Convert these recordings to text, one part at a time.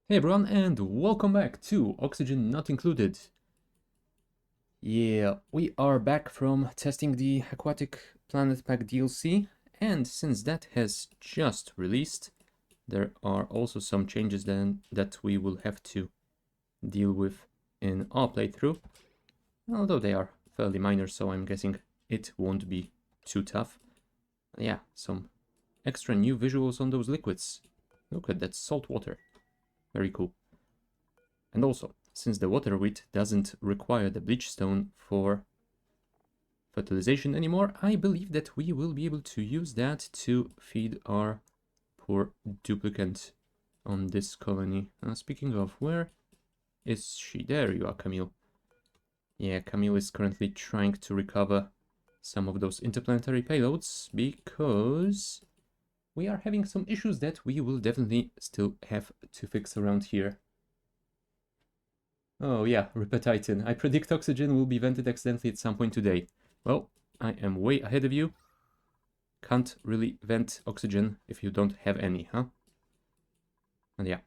Hey everyone, and welcome back to Oxygen Not Included. Yeah, we are back from testing the Aquatic Planet Pack DLC, and since that has just released, there are also some changes then that we will have to deal with in our playthrough, although they are fairly minor, so I'm guessing it won't be too tough. Yeah, some extra new visuals on those liquids. Look at that salt water. Very cool. And also, since the water wheat doesn't require the bleach stone for fertilization anymore, I believe that we will be able to use that to feed our poor duplicant on this colony. Speaking of, where is she? There you are, Camille. Yeah, Camille is currently trying to recover some of those interplanetary payloads because we are having some issues that we will definitely still have to fix around here. Oh yeah, Titan. I predict oxygen will be vented accidentally at some point today. Well, I am way ahead of you. Can't really vent oxygen if you don't have any, huh? And yeah,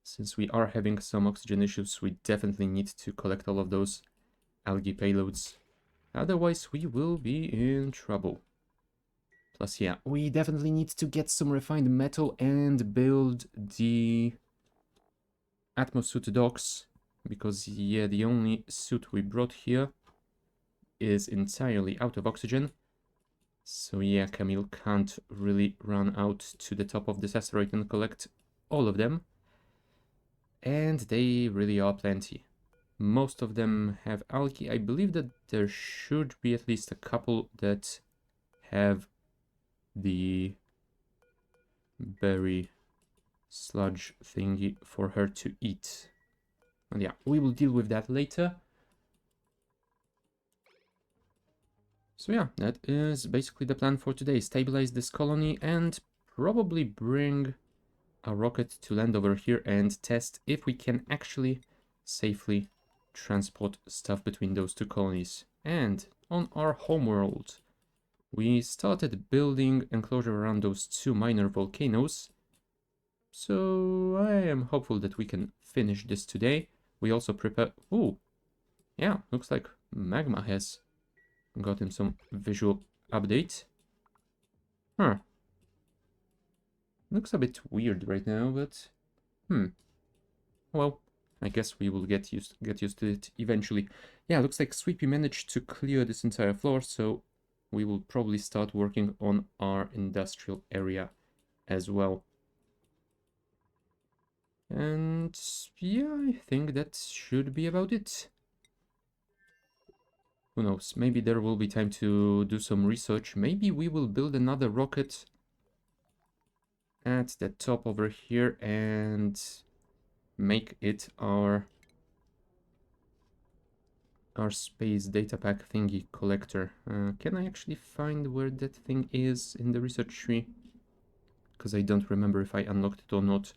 since we are having some oxygen issues, we definitely need to collect all of those algae payloads. Otherwise, we will be in trouble. Plus, yeah, we definitely need to get some refined metal and build the Atmosuit docks. Because, yeah, the only suit we brought here is entirely out of oxygen. So yeah, Camille can't really run out to the top of this asteroid and collect all of them. And they really are plenty. Most of them have algae. I believe that there should be at least a couple that have the berry sludge thingy for her to eat. And yeah, we will deal with that later. So yeah, that is basically the plan for today. Stabilize this colony and probably bring a rocket to land over here and test if we can actually safely transport stuff between those two colonies. And on our homeworld, we started building enclosure around those two minor volcanoes. So I am hopeful that we can finish this today. We also prepare... Ooh, yeah, looks like magma has gotten some visual update. Huh. Looks a bit weird right now, but... Well, I guess we will get used to it eventually. Yeah, looks like Sweepy managed to clear this entire floor, so we will probably start working on our industrial area as well. And yeah, I think that should be about it. Who knows, maybe there will be time to do some research. Maybe we will build another rocket at the top over here and make it our space data pack thingy collector. Can I actually find where that thing is in the research tree? Because I don't remember if I unlocked it or not.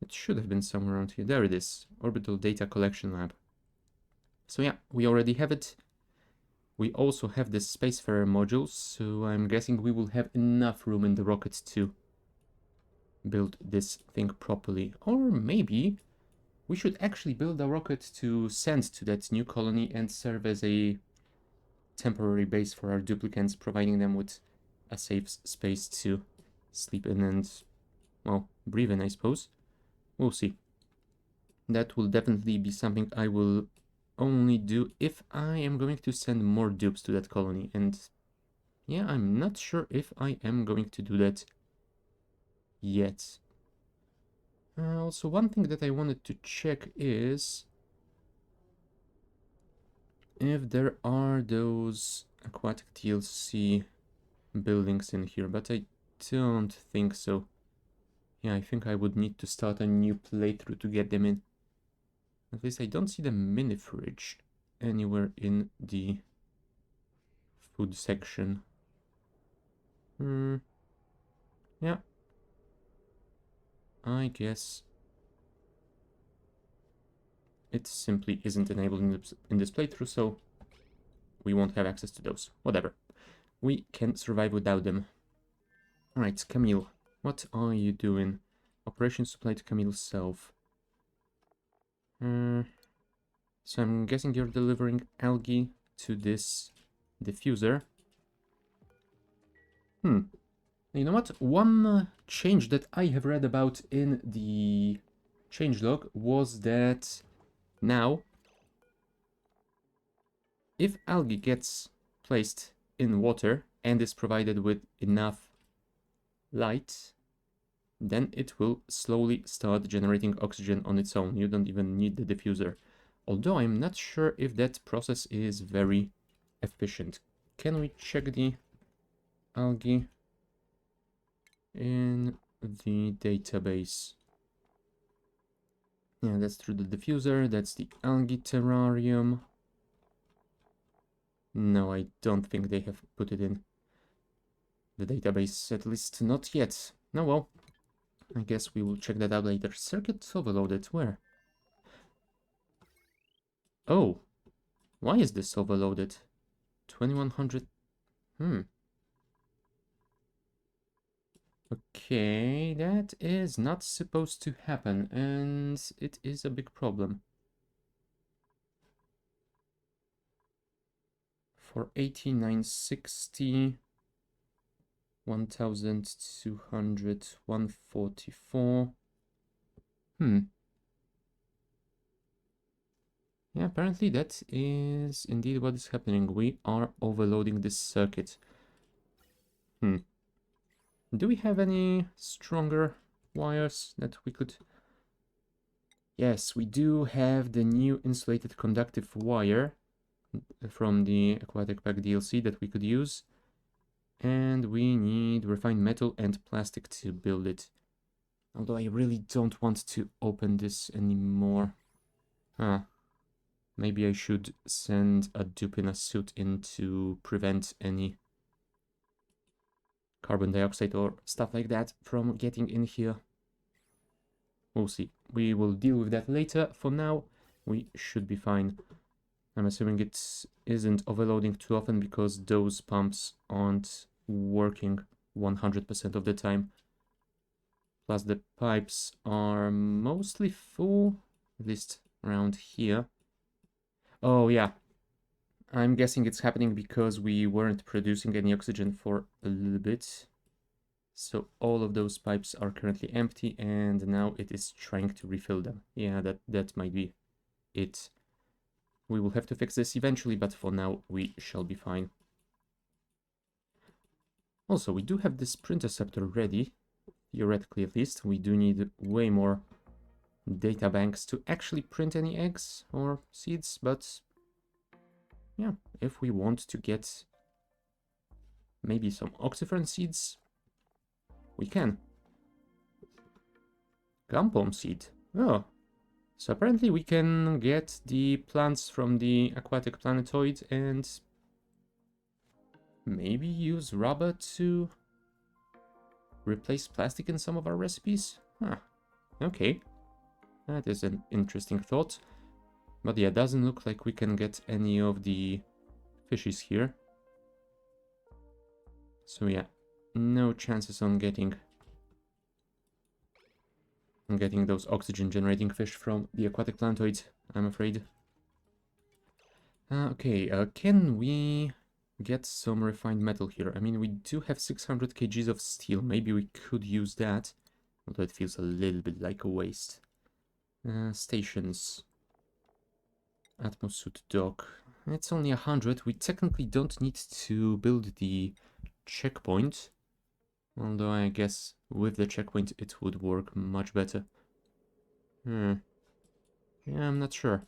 It should have been somewhere around here. There it is. Orbital Data Collection Lab. So yeah, we already have it. We also have the Spacefarer modules, so I'm guessing we will have enough room in the rocket to build this thing properly. Or maybe we should actually build a rocket to send to that new colony and serve as a temporary base for our duplicants, providing them with a safe space to sleep in and, well, breathe in, I suppose. We'll see. That will definitely be something I will only do if I am going to send more dupes to that colony. And yeah, I'm not sure if I am going to do that yet. Also, one thing that I wanted to check is if there are those aquatic TLC buildings in here, but I don't think so. Yeah, I think I would need to start a new playthrough to get them in. At least I don't see the mini fridge anywhere in the food section. Yeah. I guess it simply isn't enabled in this playthrough, so we won't have access to those. Whatever. We can survive without them. Alright, Camille, what are you doing? Operation supply to Camille self. So I'm guessing you're delivering algae to this diffuser. You know what? One change that I have read about in the changelog was that now, if algae gets placed in water and is provided with enough light, then it will slowly start generating oxygen on its own. You don't even need the diffuser. Although I'm not sure if that process is very efficient. Can we check the algae in the database? Yeah, that's through the diffuser. That's the algae terrarium. No, I don't think they have put it in the database, at least not yet. No, well, I guess we will check that out later. Circuit overloaded, where? Oh, why is this overloaded? 2100. Okay, that is not supposed to happen, and it is a big problem. For 8960, 1200, 144. Yeah, apparently that is indeed what is happening. We are overloading this circuit. Do we have any stronger wires that we could... Yes, we do have the new insulated conductive wire from the Aquatic Pack DLC that we could use. And we need refined metal and plastic to build it. Although I really don't want to open this anymore. Maybe I should send a duplicant suit in to prevent any carbon dioxide or stuff like that from getting in here. We'll see. We will deal with that later. For now, we should be fine. I'm assuming it isn't overloading too often because those pumps aren't working 100% of the time. Plus the pipes are mostly full, at least around here. Oh yeah, I'm guessing it's happening because we weren't producing any oxygen for a little bit. So all of those pipes are currently empty and now it is trying to refill them. Yeah, that might be it. We will have to fix this eventually, but for now we shall be fine. Also, we do have this printerceptor ready, theoretically at least. We do need way more data banks to actually print any eggs or seeds, but yeah, if we want to get maybe some oxyfern seeds, we can. Gum seed. Oh, so apparently we can get the plants from the aquatic planetoid and maybe use rubber to replace plastic in some of our recipes? Okay. That is an interesting thought. But yeah, doesn't look like we can get any of the fishes here. So yeah, no chances on getting those oxygen generating fish from the aquatic planetoid, I'm afraid. Okay, can we get some refined metal here? I mean, we do have 600 kgs of steel. Maybe we could use that, although it feels a little bit like a waste. Stations. Atmosuit dock. It's only 100. We technically don't need to build the checkpoint. Although I guess with the checkpoint it would work much better. Yeah, I'm not sure.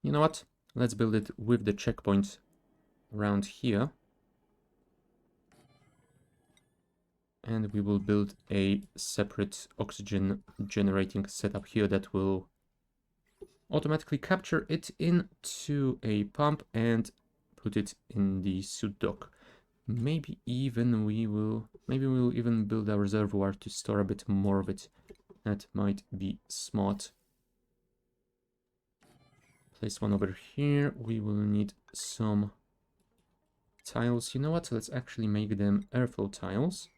You know what? Let's build it with the checkpoint around here. And we will build a separate oxygen generating setup here that will automatically capture it into a pump and put it in the suit dock. Maybe we will even build a reservoir to store a bit more of it. That might be smart. Place one over here. We will need some tiles. You know what? Let's actually make them airflow tiles.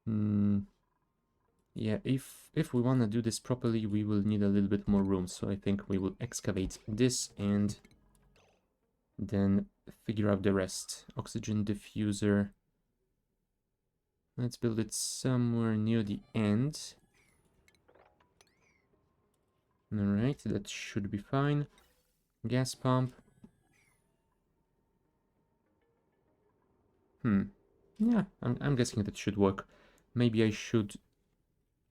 Yeah, if we want to do this properly, we will need a little bit more room. So I think we will excavate this and then figure out the rest. Oxygen diffuser. Let's build it somewhere near the end. Alright, that should be fine. Gas pump. Yeah, I'm guessing that should work. Maybe I should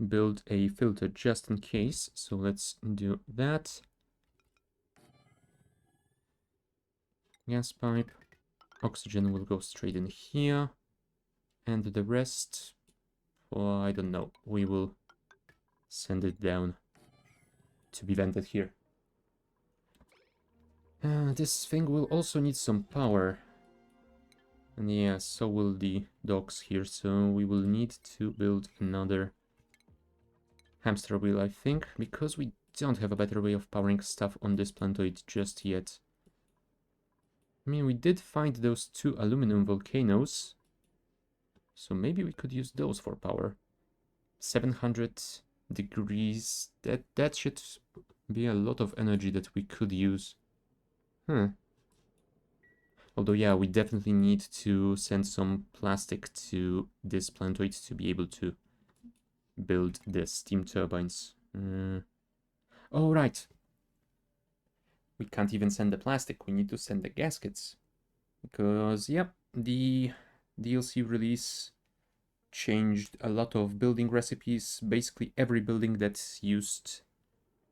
build a filter just in case. So let's do that. Gas pipe. Oxygen will go straight in here. And the rest, well, I don't know. We will send it down to be vented here. This thing will also need some power. And yeah, so will the docks here. So we will need to build another hamster wheel, I think, because we don't have a better way of powering stuff on this planetoid just yet. I mean, we did find those 2 aluminum volcanoes, so maybe we could use those for power. 700 degrees, that should be a lot of energy that we could use. Although, yeah, we definitely need to send some plastic to this planetoid to be able to build the steam turbines. Oh, right. We can't even send the plastic, we need to send the gaskets. Because, yep, the DLC release changed a lot of building recipes. Basically, every building that's used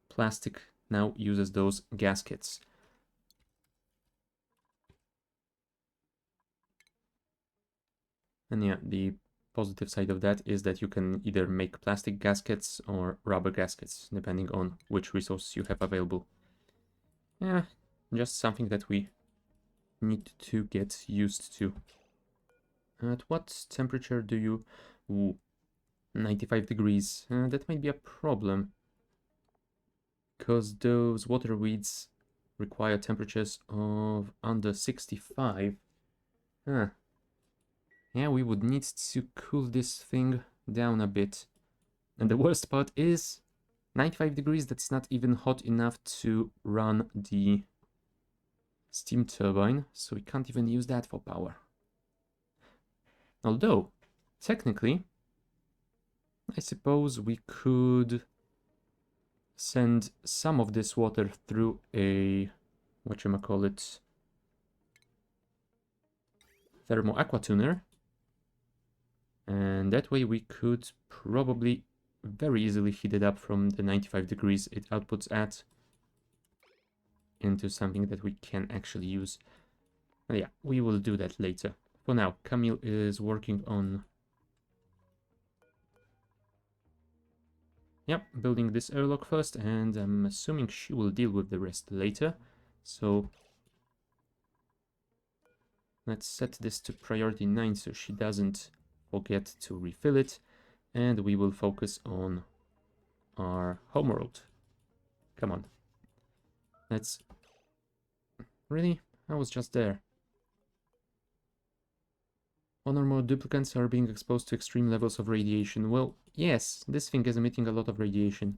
plastic now uses those gaskets. And yeah, the positive side of that is that you can either make plastic gaskets or rubber gaskets, depending on which resource you have available. Yeah, just something that we need to get used to. At what temperature do you... Ooh, 95 degrees. That might be a problem. Because those water weeds require temperatures of under 65. Huh. Yeah, we would need to cool this thing down a bit. And the worst part is 95 degrees, that's not even hot enough to run the steam turbine, so we can't even use that for power. Although, technically, I suppose we could send some of this water through a, whatchamacallit, thermo aqua tuner. And that way we could probably very easily heat it up from the 95 degrees it outputs at into something that we can actually use. But yeah, we will do that later. For now, Camille is working on... Yep, building this airlock first, and I'm assuming she will deal with the rest later. So let's set this to priority 9 so she doesn't forget to refill it. And we will focus on our homeworld. Come on. Let's... Really? I was just there. One or more duplicants are being exposed to extreme levels of radiation. Well, yes, this thing is emitting a lot of radiation.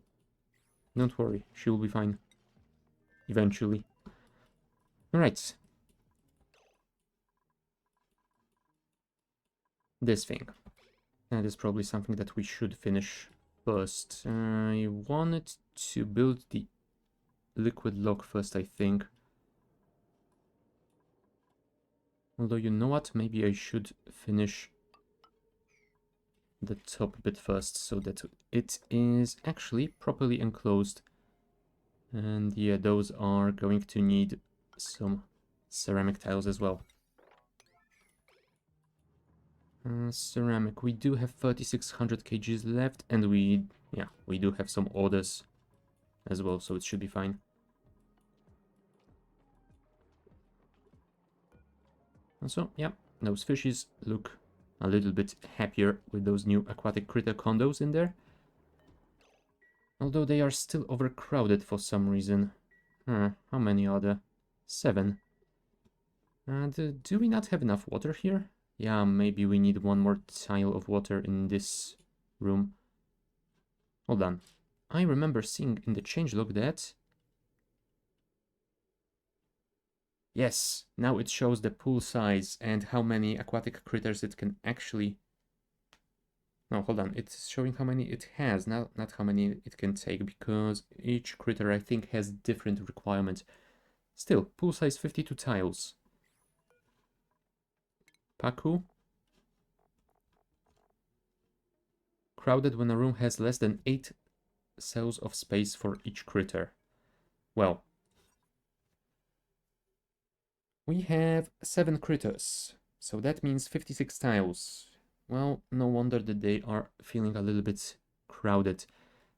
Don't worry, she will be fine. Eventually. Alright. This thing. That is probably something that we should finish first. I wanted to build the liquid lock first, I think. Although, you know what? Maybe I should finish the top bit first so that it is actually properly enclosed. And yeah, those are going to need some ceramic tiles as well. Ceramic, we do have 3600 kgs left, and we do have some orders as well, so it should be fine. Also, yeah, those fishes look a little bit happier with those new aquatic critter condos in there. Although they are still overcrowded for some reason. How many are there? 7. And do we not have enough water here? Yeah, maybe we need one more tile of water in this room. Hold on. I remember seeing in the changelog that... Yes, now it shows the pool size and how many aquatic critters it can actually... No, hold on. It's showing how many it has, not how many it can take, because each critter, I think, has different requirements. Still, pool size 52 tiles. Paku. Crowded when a room has less than 8 cells of space for each critter. Well, we have 7 critters, so that means 56 tiles. Well, no wonder that they are feeling a little bit crowded.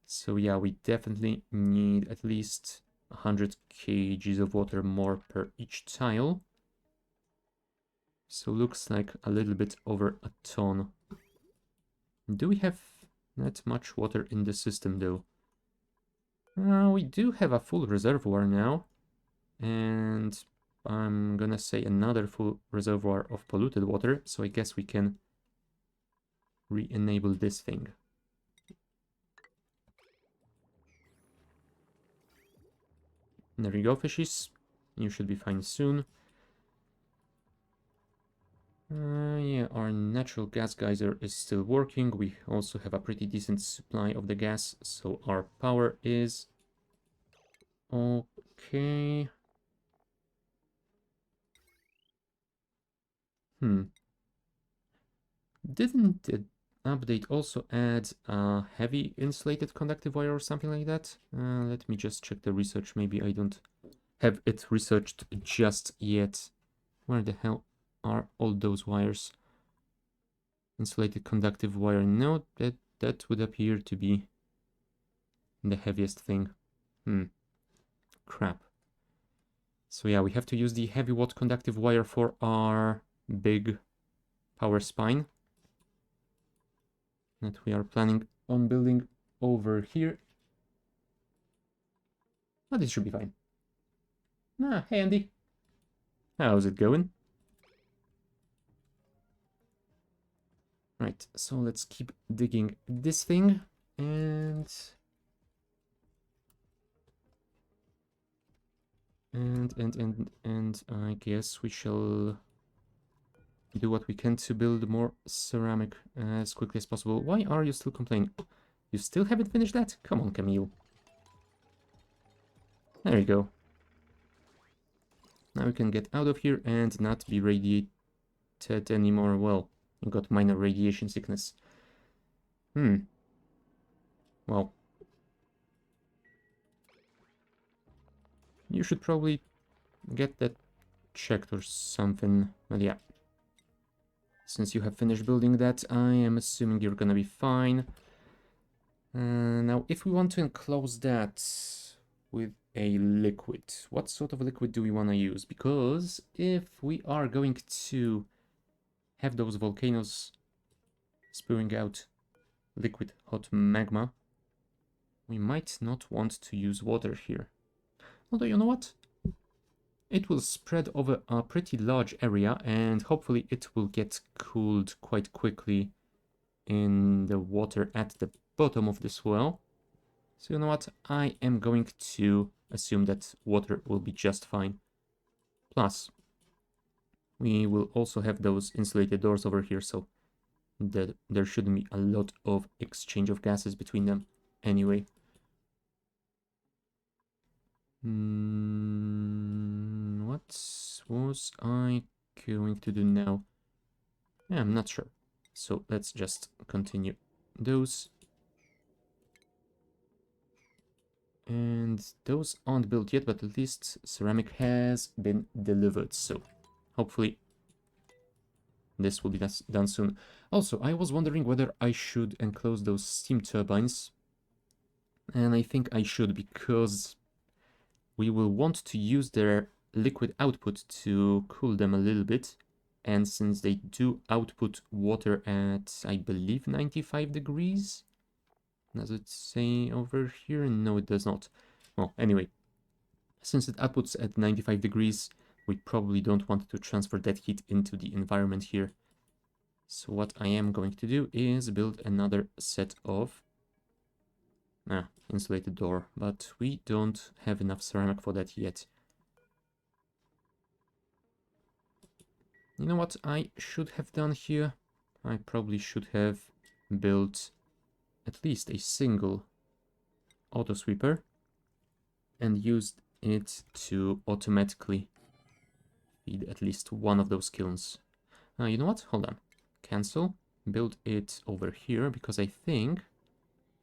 So yeah, we definitely need at least 100 kgs of water more per each tile. So looks like a little bit over a ton. Do we have not much water in the system though? We do have a full reservoir now. And I'm gonna say another full reservoir of polluted water. So I guess we can re-enable this thing. There you go, fishies. You should be fine soon. Yeah, our natural gas geyser is still working. We also have a pretty decent supply of the gas, so our power is okay. Didn't the update also add a heavy insulated conductive wire or something like that? Let me just check the research. Maybe I don't have it researched just yet. Where the hell are all those wires? Insulated conductive wire. No, that would appear to be the heaviest thing. Crap. So yeah, we have to use the heavy watt conductive wire for our big power spine that we are planning on building over here. But it should be fine. Ah, hey Andy. How's it going? Right, so let's keep digging this thing and I guess we shall do what we can to build more ceramic as quickly as possible. Why are you still complaining? You still haven't finished that? Come on, Camille. There you go. Now we can get out of here and not be radiated anymore. Well, you got minor radiation sickness. Well, you should probably get that checked or something. But yeah. Since you have finished building that, I am assuming you're gonna be fine. Now, if we want to enclose that with a liquid, what sort of liquid do we want to use? Because if we are going to have those volcanoes spewing out liquid hot magma, we might not want to use water here. Although, you know what? It will spread over a pretty large area and hopefully it will get cooled quite quickly in the water at the bottom of this well. So you know what? I am going to assume that water will be just fine. Plus, we will also have those insulated doors over here, so that there shouldn't be a lot of exchange of gases between them anyway. What was I going to do now? Yeah, I'm not sure. So let's just continue those. And those aren't built yet, but at least ceramic has been delivered. So hopefully this will be done soon. Also, I was wondering whether I should enclose those steam turbines. And I think I should, because we will want to use their liquid output to cool them a little bit. And since they do output water at, I believe, 95 degrees. Does it say over here? No, it does not. Well, anyway, since it outputs at 95 degrees, we probably don't want to transfer that heat into the environment here. So what I am going to do is build another set of insulated door, but we don't have enough ceramic for that yet. You know what I should have done here? I probably should have built at least a single auto sweeper and used it to automatically feed at least one of those kilns. You know what? Hold on. Cancel. Build it over here because I think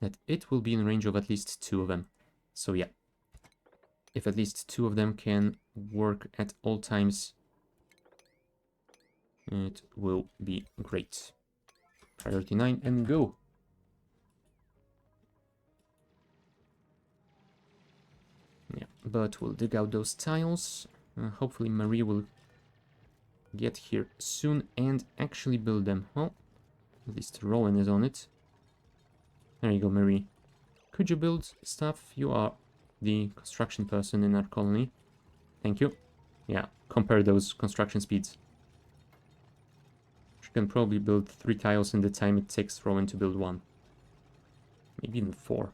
that it will be in range of at least 2 of them. So yeah, if at least 2 of them can work at all times, it will be great. Priority 9 and go. Yeah, but we'll dig out those tiles. Hopefully Marie will get here soon and actually build them. Well, at least Rowan is on it. There you go, Marie. Could you build stuff? You are the construction person in our colony. Thank you. Yeah, compare those construction speeds. She can probably build 3 tiles in the time it takes Rowan to build 1. Maybe even 4.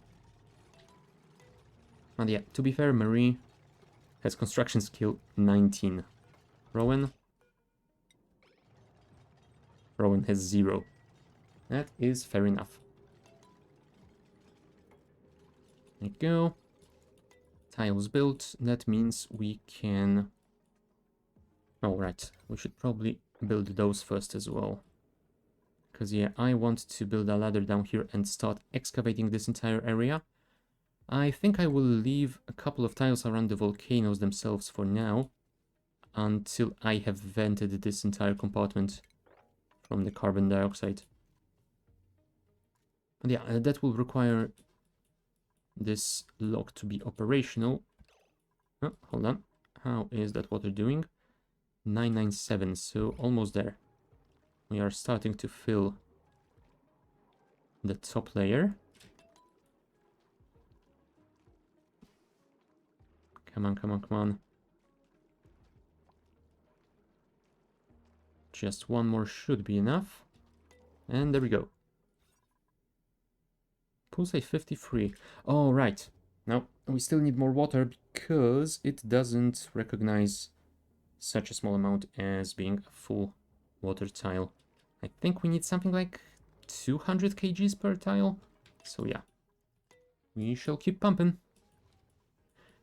And yeah, to be fair, Marie has construction skill 19. Rowan has 0. That is fair enough. There you go. Tiles built. That means we can... Oh, right. We should probably build those first as well. Because, yeah, I want to build a ladder down here and start excavating this entire area. I think I will leave a couple of tiles around the volcanoes themselves for now, until I have vented this entire compartment from the carbon dioxide. And yeah, that will require this lock to be operational. Oh, hold on. How is that water doing? 997, so almost there. We are starting to fill the top layer. Come on, come on, come on. Just one more should be enough. And there we go. Pulsate 53. Oh, right. Now, we still need more water because it doesn't recognize such a small amount as being a full water tile. I think we need something like 200 kgs per tile. So yeah, we shall keep pumping.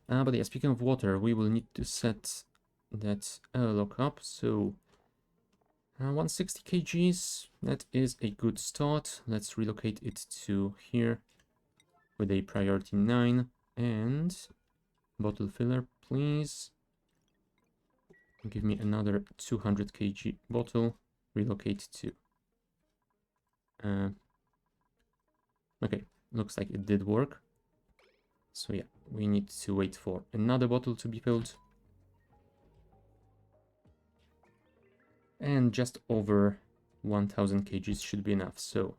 But yeah, speaking of water, we will need to set that airlock up. So 160 kgs, that is a good start. Let's relocate it to here with a priority 9 and bottle filler, please. Give me another 200 kg bottle. Relocate to... okay, looks like it did work. So yeah, we need to wait for another bottle to be filled. And just over 1000 kgs should be enough, so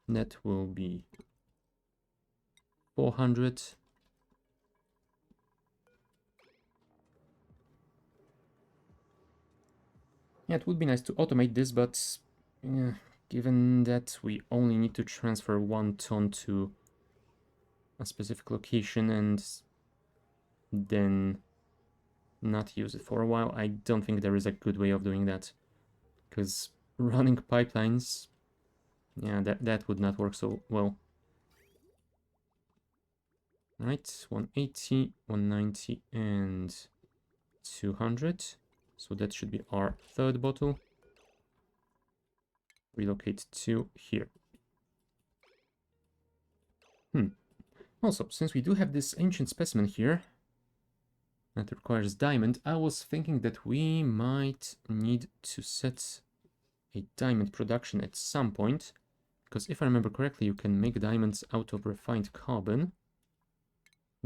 that will be 400. Yeah, it would be nice to automate this, but given that we only need to transfer 1 ton to a specific location and then not use it for a while, I don't think there is a good way of doing that. Because running pipelines, yeah, that would not work so well. Right, 180, 190, and 200. So that should be our third bottle. Relocate to here. Also, since we do have this ancient specimen here that requires diamond, I was thinking that we might need to set a diamond production at some point. Because if I remember correctly, you can make diamonds out of refined carbon.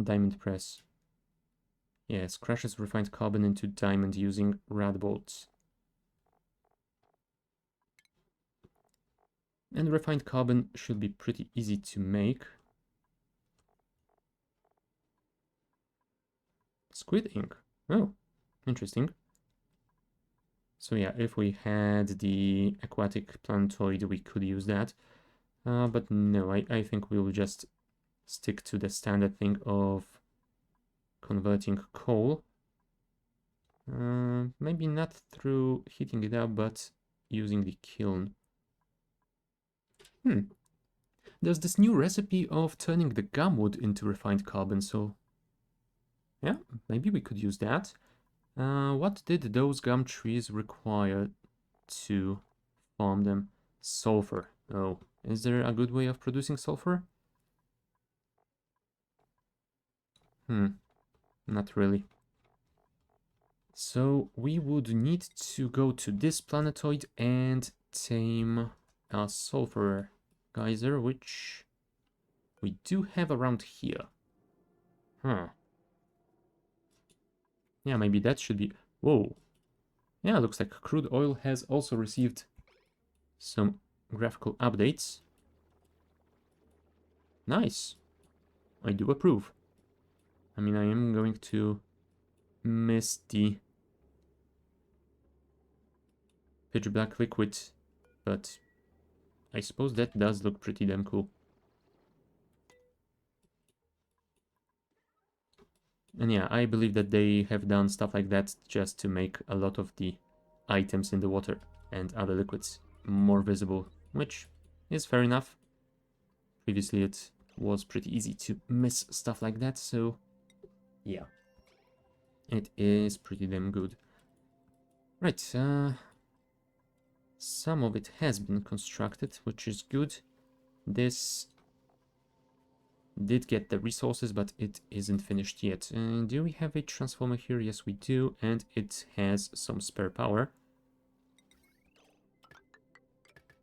Diamond press. Yes, crushes refined carbon into diamond using rad bolts. And refined carbon should be pretty easy to make. Squid ink. Oh, interesting. So yeah, if we had the aquatic planetoid, we could use that. But no, I think we'll just stick to the standard thing of converting coal. Maybe not through heating it up, but using the kiln. There's this new recipe of turning the gumwood into refined carbon, so yeah, maybe we could use that. What did those gum trees require to farm them? Sulfur. Oh, is there a good way of producing sulfur? Not really. So we would need to go to this planetoid and tame a sulfur geyser, which we do have around here. Huh. Yeah, maybe that should be... Whoa. Yeah, looks like crude oil has also received some graphical updates. Nice. I do approve. I mean, I am going to miss the pitch black liquid, but I suppose that does look pretty damn cool. And yeah, I believe that they have done stuff like that just to make a lot of the items in the water and other liquids more visible, which is fair enough. Previously it was pretty easy to miss stuff like that, so yeah. It is pretty damn good. Right, some of it has been constructed, which is good. This did get the resources, but it isn't finished yet. Do we have a transformer here? Yes, we do, and it has some spare power.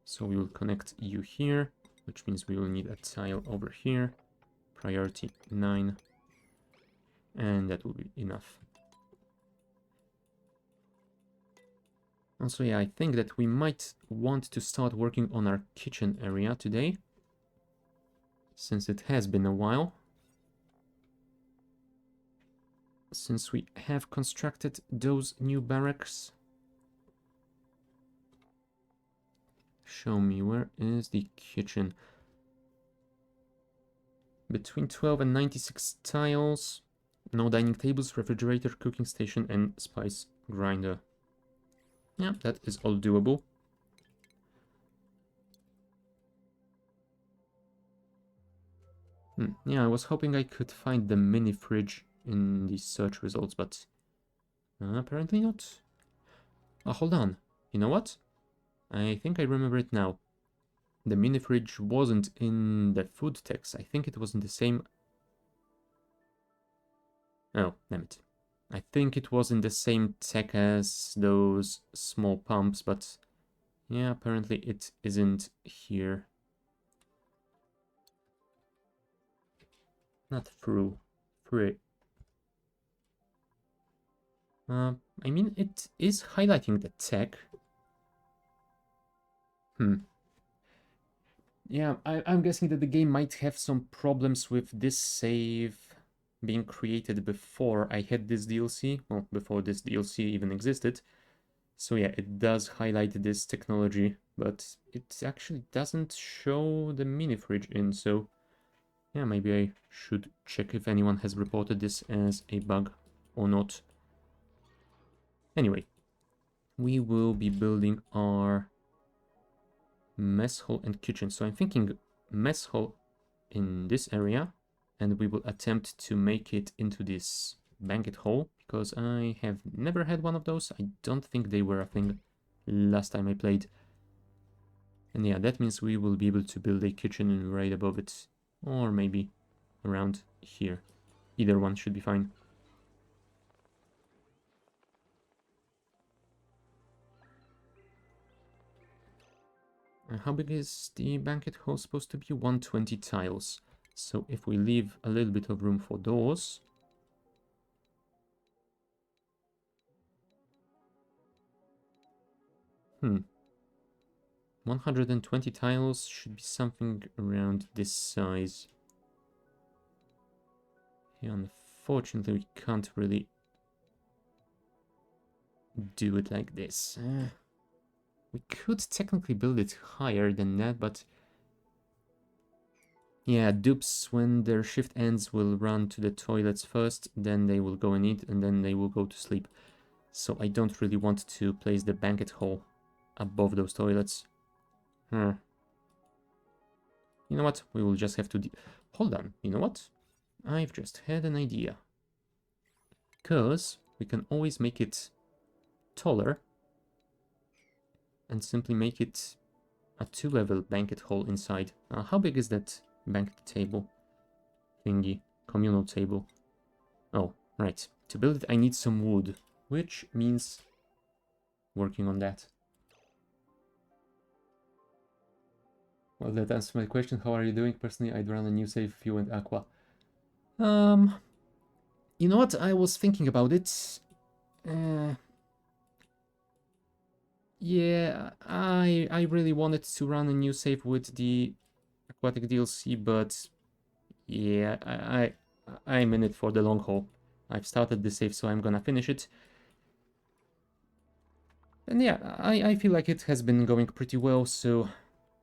So we will connect you here, which means we will need a tile over here. Priority 9. And that will be enough. Also, yeah, I think that we might want to start working on our kitchen area today, since it has been a while since we have constructed those new barracks. Show me, where is the kitchen? Between 12 and 96 tiles. No dining tables, refrigerator, cooking station, and spice grinder. Yeah, that is all doable. Yeah, I was hoping I could find the mini fridge in the search results, but apparently not. Oh, hold on. You know what? I think I remember it now. The mini fridge wasn't in the food text. I think it was in the same... Oh, damn it. I think it was in the same tech as those small pumps, but yeah, apparently it isn't here. Not through. Free. I mean, it is highlighting the tech. Yeah, I'm guessing that the game might have some problems with this save being created before I had this DLC. Well, before this DLC even existed. So yeah, it does highlight this technology, but it actually doesn't show the mini fridge in, so yeah, maybe I should check if anyone has reported this as a bug or not. Anyway, we will be building our mess hall and kitchen. So I'm thinking mess hall in this area, and we will attempt to make it into this banquet hall, because I have never had one of those. I don't think they were a thing last time I played. And yeah, that means we will be able to build a kitchen right above it, or maybe around here. Either one should be fine. How big is the banquet hall supposed to be? 120 tiles. So if we leave a little bit of room for doors... 120 tiles should be something around this size. Yeah, unfortunately we can't really do it like this. We could technically build it higher than that, but yeah, dupes, when their shift ends, will run to the toilets first, then they will go and eat, and then they will go to sleep. So I don't really want to place the banquet hall above those toilets. You know what? We will just have to... Hold on, you know what? I've just had an idea. Because we can always make it taller and simply make it a 2-level banquet hall inside. How big is that banquet table thingy? Communal table. Oh, right. To build it, I need some wood, which means working on that. Well, that answers my question. How are you doing? Personally, I'd run a new save if you went aqua. You know what? I was thinking about it. Yeah, I really wanted to run a new save with the aquatic DLC, but yeah, I'm in it for the long haul. I've started the save, so I'm gonna finish it. And yeah, I feel like it has been going pretty well, so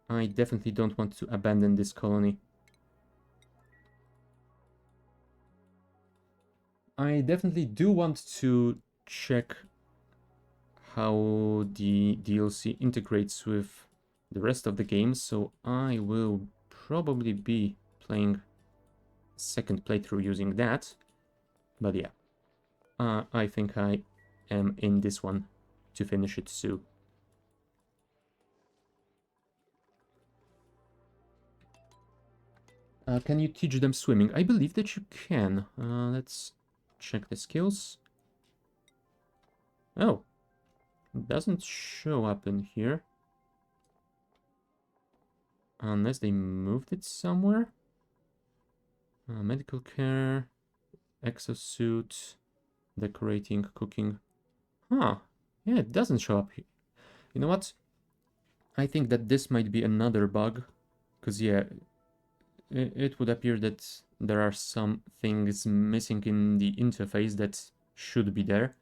I definitely don't want to abandon this colony. I definitely do want to check how the DLC integrates with the rest of the game, so I will probably be playing a second playthrough using that. But yeah, I think I am in this one to finish it soon. Can you teach them swimming? I believe that you can. Let's check the skills. Oh, it doesn't show up in here. Unless they moved it somewhere. Medical care, exosuit, decorating, cooking. Huh. Yeah, it doesn't show up here. You know what? I think that this might be another bug. Because, yeah, it would appear that there are some things missing in the interface that should be there.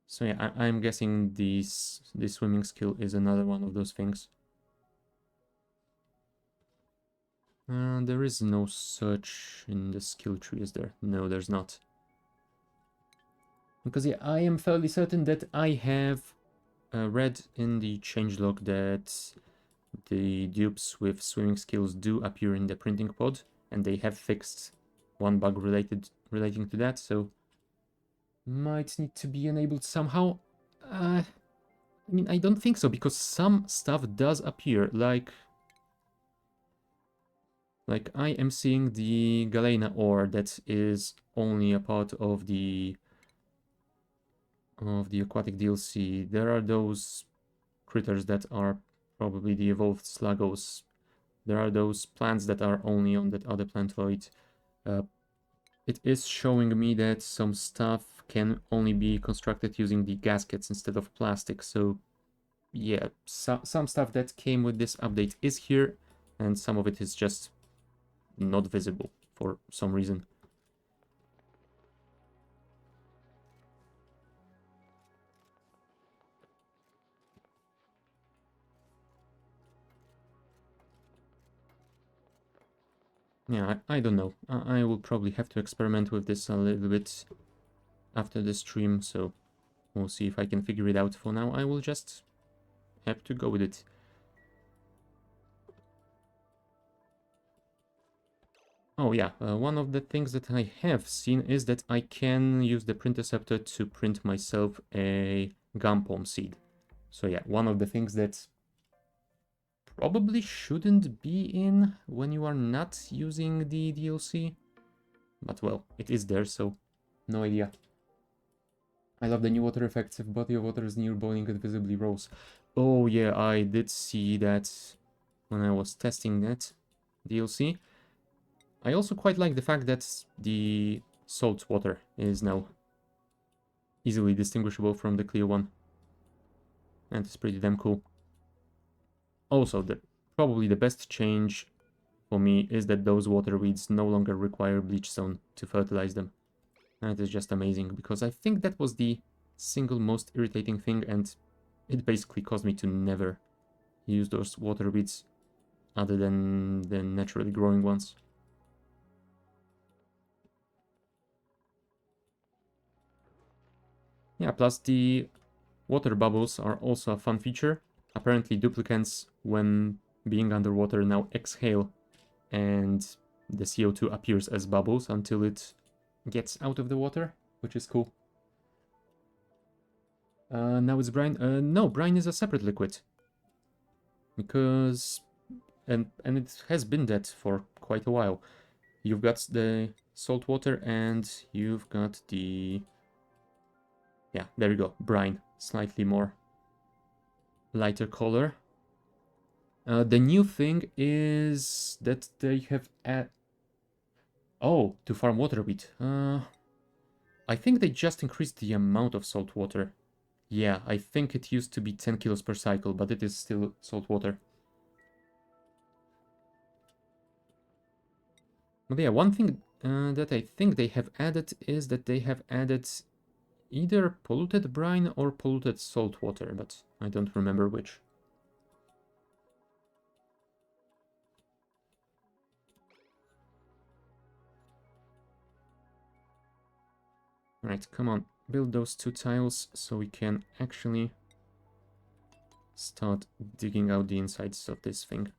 So yeah, I'm guessing this swimming skill is another one of those things. There is no search in the skill tree, is there? No, there's not. Because yeah, I am fairly certain that I have read in the changelog that the dupes with swimming skills do appear in the printing pod, and they have fixed one bug relating to that, so might need to be enabled somehow. I mean, I don't think so, because some stuff does appear, like I am seeing the Galena ore that is only a part of the aquatic DLC. There are those critters that are probably the evolved sluggos. There are those plants that are only on that other plantoid. It is showing me that some stuff can only be constructed using the gaskets instead of plastic. So yeah, some stuff that came with this update is here, and some of it is just not visible for some reason. Yeah, I don't know. I will probably have to experiment with this a little bit after the stream, so we'll see if I can figure it out. For now, I will just have to go with it. Oh yeah, one of the things that I have seen is that I can use the Printerceptor to print myself a gum palm seed. So yeah, one of the things that probably shouldn't be in when you are not using the DLC. But well, it is there, so no idea. I love the new water effects. If body of water is near boiling, it visibly rose. Oh yeah, I did see that when I was testing that DLC. I also quite like the fact that the salt water is now easily distinguishable from the clear one. And it's pretty damn cool. Also, probably the best change for me is that those water weeds no longer require bleach zone to fertilize them. That is just amazing, because I think that was the single most irritating thing, and it basically caused me to never use those water weeds other than the naturally growing ones. Yeah, plus the water bubbles are also a fun feature. Apparently duplicants, when being underwater, now exhale, and the CO2 appears as bubbles until it gets out of the water, which is cool. Now it's brine. No, brine is a separate liquid. Because... And it has been that for quite a while. You've got the salt water and you've got the... Yeah, there you go, brine. Slightly more lighter color. The new thing is that they have Oh, to farm water wheat. I think they just increased the amount of salt water. Yeah, I think it used to be 10 kilos per cycle, but it is still salt water. But yeah, one thing that I think they have added is that they have added either polluted brine or polluted salt water, but I don't remember which. Right, come on, build those 2 tiles so we can actually start digging out the insides of this thing.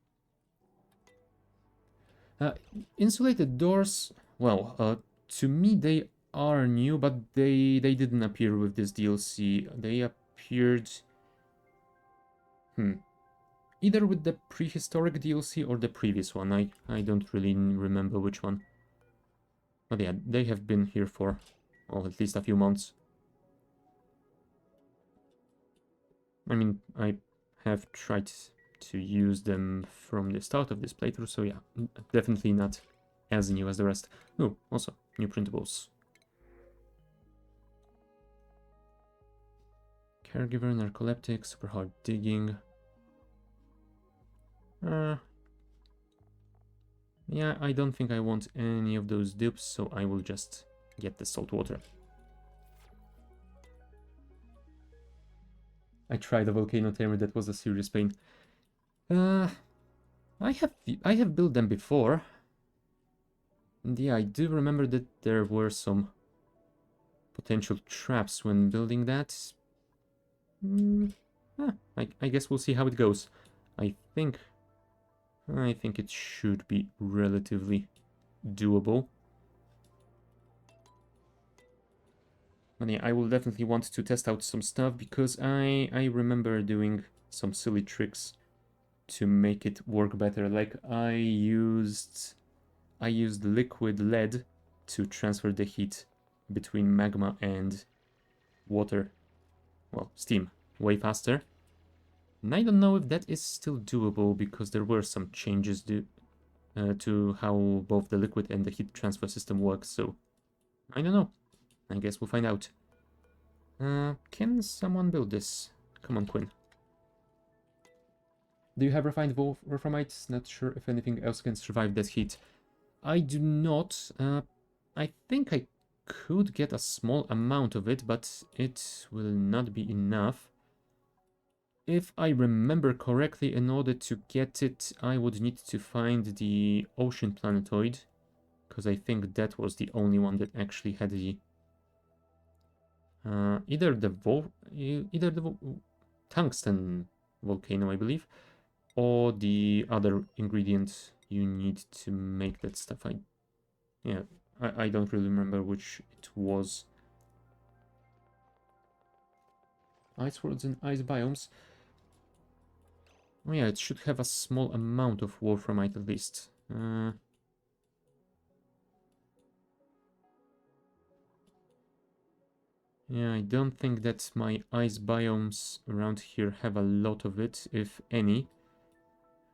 Insulated doors, well, to me they are new, but they didn't appear with this DLC. They appeared... either with the prehistoric DLC or the previous one. I don't really remember which one. But yeah, they have been here for, well, at least a few months. I mean, I have tried to use them from the start of this playthrough, so yeah, definitely not as new as the rest. Oh, also, new printables. Caregiver, narcoleptic, super hard digging. Yeah, I don't think I want any of those dupes, so I will just get the salt water. I tried a volcano tamer, that was a serious pain. I have built them before. And yeah, I do remember that there were some potential traps when building that. I guess we'll see how it goes. I think it should be relatively doable. But yeah, I will definitely want to test out some stuff because I remember doing some silly tricks to make it work better. Like I used liquid lead to transfer the heat between magma and water, well, steam, way faster. And I don't know if that is still doable because there were some changes to how both the liquid and the heat transfer system works, so I don't know. I guess we'll find out. Can someone build this? Come on, Quinn. Do you have refined wolframite? Not sure if anything else can survive that heat. I do not. I think I could get a small amount of it, but it will not be enough. If I remember correctly, in order to get it, I would need to find the ocean planetoid, because I think that was the only one that actually had the either the tungsten volcano, I believe, or the other ingredient you need to make that stuff. I don't really remember which it was. Ice worlds and ice biomes. Oh yeah, it should have a small amount of wolframite at least. Yeah, I don't think that my ice biomes around here have a lot of it, if any.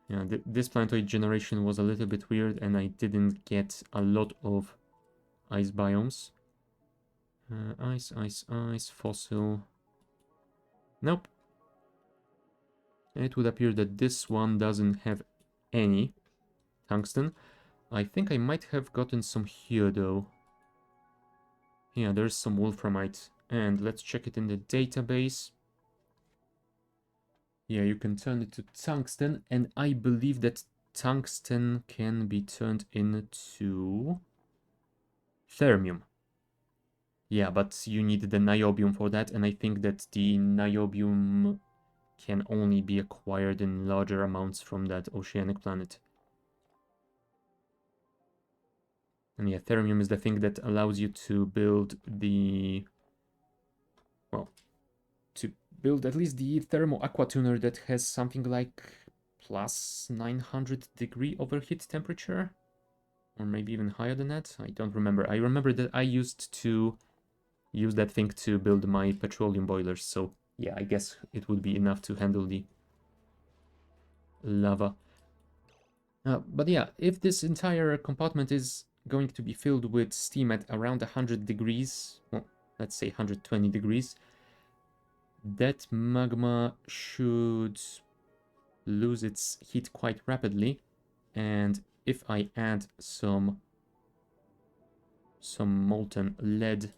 Yeah, this planetoid generation was a little bit weird and I didn't get a lot of ice biomes. Ice, fossil. Nope. It would appear that this one doesn't have any tungsten. I think I might have gotten some here though. Yeah, there's some wolframite. And let's check it in the database. Yeah, you can turn it to tungsten, and I believe that tungsten can be turned into thermium. Yeah, but you need the niobium for that, and I think that the niobium can only be acquired in larger amounts from that oceanic planet. And yeah, thermium is the thing that allows you to build the... well, to build at least the thermo aqua tuner that has something like plus 900 degree overheat temperature, or maybe even higher than that. I don't remember. I remember that I used to use that thing to build my petroleum boilers, so yeah, I guess it would be enough to handle the lava. But yeah, if this entire compartment is going to be filled with steam at around 100 degrees, well, let's say 120 degrees, that magma should lose its heat quite rapidly. And if I add some molten lead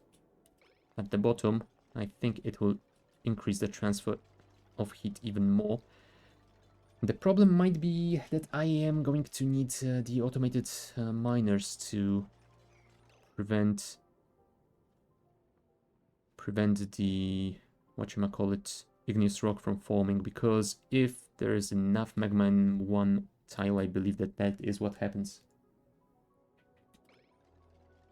at the bottom, I think it will increase the transfer of heat even more. The problem might be that I am going to need the automated miners to prevent the, whatchamacallit, igneous rock from forming, because if there is enough magma in one tile, I believe that that is what happens.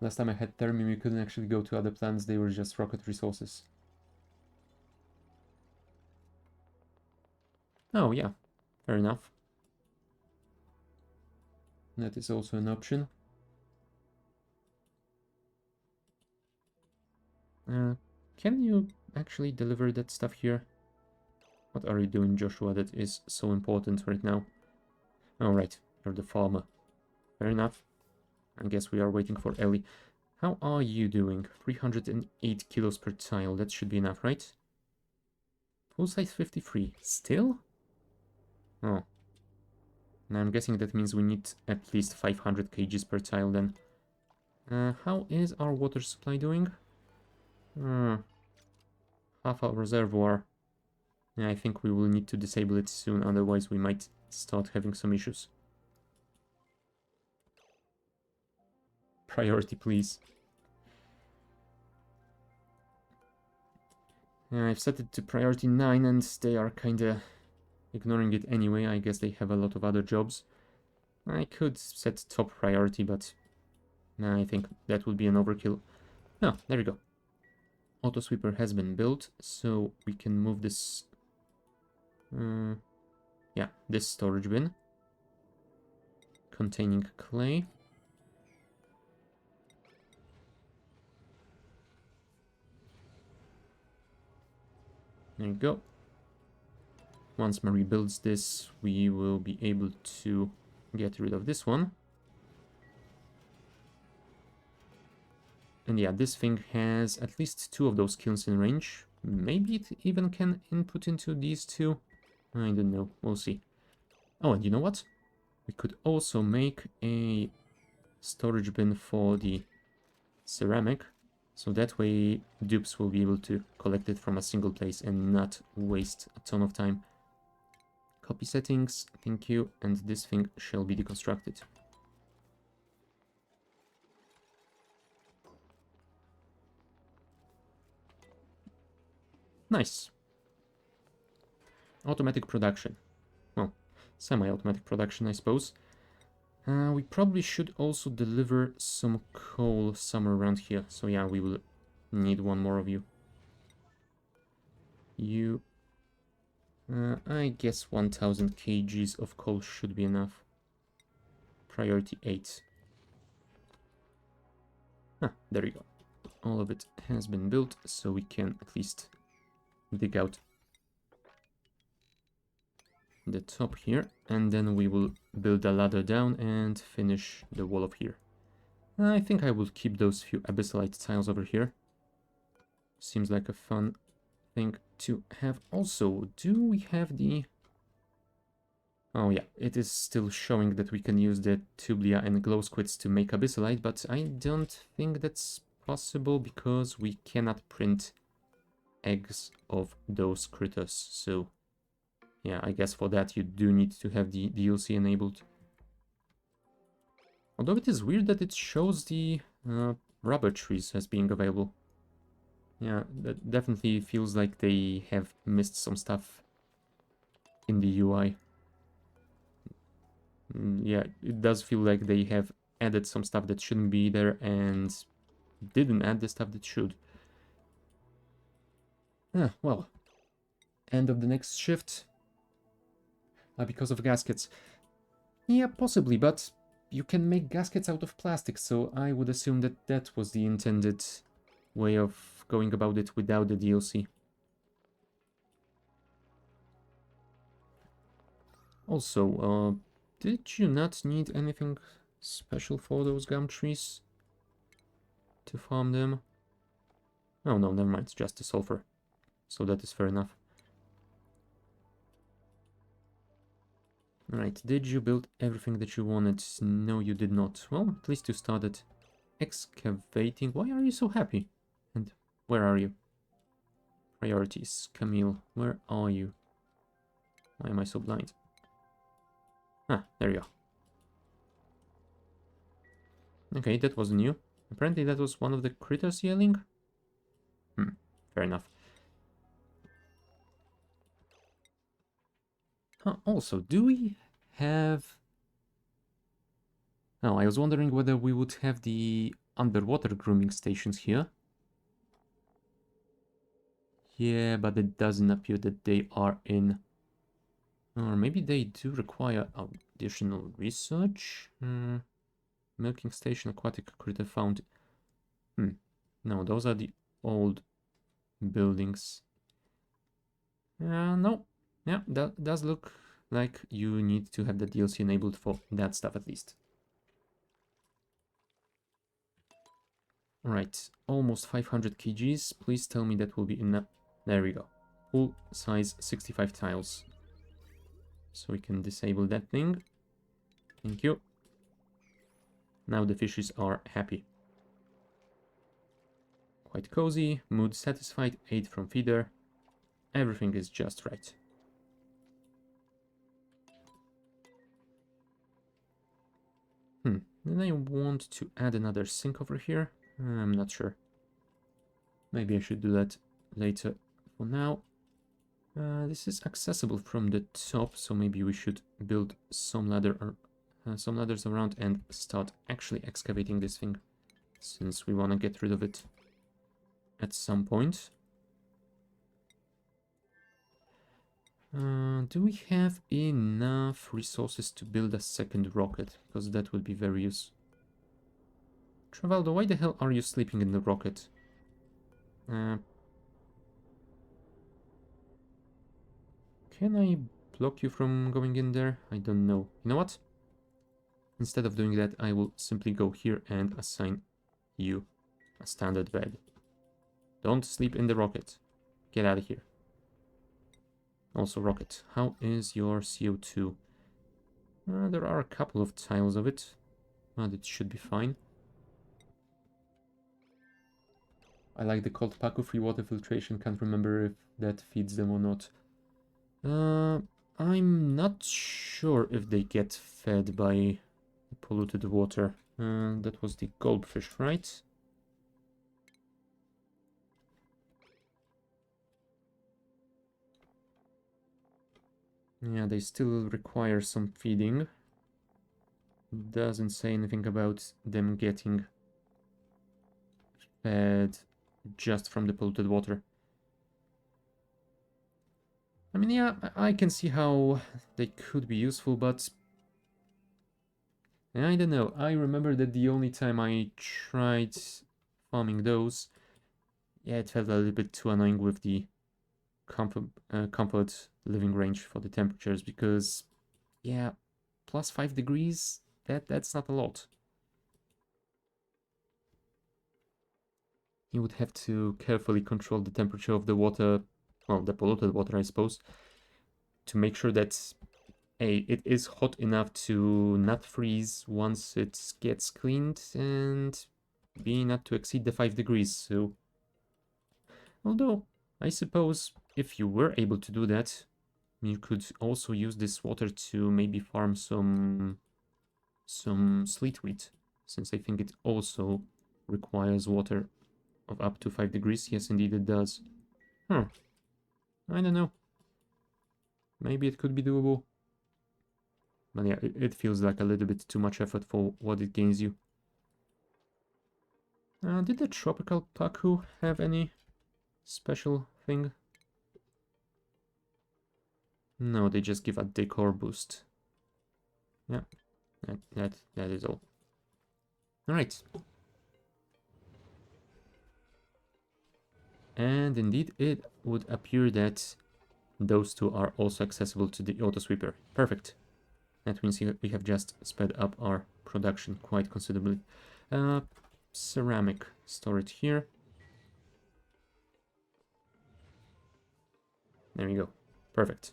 Last time I had thermium, you couldn't actually go to other planets, they were just rocket resources. Oh yeah, fair enough. That is also an option. Can you actually deliver that stuff here? What are you doing, Joshua? That is so important right now. Alright, you're the farmer. Fair enough. I guess we are waiting for Ellie. How are you doing? 308 kilos per tile. That should be enough, right? Full size 53. Still? Oh. Now I'm guessing that means we need at least 500 kgs per tile then. How is our water supply doing? Half our reservoir. Yeah, I think we will need to disable it soon, otherwise we might start having some issues. Priority, please. Yeah, I've set it to priority 9 and they are kinda ignoring it anyway. I guess they have a lot of other jobs. I could set top priority, but I think that would be an overkill. Oh, there we go. Auto sweeper has been built, so we can move this... yeah, this storage bin containing clay. There you go. Once Marie builds this, we will be able to get rid of this one. And yeah, this thing has at least 2 of those kilns in range. Maybe it even can input into these 2. I don't know. We'll see. Oh, and you know what? We could also make a storage bin for the ceramic. So that way dupes will be able to collect it from a single place and not waste a ton of time. Copy settings, thank you, and this thing shall be deconstructed. Nice. Automatic production. Well, semi-automatic production, I suppose. We probably should also deliver some coal somewhere around here. So yeah, we will need one more of you. You... I guess 1000 kgs of coal should be enough. Priority 8. Ah, there you go. All of it has been built, so we can at least dig out the top here, and then we will build a ladder down and finish the wall of here. I think I will keep those few abyssalite tiles over here. Seems like a fun thing to have. Also, do we have the... oh yeah, it is still showing that we can use the tublia and glow squids to make abyssalite, but I don't think that's possible because we cannot print eggs of those critters. So yeah, I guess for that you do need to have the DLC enabled. Although it is weird that it shows the rubber trees as being available. Yeah, that definitely feels like they have missed some stuff in the UI. Yeah, it does feel like they have added some stuff that shouldn't be there and didn't add the stuff that should. Well, end of the next shift. Because of gaskets. Yeah, possibly, but you can make gaskets out of plastic, so I would assume that that was the intended way of going about it without the DLC. Also, did you not need anything special for those gum trees to farm them? Oh no, never mind, it's just the sulfur. So that is fair enough. Right, did you build everything that you wanted? No, you did not. Well, at least you started excavating. Why are you so happy? And where are you? Priorities. Camille, where are you? Why am I so blind? Ah, there you are. Okay, that was new. Apparently that was one of the critters yelling. Fair enough. Also, do we have... Oh, I was wondering whether we would have the underwater grooming stations here. Yeah, but it doesn't appear that they are in... Or maybe they do require additional research? Milking station, aquatic critter found... No, those are the old buildings. No. Yeah, that does look like you need to have the DLC enabled for that stuff at least. Alright, almost 500 kgs. Please tell me that will be enough. There we go. Full size 65 tiles. So we can disable that thing. Thank you. Now the fishes are happy. Quite cozy, mood satisfied, 8 from feeder. Everything is just right. Then I want to add another sink over here. I'm not sure. Maybe I should do that later. For now, this is accessible from the top, so maybe we should build some some ladders around and start actually excavating this thing, since we want to get rid of it at some point. Do we have enough resources to build a second rocket? Because that would be very useful. Travaldo, why the hell are you sleeping in the rocket? Can I block you from going in there? I don't know. You know what? Instead of doing that, I will simply go here and assign you a standard bed. Don't sleep in the rocket. Get out of here. Also, rocket, how is your CO2? There are a couple of tiles of it, but it should be fine. I like the cold Paku free water filtration. Can't remember if that feeds them or not. I'm not sure if they get fed by polluted water. That was the goldfish, right? Yeah, they still require some feeding. Doesn't say anything about them getting fed just from the polluted water. I mean, yeah, I can see how they could be useful, but I don't know. I remember that the only time I tried farming those, yeah, it felt a little bit too annoying with the comfort living range for the temperatures, because, yeah, plus 5 degrees, that's not a lot. You would have to carefully control the temperature of the water, well, the polluted water, I suppose, to make sure that A, it is hot enough to not freeze once it gets cleaned, and B, not to exceed the 5 degrees. So, although I suppose if you were able to do that, you could also use this water to maybe farm some sleet wheat, since I think it also requires water of up to 5 degrees. Yes, indeed it does. Huh. I don't know. Maybe it could be doable. But yeah, it feels like a little bit too much effort for what it gains you. Did the tropical paku have any special thing? No, they just give a decor boost. Yeah, that is all. Alright. And indeed, it would appear that those two are also accessible to the auto sweeper. Perfect. That means we have just sped up our production quite considerably. Uh, Ceramic, store it here. There we go. Perfect.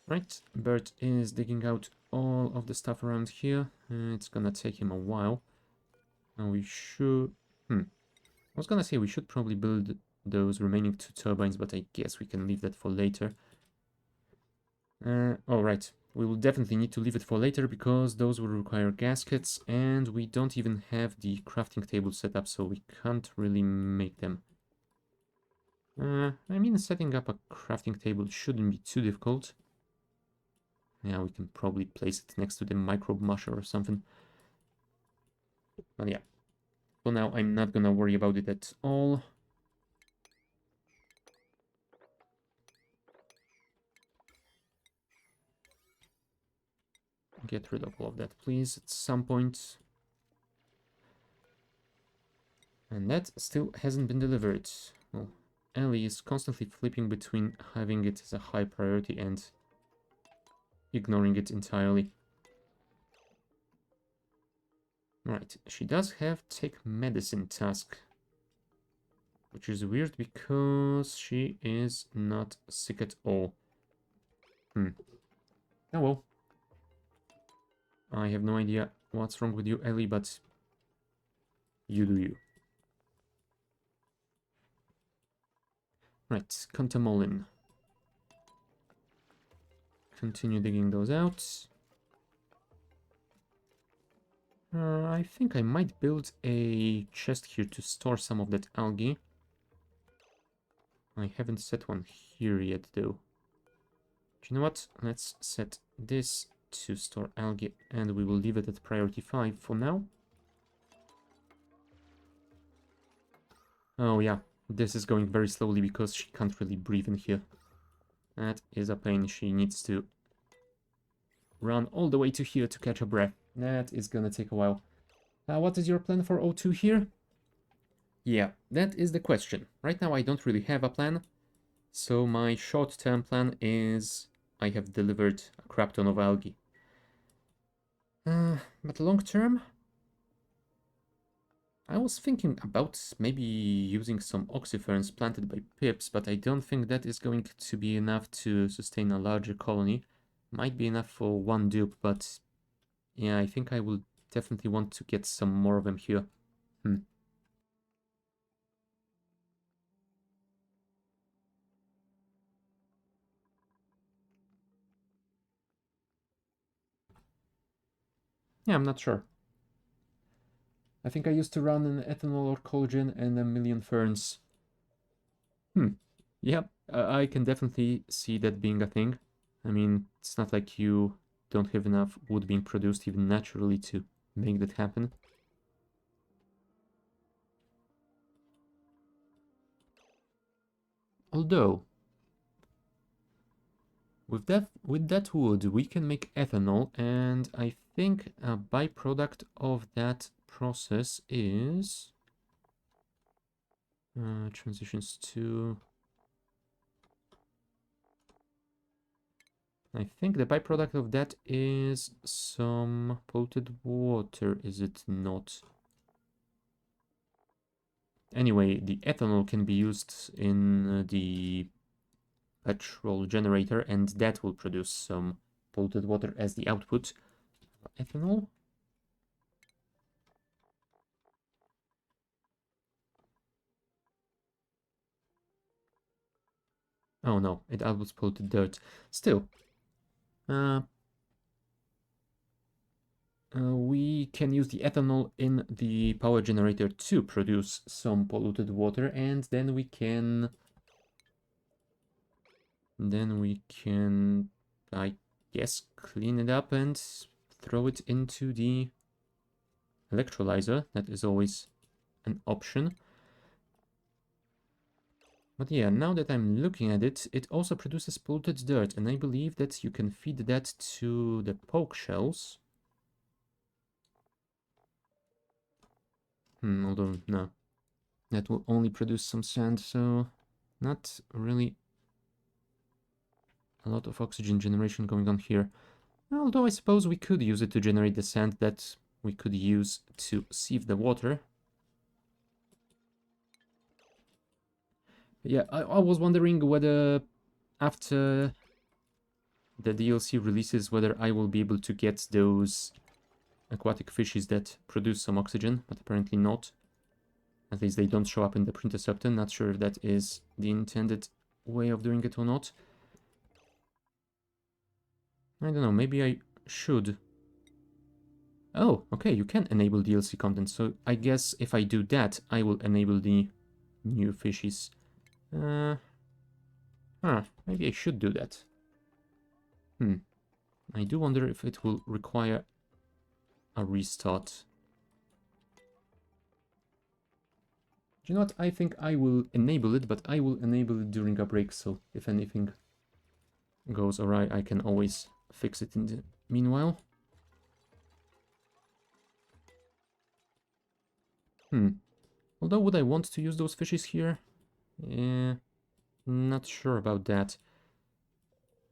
Right, Bert is digging out all of the stuff around here. It's gonna take him a while. And we should... I was gonna say we should probably build those remaining 2 turbines, but I guess we can leave that for later. Alright, we will definitely need to leave it for later because those will require gaskets and we don't even have the crafting table set up, so we can't really make them. I mean, setting up a crafting table shouldn't be too difficult. Yeah, we can probably place it next to the microbe musher or something. But yeah, for now I'm not gonna worry about it at all. Get rid of all of that, please, at some point. And that still hasn't been delivered. Well, Ellie is constantly flipping between having it as a high priority and ignoring it entirely. Right, she does have take medicine task, which is weird because she is not sick at all. Oh well. I have no idea what's wrong with you, Ellie, but you do you. Right, Contamolin. Continue digging those out. I think I might build a chest here to store some of that algae. I haven't set one here yet, though. Do you know what? Let's set this to store algae, and we will leave it at priority 5 for now. Oh yeah, this is going very slowly because she can't really breathe in here. That is a pain. She needs to run all the way to here to catch her breath. That is gonna take a while. What is your plan for O2 here? Yeah, that is the question. Right now I don't really have a plan. So my short-term plan is I have delivered a crap ton of algae. But long-term, I was thinking about maybe using some oxyferns planted by pips, but I don't think that is going to be enough to sustain a larger colony. Might be enough for one dupe, but yeah, I think I will definitely want to get some more of them here. Yeah, I'm not sure. I think I used to run an ethanol or collagen and a million ferns. Yep, I can definitely see that being a thing. I mean, it's not like you don't have enough wood being produced even naturally to make that happen. Although, with that wood, we can make ethanol, and I think a byproduct of that process is transitions to. I think the byproduct of that is some polluted water, is it not? Anyway, the ethanol can be used in the petrol generator, and that will produce some polluted water as the output. Ethanol? Oh no, it outputs polluted dirt. Still, uh, we can use the ethanol in the power generator to produce some polluted water, and then we can... I guess, clean it up and throw it into the electrolyzer. That is always an option. But yeah, now that I'm looking at it, it also produces polluted dirt, and I believe that you can feed that to the poke shells. Although, no. That will only produce some sand, so not really a lot of oxygen generation going on here. Although I suppose we could use it to generate the sand that we could use to sieve the water. Yeah, I was wondering whether after the DLC releases, whether I will be able to get those aquatic fishes that produce some oxygen, but apparently not. At least they don't show up in the Printerceptor. Not sure if that is the intended way of doing it or not. I don't know, maybe I should. Oh, okay, you can enable DLC content, so I guess if I do that, I will enable the new fishes. Maybe I should do that. I do wonder if it will require a restart. Do you know what? I think I will enable it, but I will enable it during a break, so if anything goes awry, I can always fix it in the meanwhile. Although, would I want to use those fishes here? Not sure about that.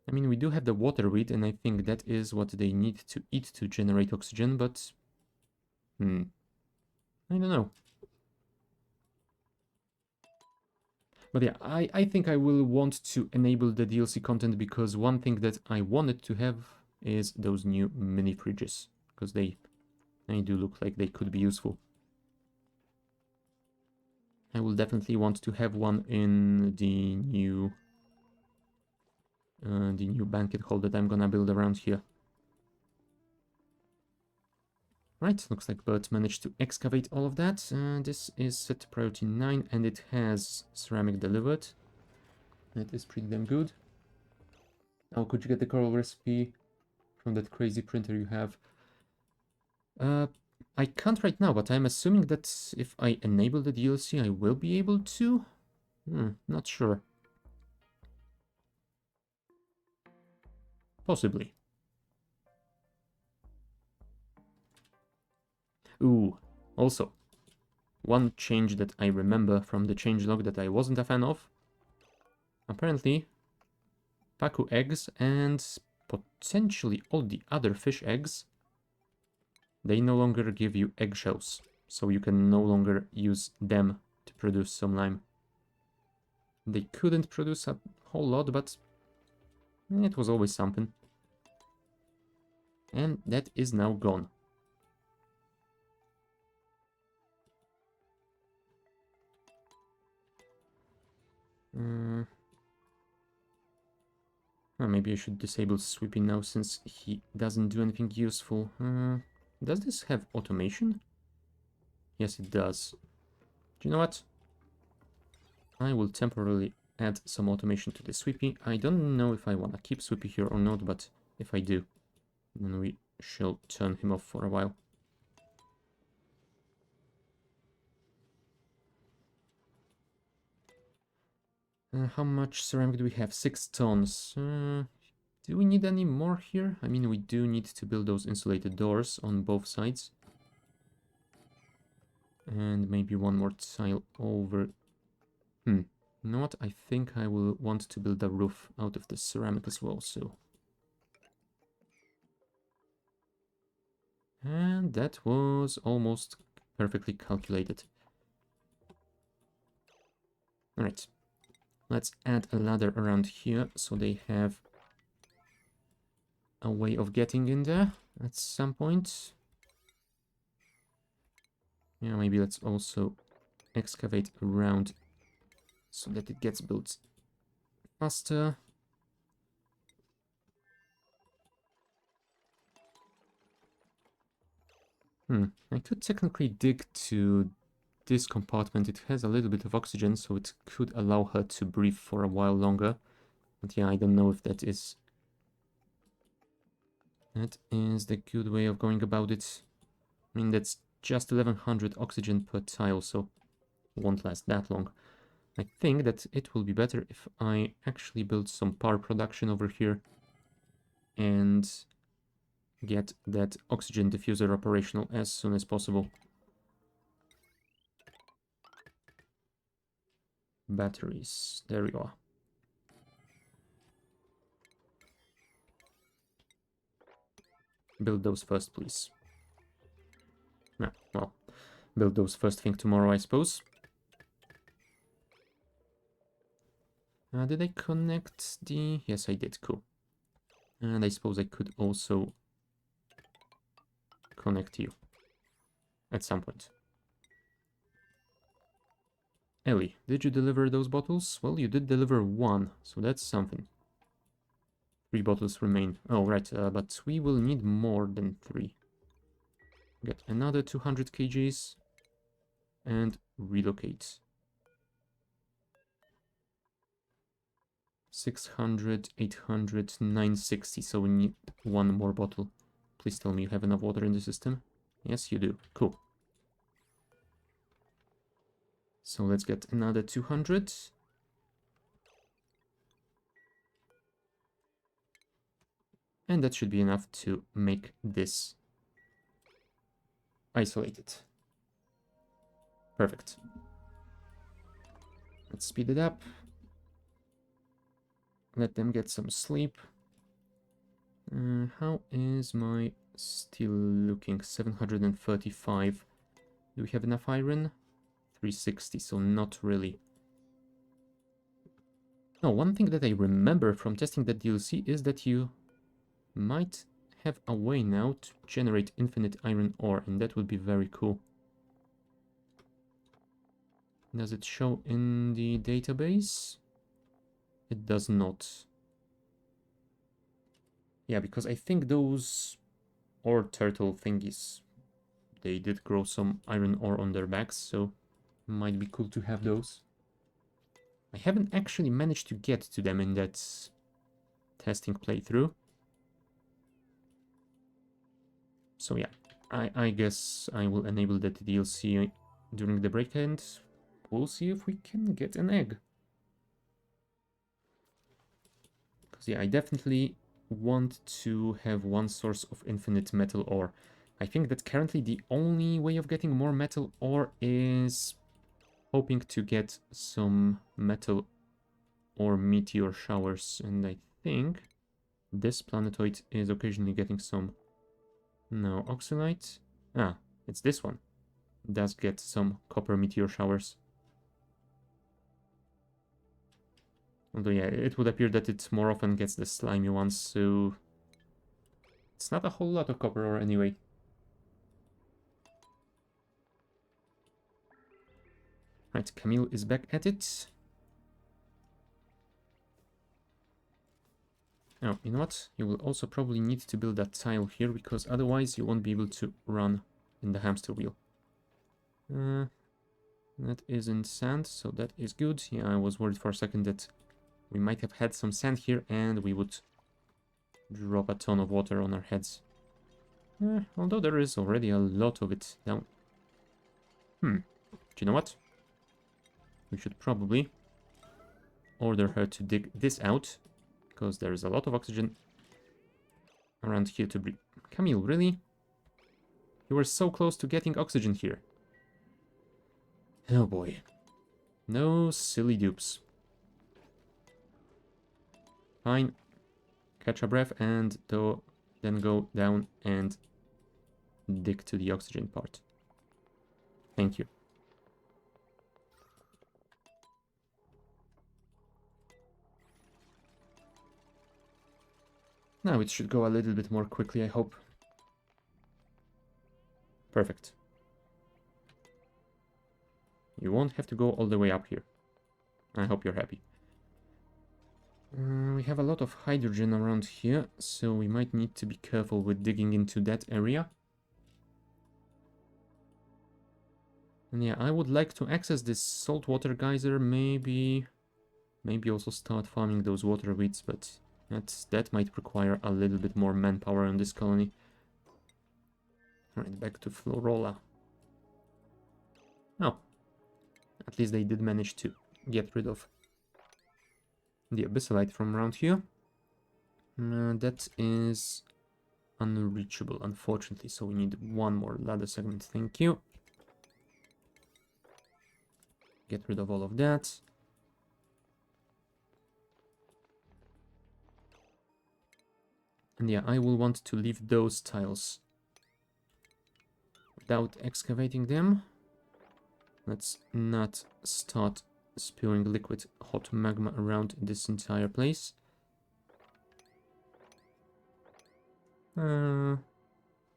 I mean, we do have the water weed, and I think that is what they need to eat to generate oxygen, but... I don't know. But yeah, I think I will want to enable the DLC content, because one thing that I wanted to have is those new mini fridges, because they do look like they could be useful. I will definitely want to have one in the new banquet hall that I'm gonna build around here. Right, looks like Bert managed to excavate all of that. This is set to priority 9, and it has ceramic delivered. That is pretty damn good. Oh, could you get the coral recipe from that crazy printer you have? I can't right now, but I'm assuming that if I enable the DLC, I will be able to? Not sure. Possibly. Ooh, also, one change that I remember from the changelog that I wasn't a fan of. Apparently, Pacu eggs and potentially all the other fish eggs, they no longer give you eggshells, so you can no longer use them to produce some lime. They couldn't produce a whole lot, but it was always something. And that is now gone. Well, maybe I should disable sweeping now, since he doesn't do anything useful. Does this have automation? Yes, it does. Do you know what? I will temporarily add some automation to the sweepy. I don't know if I want to keep sweepy here or not, but if I do, then we shall turn him off for a while. How much ceramic do we have? 6 tons. Do we need any more here? I mean, we do need to build those insulated doors on both sides. And maybe one more tile over. You know what? I think I will want to build a roof out of the ceramic as well, so. And that was almost perfectly calculated. Alright. Let's add a ladder around here, so they have a way of getting in there at some point. Yeah, maybe let's also excavate around so that it gets built faster. I could technically dig to this compartment. It has a little bit of oxygen, so it could allow her to breathe for a while longer. But yeah, I don't know if that is... That is the good way of going about it. I mean, that's just 1100 oxygen per tile, so won't last that long. I think that it will be better if I actually build some power production over here and get that oxygen diffuser operational as soon as possible. Batteries, there we go. Build those first, please. Yeah, well, build those first thing tomorrow, I suppose. Did I connect the... Yes, I did, cool. And I suppose I could also connect you at some point. Ellie, did you deliver those bottles? Well, you did deliver one, so that's something. 3 bottles remain. Oh, right, but we will need more than 3. Get another 200 kgs and relocate. 600, 800, 960, so we need 1 more bottle. Please tell me you have enough water in the system. Yes, you do. Cool. So let's get another 200. And that should be enough to make this isolated. Perfect. Let's speed it up. Let them get some sleep. How is my steel looking? 735. Do we have enough iron? 360, so not really. No, one thing that I remember from testing that DLC is that you might have a way now to generate infinite iron ore, and that would be very cool. Does it show in the database? It does not. Yeah, because I think those ore turtle thingies, they did grow some iron ore on their backs, so might be cool to have those. I haven't actually managed to get to them in that testing playthrough. So yeah, I guess I will enable that DLC during the break and we'll see if we can get an egg. Because yeah, I definitely want to have one source of infinite metal ore. I think that currently the only way of getting more metal ore is hoping to get some metal or meteor showers, and I think this planetoid is occasionally getting some. No, oxylite. Ah, it's this one. Does get some copper meteor showers. Although yeah, it would appear that it more often gets the slimy ones, so it's not a whole lot of copper ore anyway. Right, Camille is back at it. Oh, you know what? You will also probably need to build that tile here, because otherwise you won't be able to run in the hamster wheel. That isn't sand, so that is good. Yeah, I was worried for a second that we might have had some sand here and we would drop a ton of water on our heads. Although there is already a lot of it down. Do you know what? We should probably order her to dig this out, because there is a lot of oxygen around here to breathe. Camille, really? You were so close to getting oxygen here. Oh boy. No silly dupes. Fine. Catch a breath and then go down and dig to the oxygen part. Thank you. Now it should go a little bit more quickly, I hope. Perfect. You won't have to go all the way up here. I hope you're happy. We have a lot of hydrogen around here, so we might need to be careful with digging into that area. And yeah, I would like to access this saltwater geyser, maybe also start farming those water weeds, but that might require a little bit more manpower on this colony. Alright, back to Florola. Oh, at least they did manage to get rid of the abyssalite from around here. That is unreachable, unfortunately, so we need one more ladder segment. Thank you. Get rid of all of that. And yeah, I will want to leave those tiles without excavating them. Let's not start spewing liquid hot magma around this entire place. You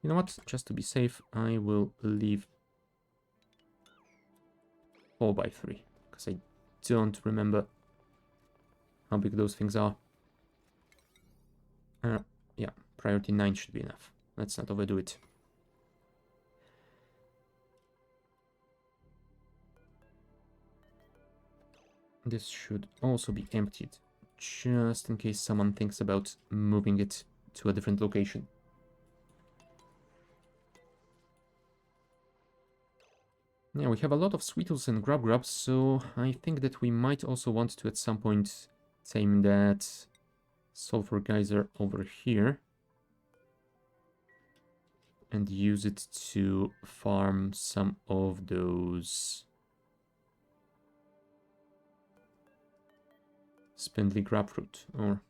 know what? Just to be safe, I will leave 4x3, because I don't remember how big those things are. Yeah, priority 9 should be enough. Let's not overdo it. This should also be emptied, just in case someone thinks about moving it to a different location. Yeah, we have a lot of sweetles and grubs, so I think that we might also want to at some point tame that sulfur geyser over here and use it to farm some of those spindly grapefruit, or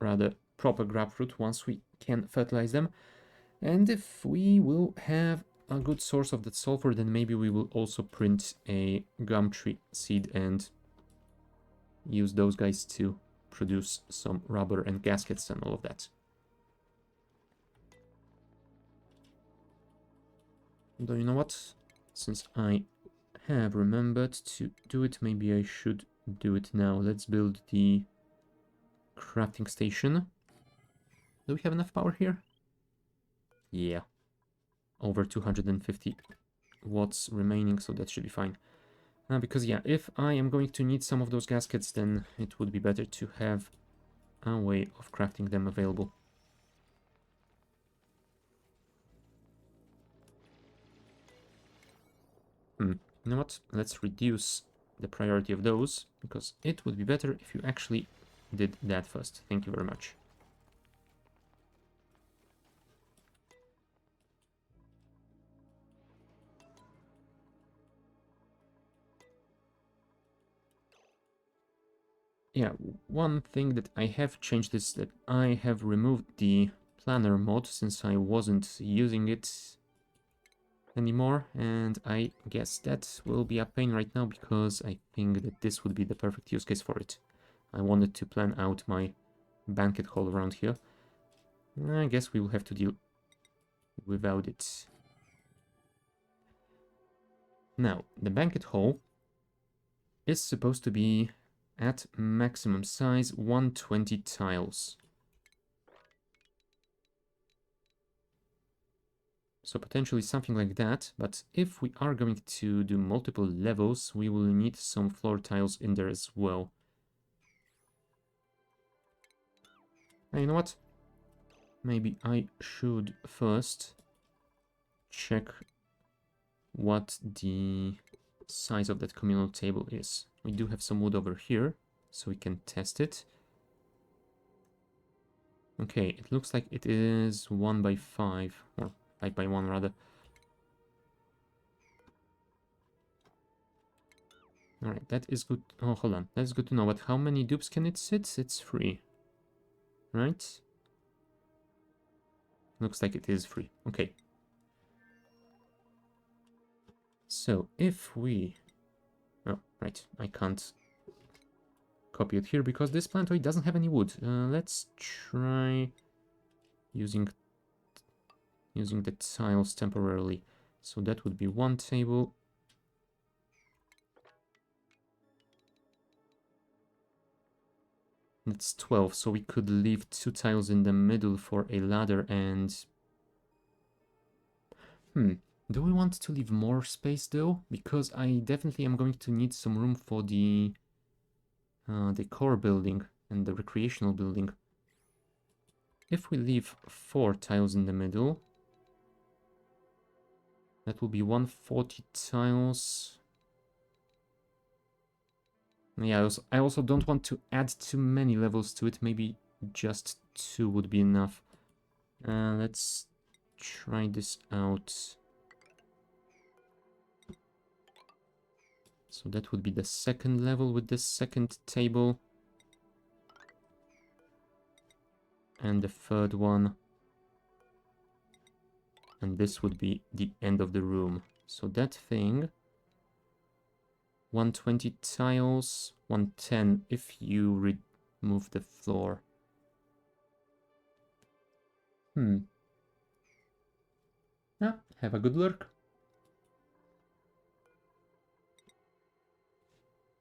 rather proper grapefruit, once we can fertilize them. And if we will have a good source of that sulfur, then maybe we will also print a gum tree seed and use those guys to produce some rubber and gaskets and all of that. Though you know what? Since I have remembered to do it, maybe I should do it now. Let's build the crafting station. Do we have enough power here? Yeah. Over 250 watts remaining, so that should be fine. Because yeah, if I am going to need some of those gaskets, then it would be better to have a way of crafting them available. You know what? Let's reduce the priority of those, because it would be better if you actually did that first. Thank you very much. Yeah, one thing that I have changed is that I have removed the planner mod since I wasn't using it anymore, and I guess that will be a pain right now because I think that this would be the perfect use case for it. I wanted to plan out my banquet hall around here. I guess we will have to deal without it. Now, the banquet hall is supposed to be at maximum size 120 tiles. So potentially something like that, but if we are going to do multiple levels, we will need some floor tiles in there as well. And you know what? Maybe I should first check what the size of that communal table is. We do have some wood over here, so we can test it. Okay, it looks like it is 1 by 5, or 5 by 1 rather. Alright, that is good. Oh, hold on. That's good to know. But how many dupes can it sit? It's 3. Right? Looks like it is 3. Okay. So, if we... Oh, right. I can't copy it here because this plantoid doesn't have any wood. Let's try using the tiles temporarily. So that would be 1 table. That's 12, so we could leave 2 tiles in the middle for a ladder and... Do we want to leave more space though? Because I definitely am going to need some room for the core building and the recreational building. If we leave 4 tiles in the middle, that will be 140 tiles. Yeah, I also don't want to add too many levels to it. Maybe just 2 would be enough. Let's try this out. So that would be the second level with the second table. And the third one. And this would be the end of the room. So that thing, 120 tiles, 110 if you remove the floor. Yeah, have a good look.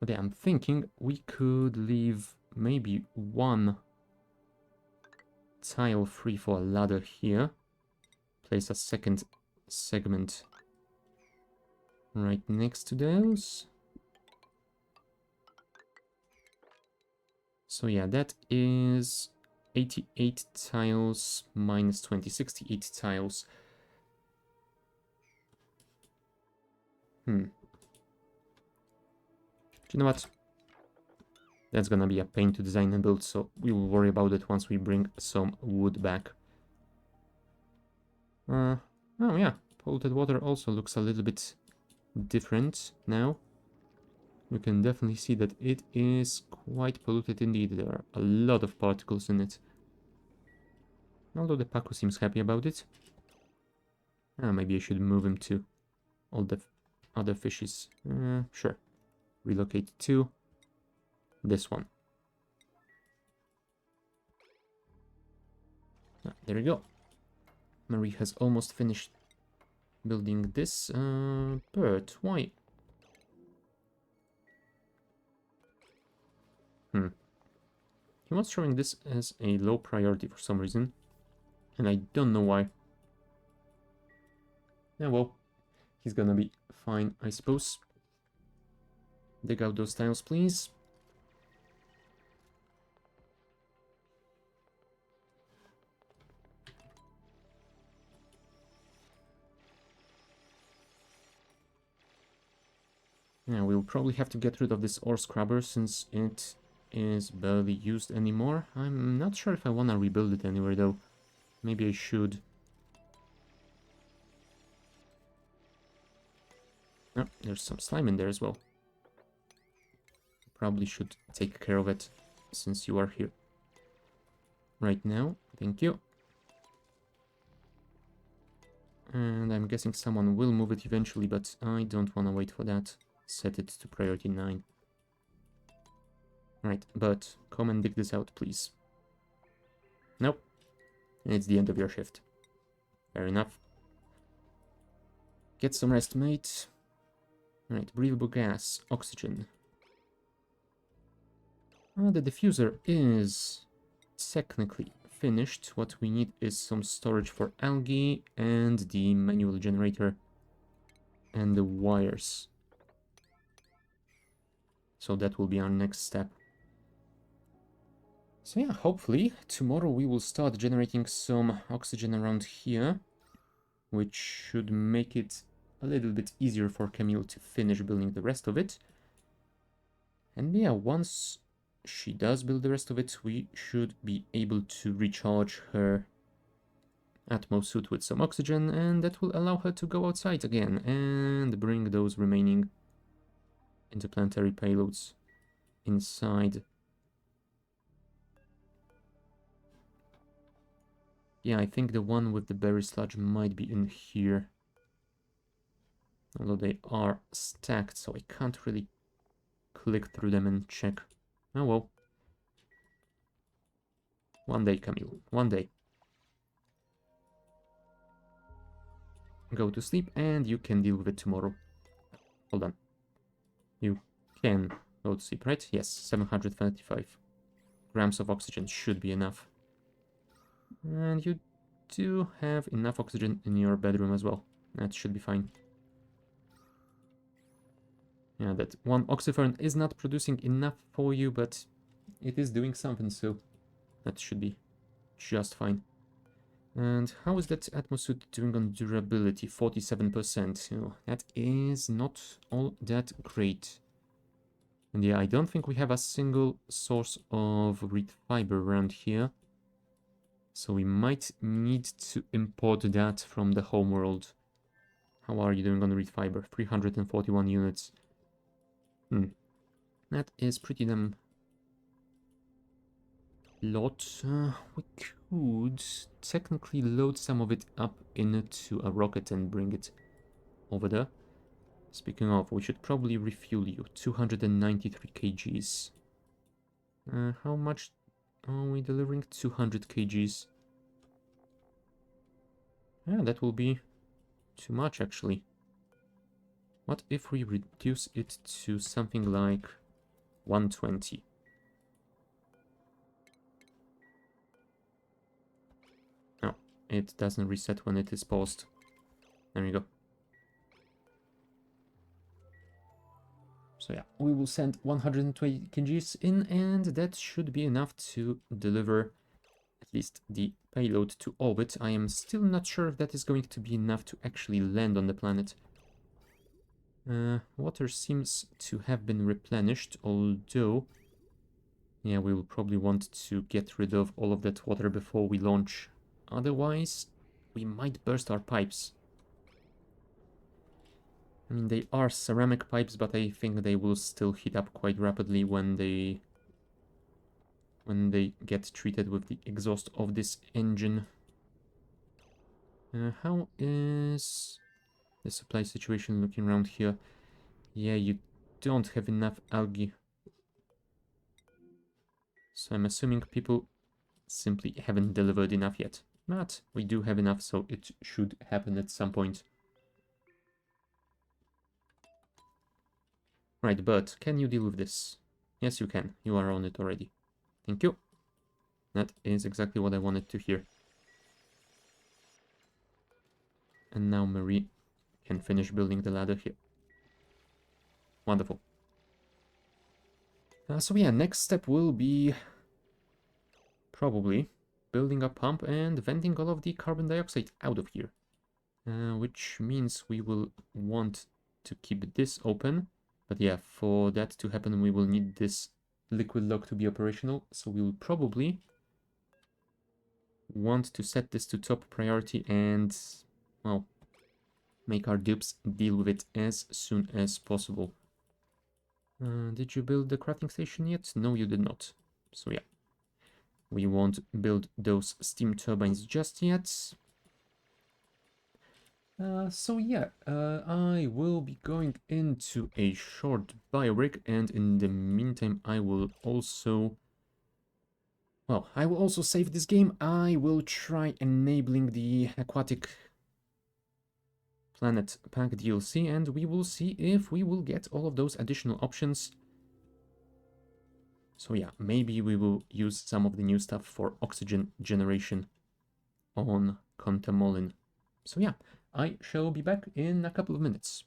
But yeah, I'm thinking we could leave maybe 1 tile free for a ladder here. Place a second segment right next to those. So yeah, that is 88 tiles minus 20, 68 tiles. Do you know what? That's gonna be a pain to design and build, so we will worry about it once we bring some wood back. Oh yeah, polluted water also looks a little bit different now. You can definitely see that it is quite polluted indeed. There are a lot of particles in it. Although the Pacu seems happy about it. Maybe I should move him to all the other fishes. Sure. Relocate to this one. There we go. Marie has almost finished building this. But why? He was showing this as a low priority for some reason. And I don't know why. Yeah, well, he's gonna be fine, I suppose. Dig out those tiles, please. Yeah, we'll probably have to get rid of this ore scrubber since it is barely used anymore. I'm not sure if I want to rebuild it anywhere though. Maybe I should. Oh, there's some slime in there as well. Probably should take care of it since you are here right now. Thank you. And I'm guessing someone will move it eventually, but I don't want to wait for that. Set it to priority 9. Right, but come and dig this out, please. Nope. It's the end of your shift. Fair enough. Get some rest, mate. Right, breathable gas, oxygen. The diffuser is technically finished. What we need is some storage for algae and the manual generator and the wires. So that will be our next step. So yeah, hopefully tomorrow we will start generating some oxygen around here, which should make it a little bit easier for Camille to finish building the rest of it. And yeah, once she does build the rest of it, we should be able to recharge her Atmo suit with some oxygen, and that will allow her to go outside again and bring those remaining interplanetary payloads inside. Yeah, I think the one with the berry sludge might be in here. Although they are stacked, so I can't really click through them and check. Oh well. One day, Camille. One day. Go to sleep and you can deal with it tomorrow. Hold on. You can go to sleep, right? Yes, 735. grams of oxygen should be enough. And you do have enough oxygen in your bedroom as well. That should be fine. Yeah, that one oxyfern is not producing enough for you, but it is doing something, so that should be just fine. And how is that atmosuit doing on durability? 47%. That is not all that great. And yeah, I don't think we have a single source of reed fiber around here. So we might need to import that from the homeworld. How are you doing on reed fiber? 341 units. That is pretty damn lot. We could technically load some of it up into a rocket and bring it over there. Speaking of, we should probably refuel you. 293 kgs. How much are we delivering? 200 kgs. Yeah, that will be too much, actually. What if we reduce it to something like 120? No, it doesn't reset when it is paused. There you go. So yeah, we will send 120 kgs in, and that should be enough to deliver at least the payload to orbit. I am still not sure if that is going to be enough to actually land on the planet. Water seems to have been replenished, although... yeah, we will probably want to get rid of all of that water before we launch. Otherwise, we might burst our pipes. I mean, they are ceramic pipes, but I think they will still heat up quite rapidly when they get treated with the exhaust of this engine. How is the supply situation looking around here? Yeah, you don't have enough algae. So I'm assuming people simply haven't delivered enough yet. But we do have enough, so it should happen at some point. Right, but can you deal with this? Yes, you can. You are on it already. Thank you. That is exactly what I wanted to hear. And now Marie can finish building the ladder here. Wonderful. So yeah, next step will be probably building a pump and venting all of the carbon dioxide out of here. Which means we will want to keep this open. But yeah, for that to happen, we will need this liquid lock to be operational. So we will probably want to set this to top priority and, well, make our dupes deal with it as soon as possible. Did you build the crafting station yet? No, you did not. So yeah, we won't build those steam turbines just yet. So yeah, I will be going into a short bio break, and in the meantime I will also... well, I will also save this game. I will try enabling the aquatic planet pack DLC, and we will see if we will get all of those additional options. So yeah, maybe we will use some of the new stuff for oxygen generation on Contamolin. So yeah, I shall be back in a couple of minutes.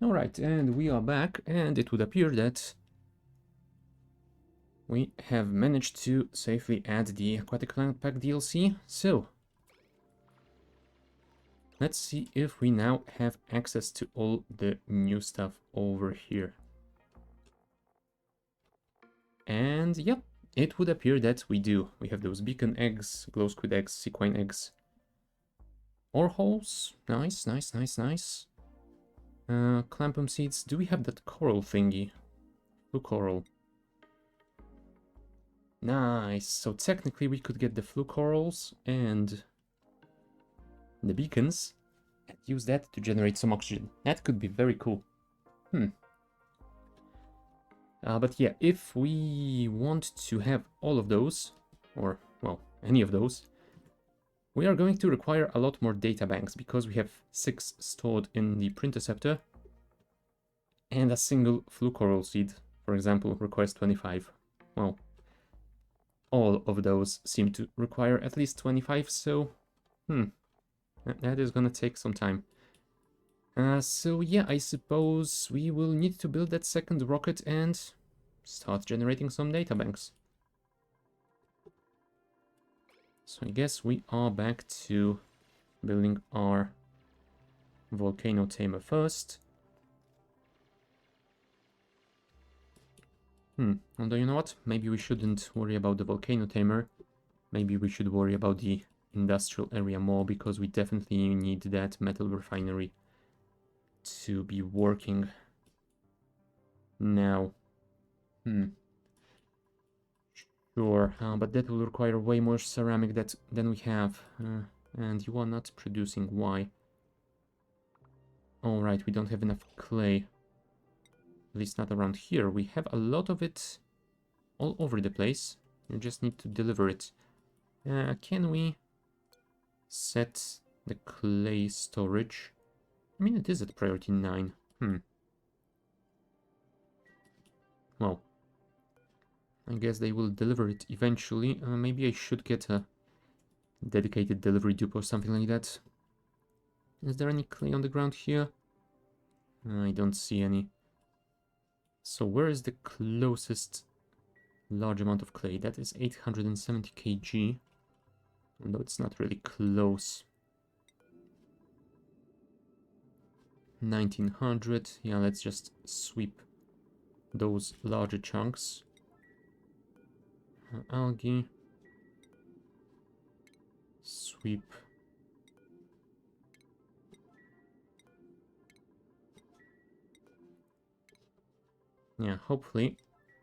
Alright, and we are back, and it would appear that we have managed to safely add the Aquatic Land Pack DLC. So, let's see if we now have access to all the new stuff over here. And yep, it would appear that we do. We have those beacon eggs, glow squid eggs, sequine eggs, ore holes. Nice, nice, nice, nice. Clampum seeds. Do we have that coral thingy? Blue coral. Nice. So technically we could get the flue corals and the beacons and use that to generate some oxygen. That could be very cool. But yeah, if we want to have all of those, or, well, any of those, we are going to require a lot more data banks because we have 6 stored in the Printerceptor, and a single flue coral seed, for example, requires 25. Well, all of those seem to require at least 25, so, that is gonna take some time. So yeah, I suppose we will need to build that second rocket and start generating some data banks. So I guess we are back to building our volcano tamer first. Although you know what? Maybe we shouldn't worry about the volcano tamer. Maybe we should worry about the industrial area more, because we definitely need that metal refinery to be working now. Sure, but that will require way more ceramic than we have. And you are not producing. Why? Alright, we don't have enough clay. At least not around here. We have a lot of it all over the place. You just need to deliver it. Can we set the clay storage? I mean, it is at priority 9. Well, I guess they will deliver it eventually. Maybe I should get a dedicated delivery dupe or something like that. Is there any clay on the ground here? I don't see any. So where is the closest large amount of clay? That is 870 kg. Although it's not really close. 1900. Yeah, let's just sweep those larger chunks. Algae. Sweep. Yeah, hopefully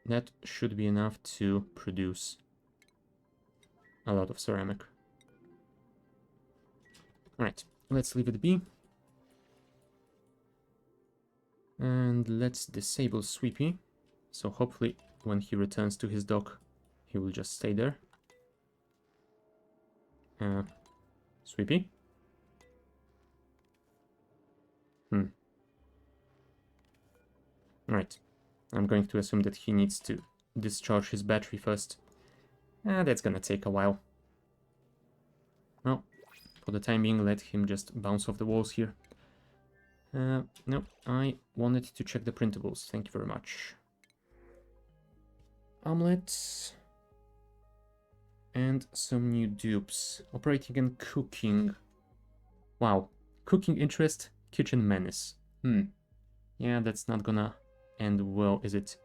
that should be enough to produce a lot of ceramic. Alright, let's leave it be. And let's disable Sweepy. So hopefully when he returns to his dock, he will just stay there. Sweepy? Alright. I'm going to assume that he needs to discharge his battery first. That's gonna take a while. Well, for the time being, let him just bounce off the walls here. No, I wanted to check the printables. Thank you very much. Omelets. And some new dupes. Operating and cooking. Wow. Cooking interest, kitchen menace. Yeah, that's not gonna end well, is it?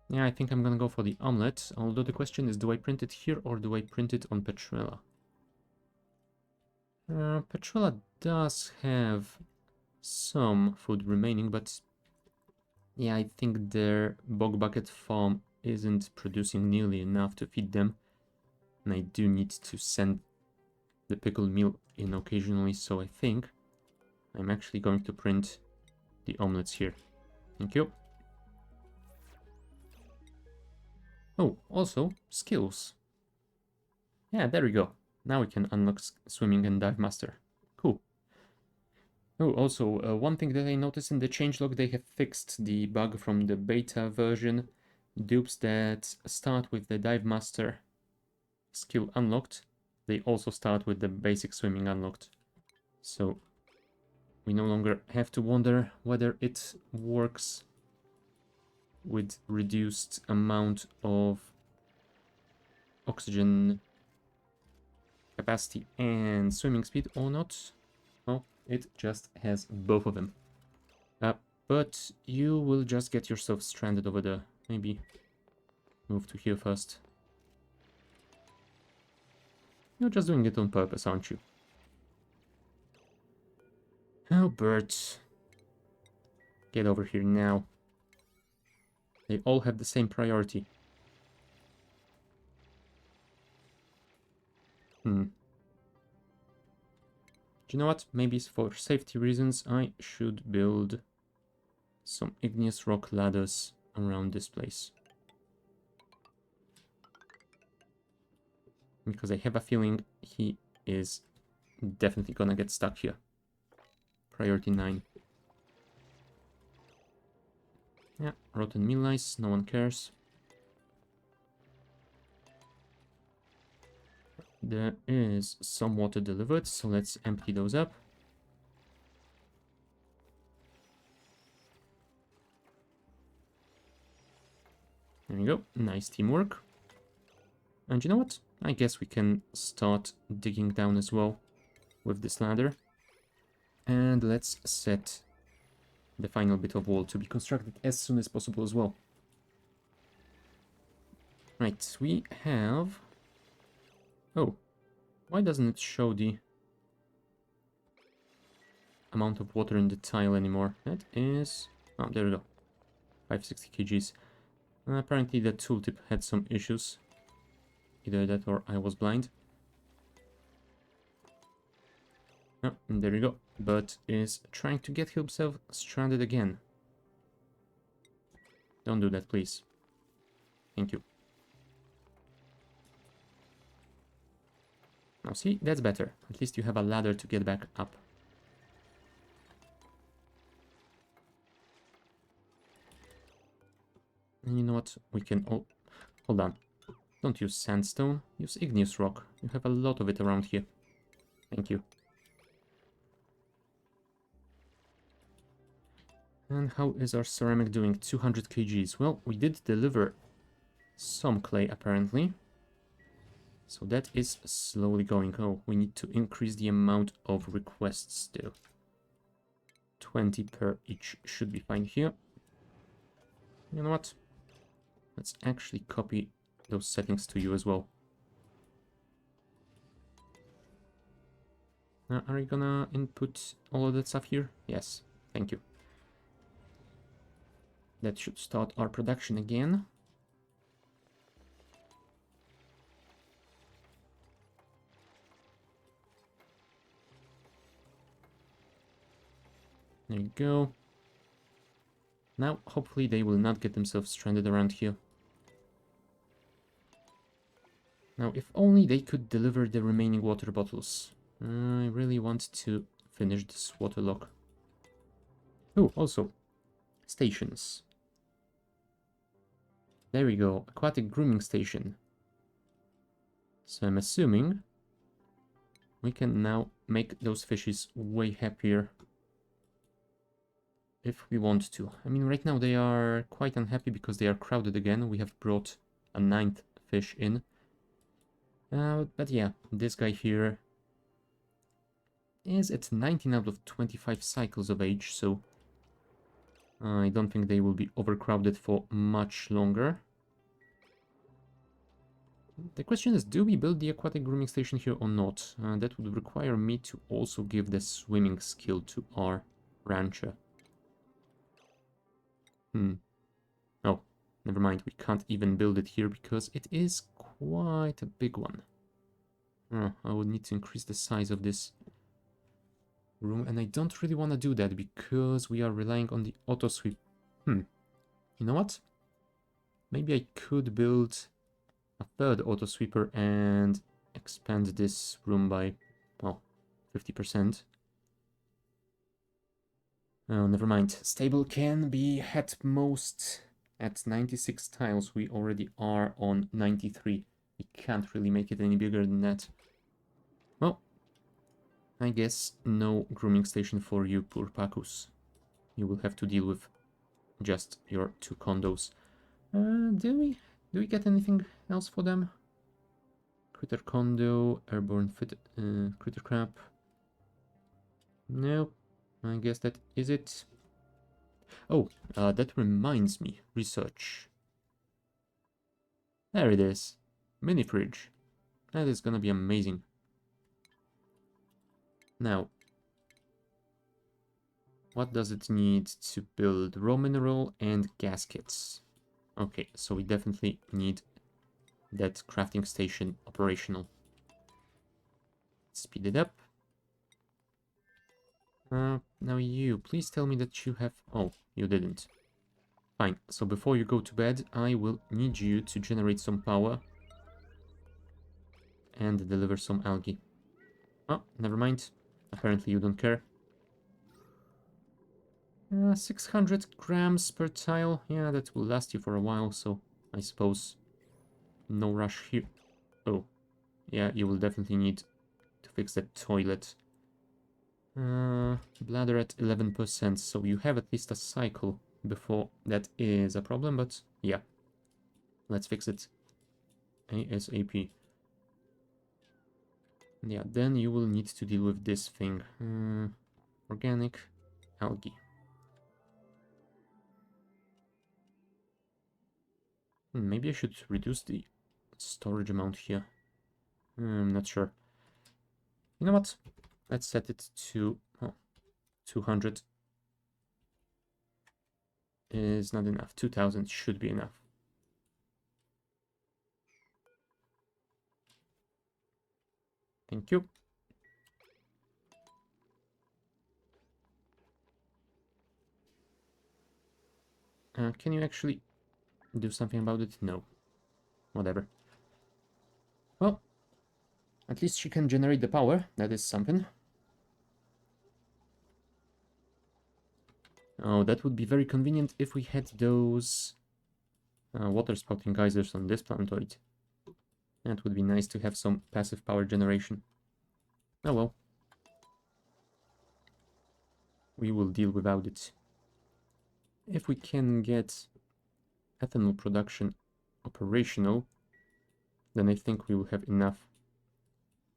Yeah, I think I'm gonna go for the omelet. Although the question is, do I print it here or do I print it on Petrella? Petrella does have some food remaining, but yeah, I think their bog bucket farm isn't producing nearly enough to feed them. And I do need to send the pickled meal in occasionally, so I think I'm actually going to print the omelets here. Thank you. Oh, also, skills. Yeah, there we go. Now we can unlock swimming and dive master. Cool. Oh, also, one thing that I noticed in the changelog, they have fixed the bug from the beta version. Dupes that start with the dive master skill unlocked, they also start with the basic swimming unlocked. So we no longer have to wonder whether it works with reduced amount of oxygen capacity and swimming speed or not. Well, it just has both of them. But you will just get yourself stranded over there. Maybe move to here first. You're just doing it on purpose, aren't you? Oh, birds. Get over here now. They all have the same priority. Do you know what? Maybe for safety reasons, I should build some igneous rock ladders around this place. Because I have a feeling he is definitely gonna get stuck here. Priority 9. Yeah, rotten meal lice, no one cares. There is some water delivered, so let's empty those up. There we go, nice teamwork. And you know what? I guess we can start digging down as well with this ladder. And let's set the final bit of wall to be constructed as soon as possible as well. Right, we have... Oh, why doesn't it show the amount of water in the tile anymore? That is... Oh, there we go. 560 kgs. Apparently the tooltip had some issues. Either that or I was blind. Oh, and there we go. But is trying to get himself stranded again. Don't do that, please. Thank you. Now see, that's better. At least you have a ladder to get back up. And you know what? We can... Oh, hold on. Don't use sandstone. Use igneous rock. You have a lot of it around here. Thank you. And how is our ceramic doing? 200 kgs. Well, we did deliver some clay, apparently. So that is slowly going. Oh, we need to increase the amount of requests still. 20 per each should be fine here. You know what? Let's actually copy those settings to you as well. Now, are you gonna input all of that stuff here? Yes, thank you. That should start our production again. There you go. Now, hopefully they will not get themselves stranded around here. Now, if only they could deliver the remaining water bottles. I really want to finish this water lock. Oh, also, stations. There we go, aquatic grooming station. So I'm assuming we can now make those fishes way happier if we want to. I mean, right now they are quite unhappy because they are crowded again. We have brought a 9th fish in. But yeah, this guy here is at 19 out of 25 cycles of age, so I don't think they will be overcrowded for much longer. The question is, do we build the aquatic grooming station here or not? That would require me to also give the swimming skill to our rancher. Oh, never mind. We can't even build it here because it is quite a big one. I would need to increase the size of this room, and I don't really want to do that because we are relying on the auto sweep. You know what? Maybe I could build a 3rd auto sweeper and expand this room by, well, 50%. Oh, never mind. Stable can be at most at 96 tiles. We already are on 93. We can't really make it any bigger than that. Well, I guess no grooming station for you, poor Pacus. You will have to deal with just your 2 condos. Do we get anything else for them? Critter condo, airborne fit, critter crab. No, I guess that is it. Oh, that reminds me. Research. There it is. Mini fridge. That is gonna be amazing. Now, what does it need to build? Raw mineral and gaskets. Okay, so we definitely need that crafting station operational. Speed it up. Now you, please tell me that you have... Oh, you didn't. Fine, so before you go to bed, I will need you to generate some power and deliver some algae. Oh, never mind. Apparently you don't care. 600 grams per tile. Yeah, that will last you for a while, so I suppose no rush here. Oh, yeah, you will definitely need to fix that toilet. Bladder at 11%, so you have at least a cycle before that is a problem, but yeah. Let's fix it ASAP. Yeah, then you will need to deal with this thing. Organic algae. Maybe I should reduce the storage amount here. I'm not sure. You know what? Let's set it to 200 is not enough. 2000 should be enough. Thank you. Can you actually do something about it? No. Whatever. Well, at least she can generate the power. That is something. Oh, that would be very convenient if we had those water spouting geysers on this planetoid. That would be nice to have some passive power generation. Oh well. We will deal without it. If we can get ethanol production operational, then I think we will have enough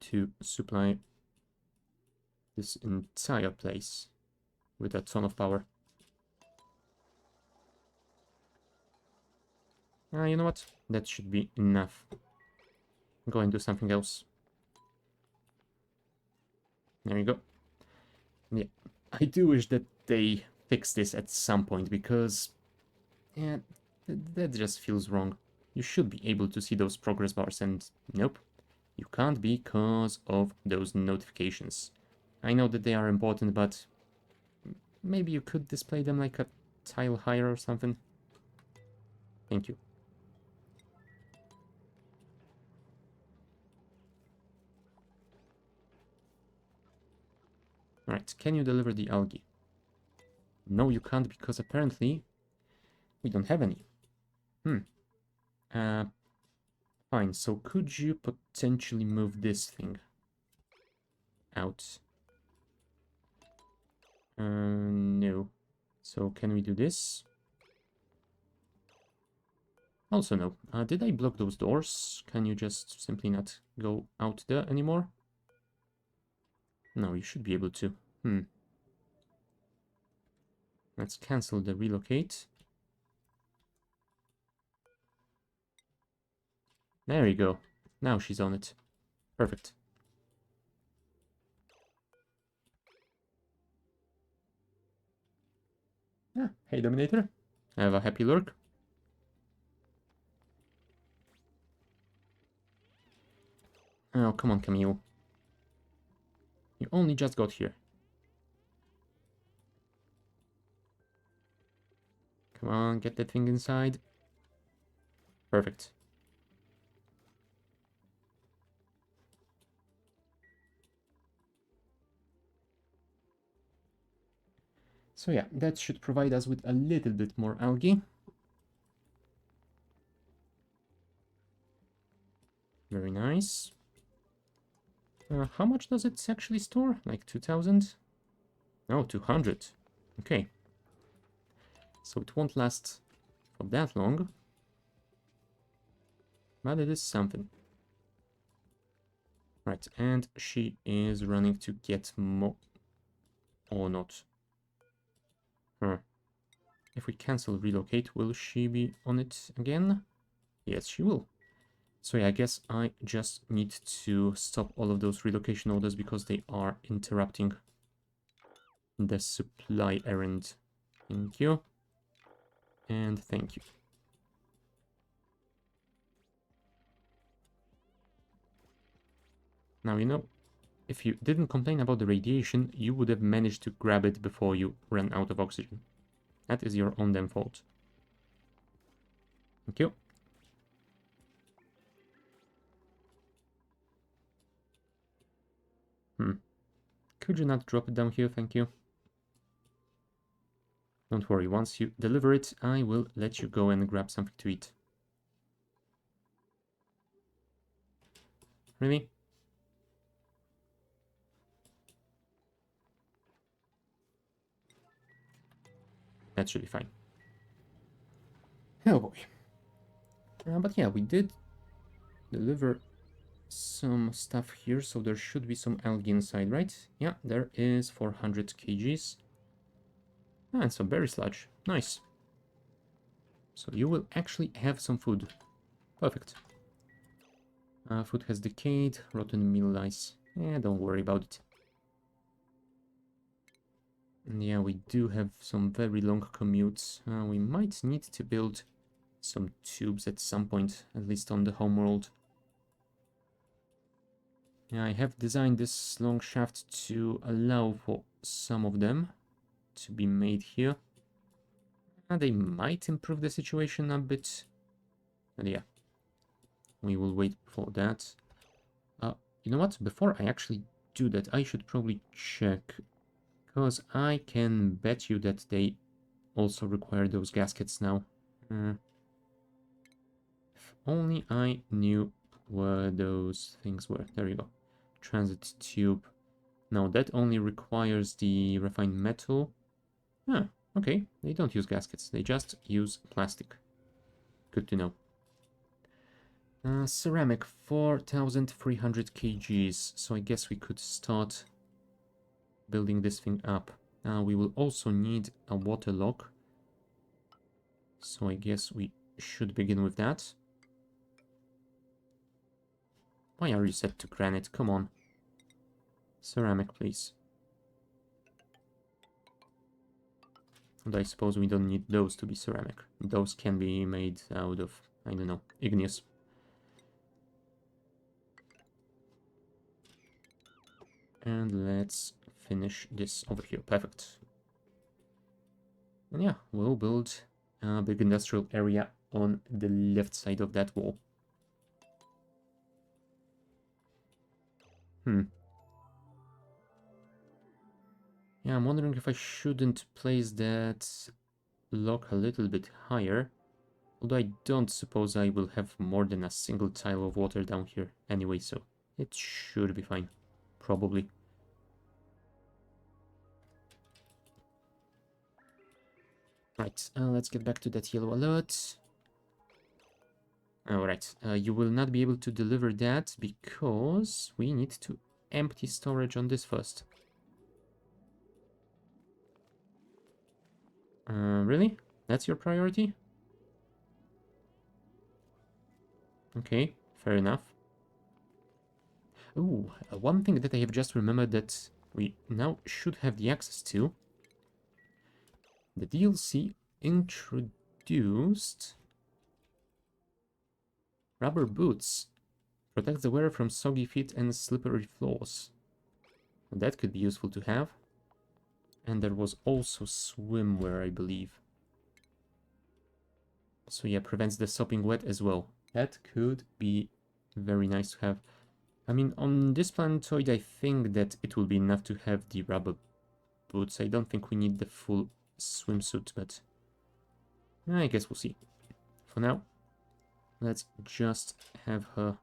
to supply this entire place with a ton of power. You know what? That should be enough. Go and do something else. There you go. Yeah, I do wish that they fix this at some point, because yeah, that just feels wrong. You should be able to see those progress bars, and nope, you can't because of those notifications. I know that they are important, but maybe you could display them like a tile higher or something. Thank you. Alright, can you deliver the algae? No, you can't, because apparently we don't have any. Fine, so could you potentially move this thing out? No. So can we do this? Also no. Did I block those doors? Can you just simply not go out there anymore? No, you should be able to. Let's cancel the relocate. There you go. Now she's on it. Perfect. Yeah. Hey, Dominator. Have a happy lurk. Oh, come on, Camille. You only just got here. Come on, get that thing inside. Perfect. So yeah, that should provide us with a little bit more algae. Very nice. How much does it actually store? Like 2000? Oh, 200. Okay. So it won't last for that long. But it is something. Right, and she is running to get more... Or not. Huh. If we cancel relocate, will she be on it again? Yes, she will. So yeah, I guess I just need to stop all of those relocation orders because they are interrupting the supply errand. Thank you. And thank you. Now, you know, if you didn't complain about the radiation, you would have managed to grab it before you ran out of oxygen. That is your own damn fault. Thank you. Could you not drop it down here? Thank you. Don't worry, once you deliver it, I will let you go and grab something to eat. Really? That should be fine. Oh boy. But yeah, we did deliver some stuff here, so there should be some algae inside, right? Yeah, there is 400 kgs. And some berry sludge. Nice. So you will actually have some food. Perfect. Food has decayed, rotten meal lice. Don't worry about it. And yeah, we do have some very long commutes. We might need to build some tubes at some point, at least on the homeworld. Yeah, I have designed this long shaft to allow for some of them to be made here. They might improve the situation a bit. But yeah, we will wait for that. You know what? Before I actually do that, I should probably check. Because I can bet you that they also require those gaskets now. If only I knew where those things were. There you go. Transit tube. Now that only requires the refined metal. Ah, okay. They don't use gaskets. They just use plastic. Good to know. Ceramic, 4,300 kgs. So I guess we could start building this thing up. We will also need a water lock. So I guess we should begin with that. Why are you set to granite? Come on. Ceramic, please. And I suppose we don't need those to be ceramic. Those can be made out of, I don't know, igneous. And let's finish this over here. Perfect. And yeah, we'll build a big industrial area on the left side of that wall. Yeah, I'm wondering if I shouldn't place that lock a little bit higher. Although I don't suppose I will have more than a single tile of water down here anyway, so it should be fine. Probably. Right, let's get back to that yellow alert. Alright, you will not be able to deliver that because we need to empty storage on this first. Really? That's your priority? Okay, fair enough. Ooh, one thing that I have just remembered that we now should have the access to. The DLC introduced rubber boots. Protects the wearer from soggy feet and slippery floors. That could be useful to have. And there was also swimwear, I believe. So yeah, prevents the sopping wet as well. That could be very nice to have. I mean, on this planetoid, I think that it will be enough to have the rubber boots. I don't think we need the full swimsuit, but I guess we'll see. For now, let's just have her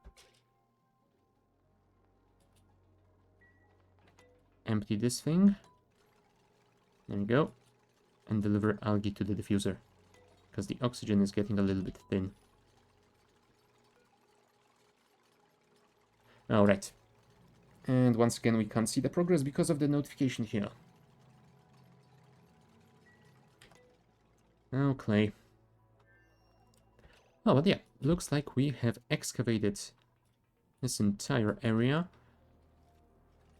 empty this thing. There we go. And deliver algae to the diffuser, because the oxygen is getting a little bit thin. Alright. And once again, we can't see the progress because of the notification here. Okay. Oh, but yeah, looks like we have excavated this entire area.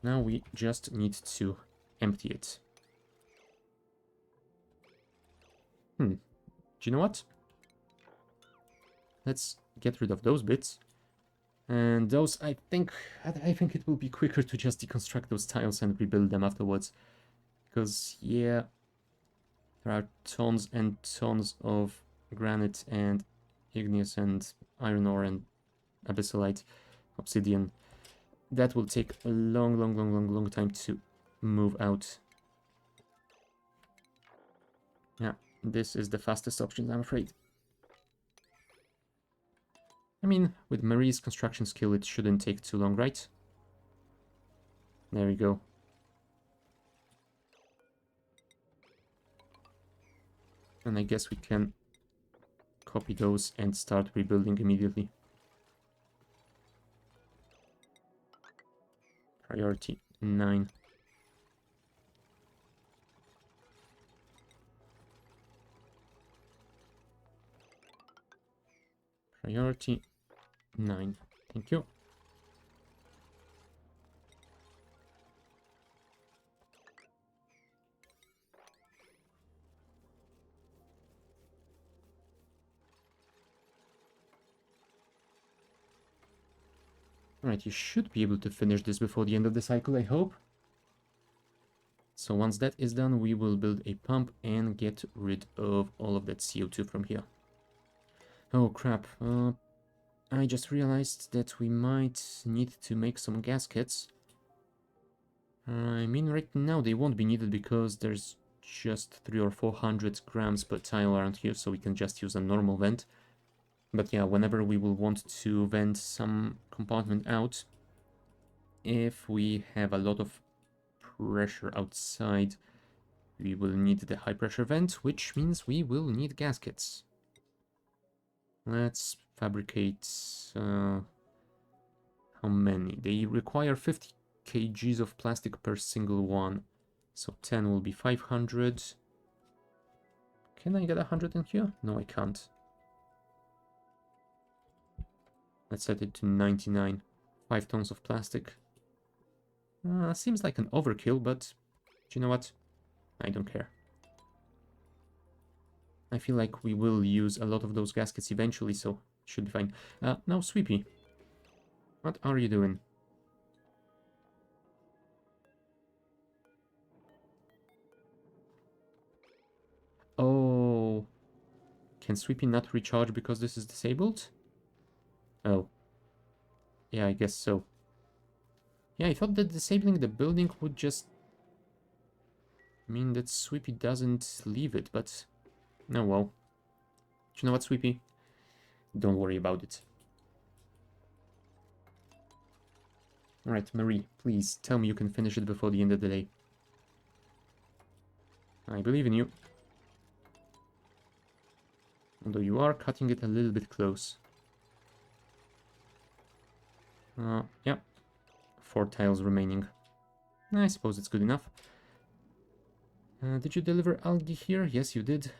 Now we just need to empty it. Do you know what? Let's get rid of those bits. And those, I think it will be quicker to just deconstruct those tiles and rebuild them afterwards. Because, yeah, there are tons and tons of granite and igneous and iron ore and abyssalite, obsidian. That will take a long time to move out. Yeah, this is the fastest option, I'm afraid. I mean, with Marie's construction skill, it shouldn't take too long, right? There we go. And I guess we can copy those and start rebuilding immediately. Priority 9. Priority 9. Thank you. Alright, you should be able to finish this before the end of the cycle, I hope. So once that is done, we will build a pump and get rid of all of that CO2 from here. Oh crap, I just realized that we might need to make some gaskets. I mean, right now they won't be needed because there's just 300 or 400 grams per tile around here, so we can just use a normal vent. But yeah, whenever we will want to vent some compartment out, if we have a lot of pressure outside, we will need the high pressure vent, which means we will need gaskets. Let's fabricate... how many? They require 50 kgs of plastic per single one. So 10 will be 500. Can I get 100 in here? No, I can't. Let's set it to 99. 5 tons of plastic. Seems like an overkill, but do you know what? I don't care. I feel like we will use a lot of those gaskets eventually, so should be fine. Now, Sweepy, what are you doing? Oh, can Sweepy not recharge because this is disabled? Oh, yeah, I guess so. Yeah, I thought that disabling the building would just mean that Sweepy doesn't leave it, but no, well. Do you know what, Sweepy? Don't worry about it. Alright, Marie, please tell me you can finish it before the end of the day. I believe in you. Although you are cutting it a little bit close. Yeah. 4 tiles remaining. I suppose it's good enough. Did you deliver algae here? Yes, you did.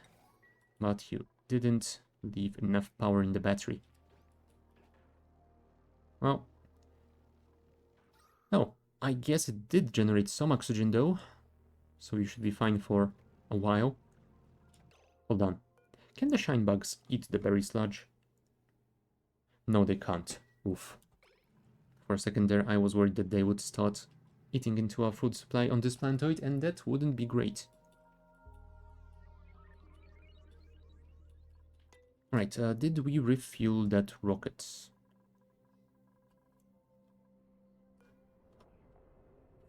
But you didn't leave enough power in the battery. Well. Oh, I guess it did generate some oxygen though. So you should be fine for a while. Hold on. Can the shine bugs eat the berry sludge? No, they can't. Oof. For a second there, I was worried that they would start eating into our food supply on this planetoid, and that wouldn't be great. Right, did we refuel that rocket?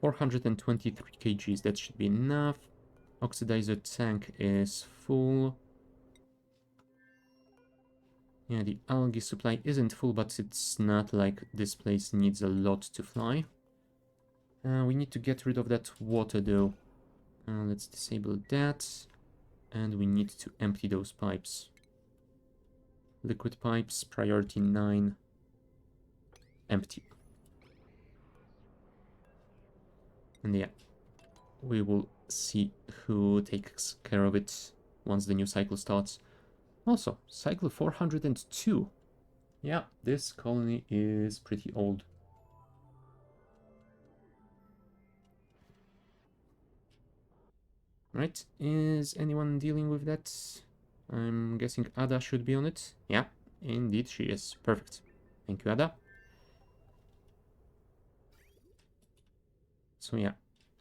423 kgs, that should be enough. Oxidizer tank is full. Yeah, the algae supply isn't full, but it's not like this place needs a lot to fly. We need to get rid of that water though. Let's disable that. And we need to empty those pipes. Liquid pipes, priority 9. Empty. And yeah, we will see who takes care of it once the new cycle starts. Also, cycle 402. Yeah, this colony is pretty old. Right, is anyone dealing with that? I'm guessing Ada should be on it. Yeah, indeed she is. Perfect. Thank you, Ada. So yeah,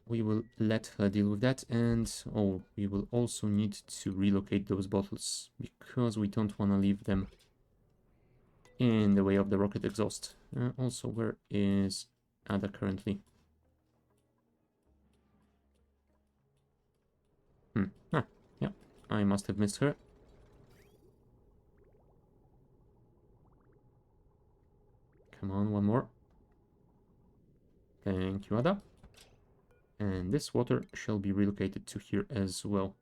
we will let her deal with that, and oh, we will also need to relocate those bottles, because we don't want to leave them in the way of the rocket exhaust. Also, where is Ada currently? Yeah, I must have missed her. Come on, one more. Thank you, Ada. And this water shall be relocated to here as well,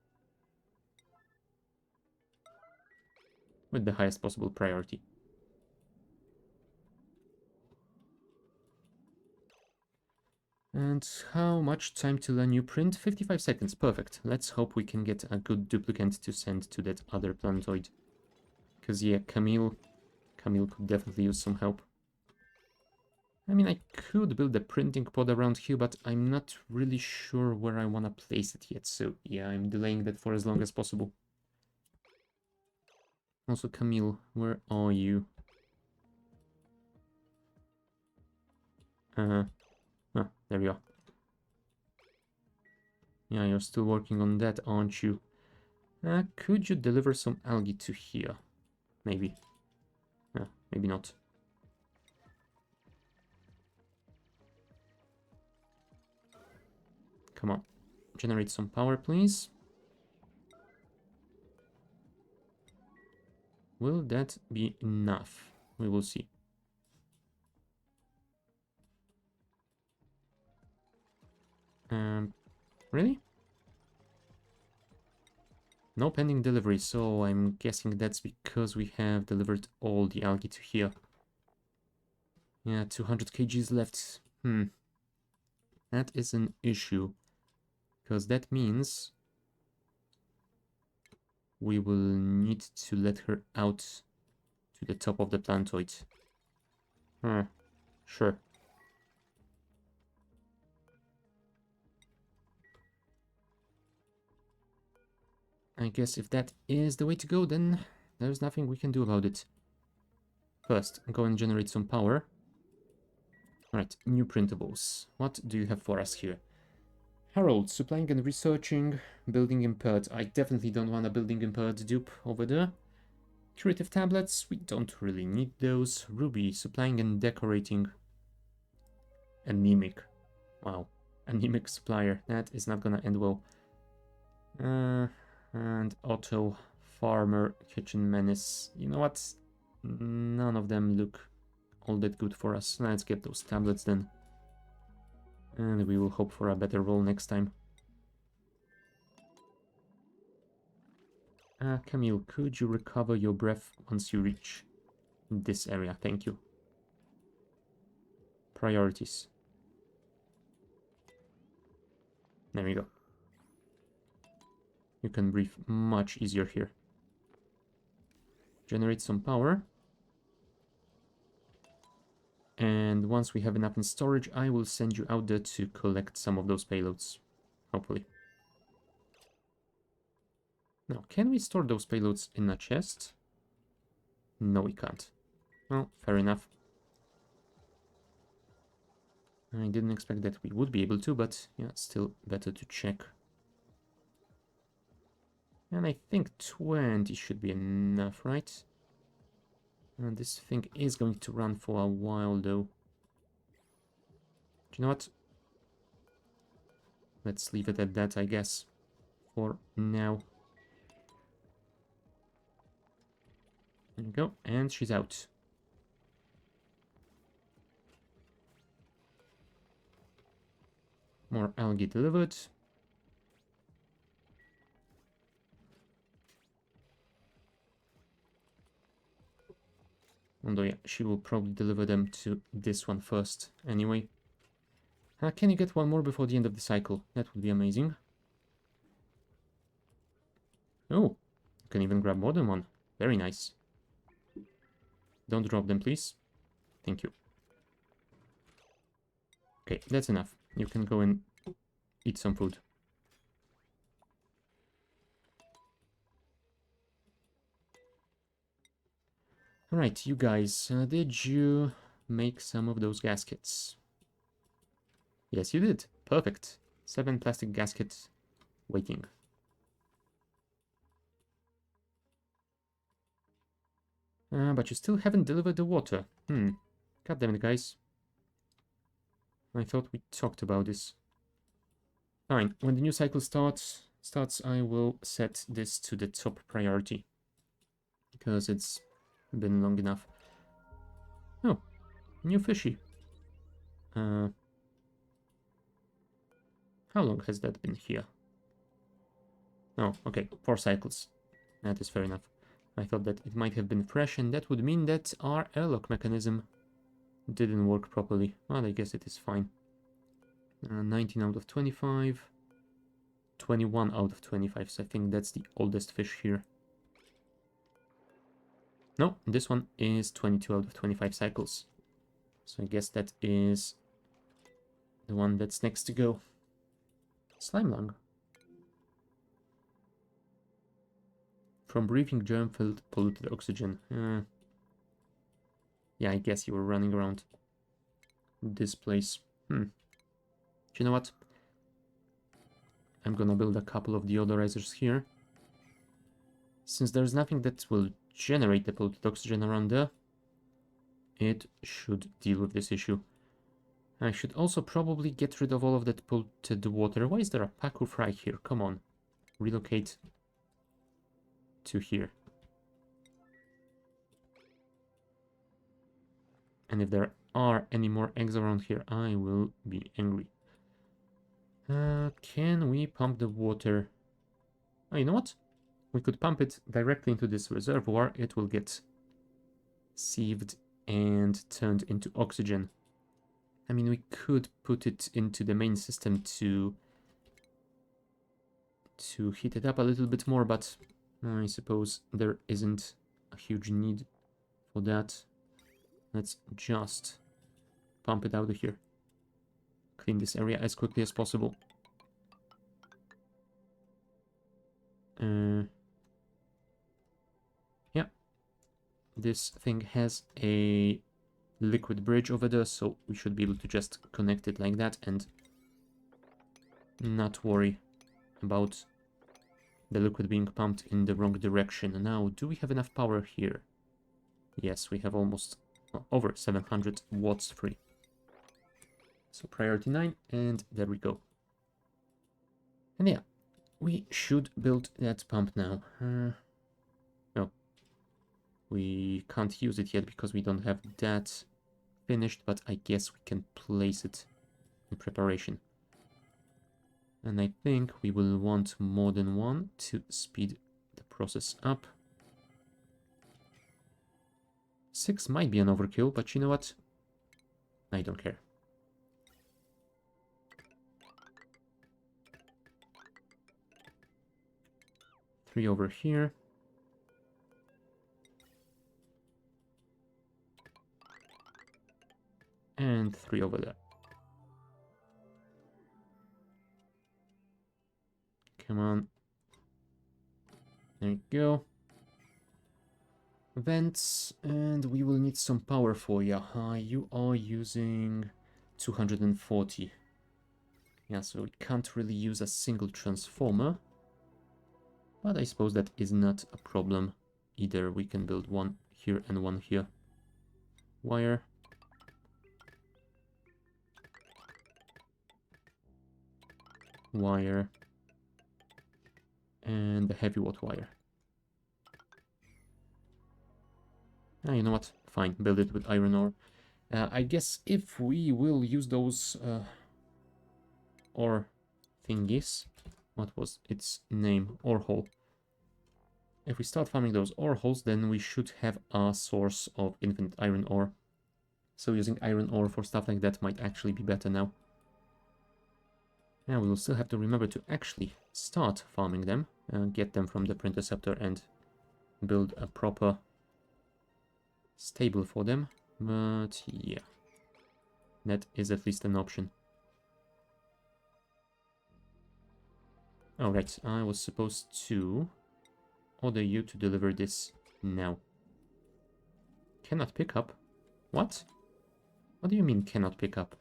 with the highest possible priority. And how much time till a new print? 55 seconds, perfect. Let's hope we can get a good duplicant to send to that other planetoid. Because yeah, Camille could definitely use some help. I mean, I could build a printing pod around here, but I'm not really sure where I want to place it yet. So yeah, I'm delaying that for as long as possible. Also, Camille, where are you? There you are. Yeah, you're still working on that, aren't you? Could you deliver some algae to here? Maybe. Maybe not. Come on. Generate some power, please. Will that be enough? We will see. Really? No pending delivery, so I'm guessing that's because we have delivered all the algae to here. Yeah, 200 kgs left. That is an issue. Because that means we will need to let her out to the top of the planetoid. Sure. I guess if that is the way to go, then there's nothing we can do about it. First, go and generate some power. Alright, new printables. What do you have for us here? Harold, supplying and researching, building impaired. I definitely don't want a building impaired dupe over there. Curative tablets, we don't really need those. Ruby, supplying and decorating. Anemic. Wow. Anemic supplier. That is not gonna end well. And Otto, Farmer, Kitchen Menace. You know what? None of them look all that good for us. Let's get those tablets then. And we will hope for a better roll next time. Camille, could you recover your breath once you reach this area? Thank you. Priorities. There we go. You can breathe much easier here. Generate some power. And once we have enough in storage, I will send you out there to collect some of those payloads. Hopefully. Now, can we store those payloads in a chest? No, we can't. Well, fair enough. I didn't expect that we would be able to, but yeah, still better to check. And I think 20 should be enough, right? And this thing is going to run for a while, though. Do you know what? Let's leave it at that, I guess, for now. There you go, and she's out. More algae delivered. Although, yeah, she will probably deliver them to this one first anyway. Can you get one more before the end of the cycle? That would be amazing. Oh, you can even grab more than one. Very nice. Don't drop them, please. Thank you. Okay, that's enough. You can go and eat some food. Alright, you guys, did you make some of those gaskets? Yes, you did. Perfect. 7 plastic gaskets waiting. But you still haven't delivered the water. God damn it, guys. I thought we talked about this. Fine. When the new cycle starts, I will set this to the top priority. Because it's been long enough. Oh, new fishy. How long has that been here? Oh, okay, 4 cycles. That is fair enough. I thought that it might have been fresh, and that would mean that our airlock mechanism didn't work properly. Well, I guess it is fine. 19 out of 25. 21 out of 25, so I think that's the oldest fish here. No, this one is 22 out of 25 cycles. So I guess that is the one that's next to go. Slime lung. From breathing germ-filled polluted oxygen. Yeah, I guess you were running around this place. Do you know what? I'm gonna build a couple of deodorizers here. Since there's nothing that will generate the polluted oxygen around there, it should deal with this issue. I should also probably get rid of all of that polluted water. Why is there a pacu fry here? Come on. Relocate to here. And if there are any more eggs around here, I will be angry. Can we pump the water? Oh, you know what? We could pump it directly into this reservoir. It will get sieved and turned into oxygen. I mean, we could put it into the main system to heat it up a little bit more, but I suppose there isn't a huge need for that. Let's just pump it out of here. Clean this area as quickly as possible. Yeah. This thing has a liquid bridge over there, so we should be able to just connect it like that and not worry about the liquid being pumped in the wrong direction. Now, do we have enough power here? Yes, we have almost over 700 watts free. So priority 9, and there we go. And yeah, we should build that pump now. No, we can't use it yet because we don't have that finished, but I guess we can place it in preparation. And I think we will want more than one to speed the process up. 6 might be an overkill, but you know what? I don't care. Three over here. And 3 over there. Come on. There you go. Vents, and we will need some power for you. You are using 240. Yeah, so we can't really use a single transformer. But I suppose that is not a problem either. We can build one here and one here. Wire. Wire. And the heavy watt wire. You know what? Fine, build it with iron ore. I guess if we will use those ore thingies. What was its name? Ore hole. If we start farming those ore holes, then we should have a source of infinite iron ore. So using iron ore for stuff like that might actually be better now. Now we will still have to remember to actually start farming them, get them from the Printerceptor and build a proper stable for them. But yeah, that is at least an option. Alright, I was supposed to order you to deliver this now. Cannot pick up? What? What do you mean cannot pick up?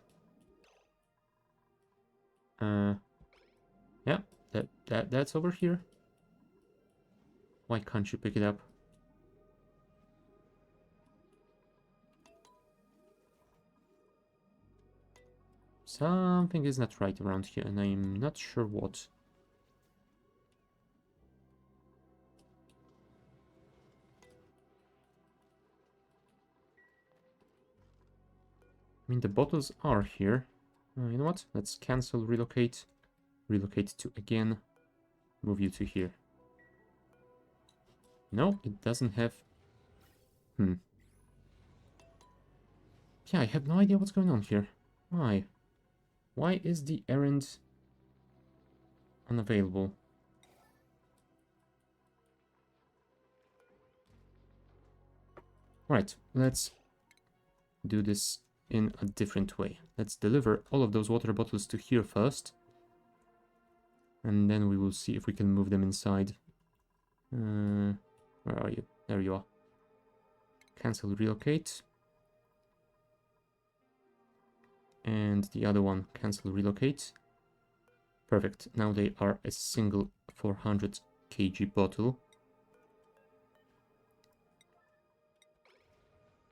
Yeah, that's over here. Why can't you pick it up? Something is not right around here, and I'm not sure what. I mean, the bottles are here. You know what? Let's cancel relocate. Relocate to again. Move you to here. No, it doesn't have... Yeah, I have no idea what's going on here. Why? Why is the errand unavailable? Right, let's do this in a different way. Let's deliver all of those water bottles to here first. And then we will see if we can move them inside. Where are you? There you are. Cancel relocate. And the other one, cancel relocate. Perfect. Now they are a single 400 kg bottle.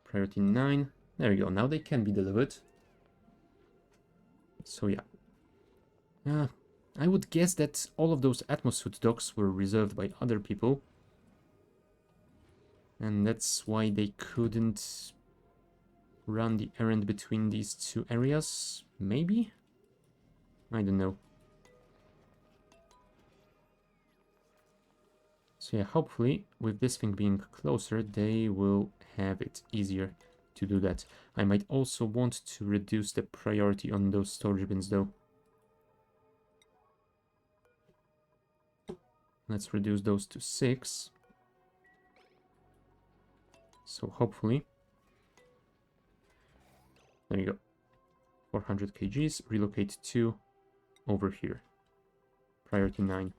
Priority 9. There you go. Now they can be delivered. So yeah. I would guess that all of those Atmosuit docks were reserved by other people. And that's why they couldn't run the errand between these two areas. Maybe? I don't know. So yeah, hopefully with this thing being closer, they will have it easier to do that. I might also want to reduce the priority on those storage bins though. Let's reduce those to 6. So hopefully... There you go. 400 kgs, relocate 2 over here. Priority 9.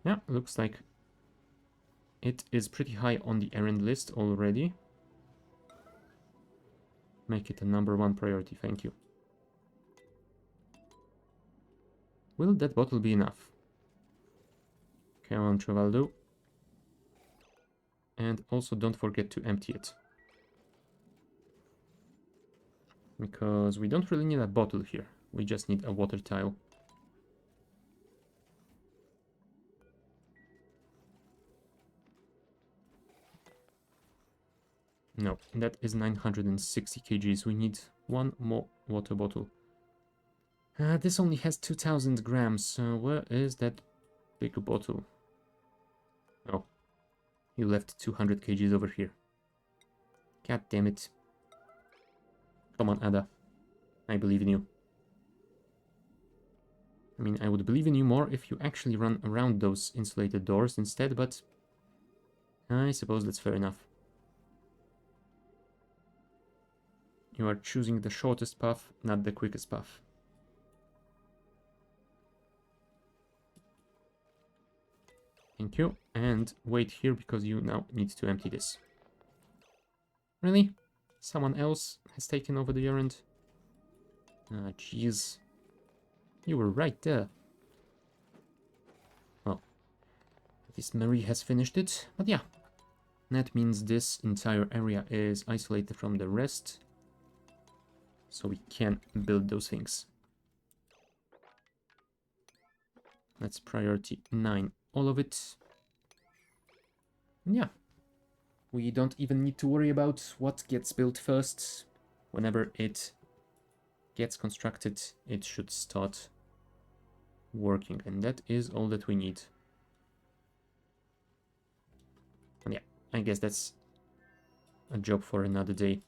Yeah, looks like it is pretty high on the errand list already. Make it a #1 priority, thank you. Will that bottle be enough? Come on, Trevaldo. And also don't forget to empty it. Because we don't really need a bottle here. We just need a water tile. No, that is 960 kgs. We need one more water bottle. This only has 2000 grams. Where is that big bottle? Oh, you left 200 kgs over here. God damn it. Come on, Ada. I believe in you. I mean, I would believe in you more if you actually run around those insulated doors instead, but I suppose that's fair enough. You are choosing the shortest path, not the quickest path. Thank you. And wait here because you now need to empty this. Really? Someone else has taken over the errand? Ah, jeez. You were right there. Well, at least Marie has finished it. But yeah, that means this entire area is isolated from the rest. So we can build those things. Let's priority 9 all of it. And yeah, we don't even need to worry about what gets built first whenever it gets constructed, it should start working, and that is all that we need. And yeah, I guess that's a job for another day.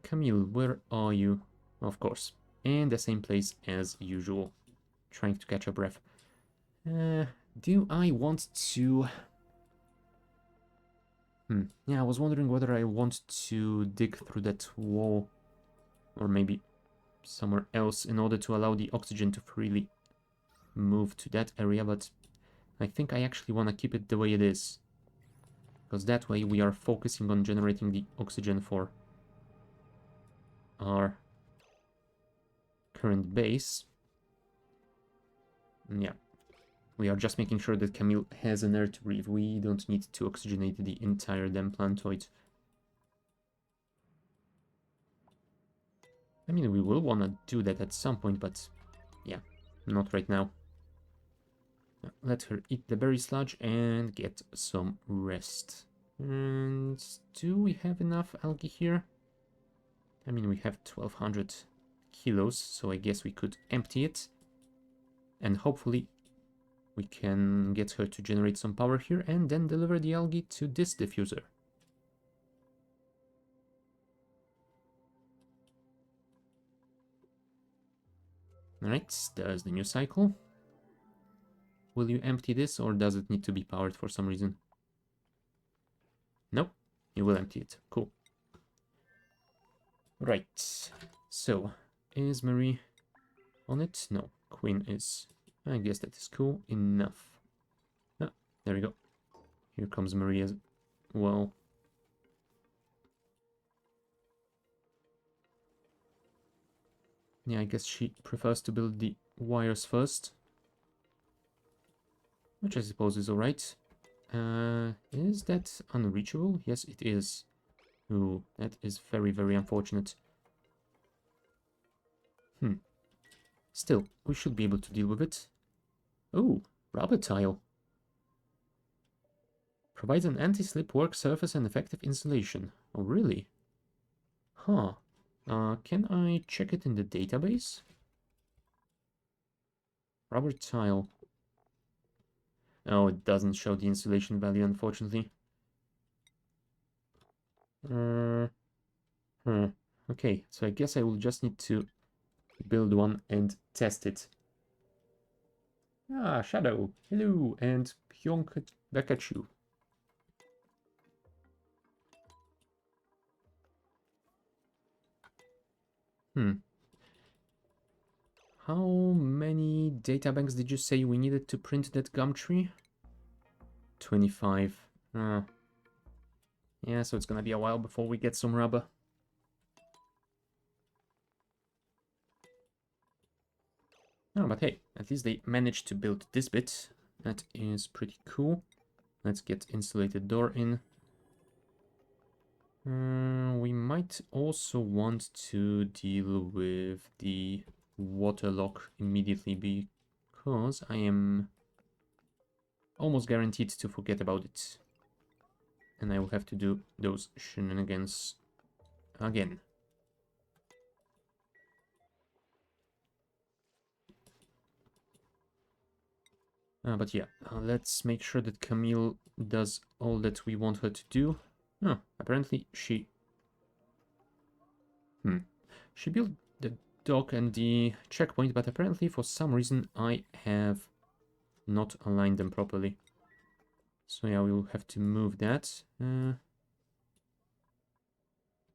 Camille, where are you? Of course, in the same place as usual, trying to catch a breath. Do I want to... Yeah, I was wondering whether I want to dig through that wall, or maybe somewhere else, in order to allow the oxygen to freely move to that area, but I think I actually want to keep it the way it is, because that way we are focusing on generating the oxygen for our current base. Yeah, we are just making sure that Camille has an air to breathe. We don't need to oxygenate the entire damn planetoid. I mean, we will want to do that at some point, but yeah, not right now. Let her eat the berry sludge and get some rest. And do we have enough algae here? I mean, we have 1200 kilos, so I guess we could empty it. And hopefully we can get her to generate some power here and then deliver the algae to this diffuser. Alright, there's the new cycle. Will you empty this, or does it need to be powered for some reason? Nope, you will empty it. Cool. Right, so is Marie on it? No, Queen is. I guess that is cool enough. Ah, there we go. Here comes Marie as well. Yeah, I guess she prefers to build the wires first, which I suppose is alright. Is that unreachable? Yes, it is. Ooh, that is very, very unfortunate. Still, we should be able to deal with it. Ooh, rubber tile. Provides an anti-slip work surface and effective insulation. Oh, really? Huh. Can I check it in the database? Rubber tile. Oh, it doesn't show the insulation value, unfortunately. Okay, so I guess I will just need to build one and test it. Ah, Shadow. Hello, and Pyonk back at you. How many databanks did you say we needed to print that gum tree? 25. Yeah, so it's gonna be a while before we get some rubber. Oh, but hey, at least they managed to build this bit. That is pretty cool. Let's get insulated door in. We might also want to deal with the water lock immediately, because I am almost guaranteed to forget about it. And I will have to do those shenanigans again. But yeah, let's make sure that Camille does all that we want her to do. Oh, apparently she... She built the dock and the checkpoint, but apparently for some reason I have not aligned them properly. So yeah, we will have to move that.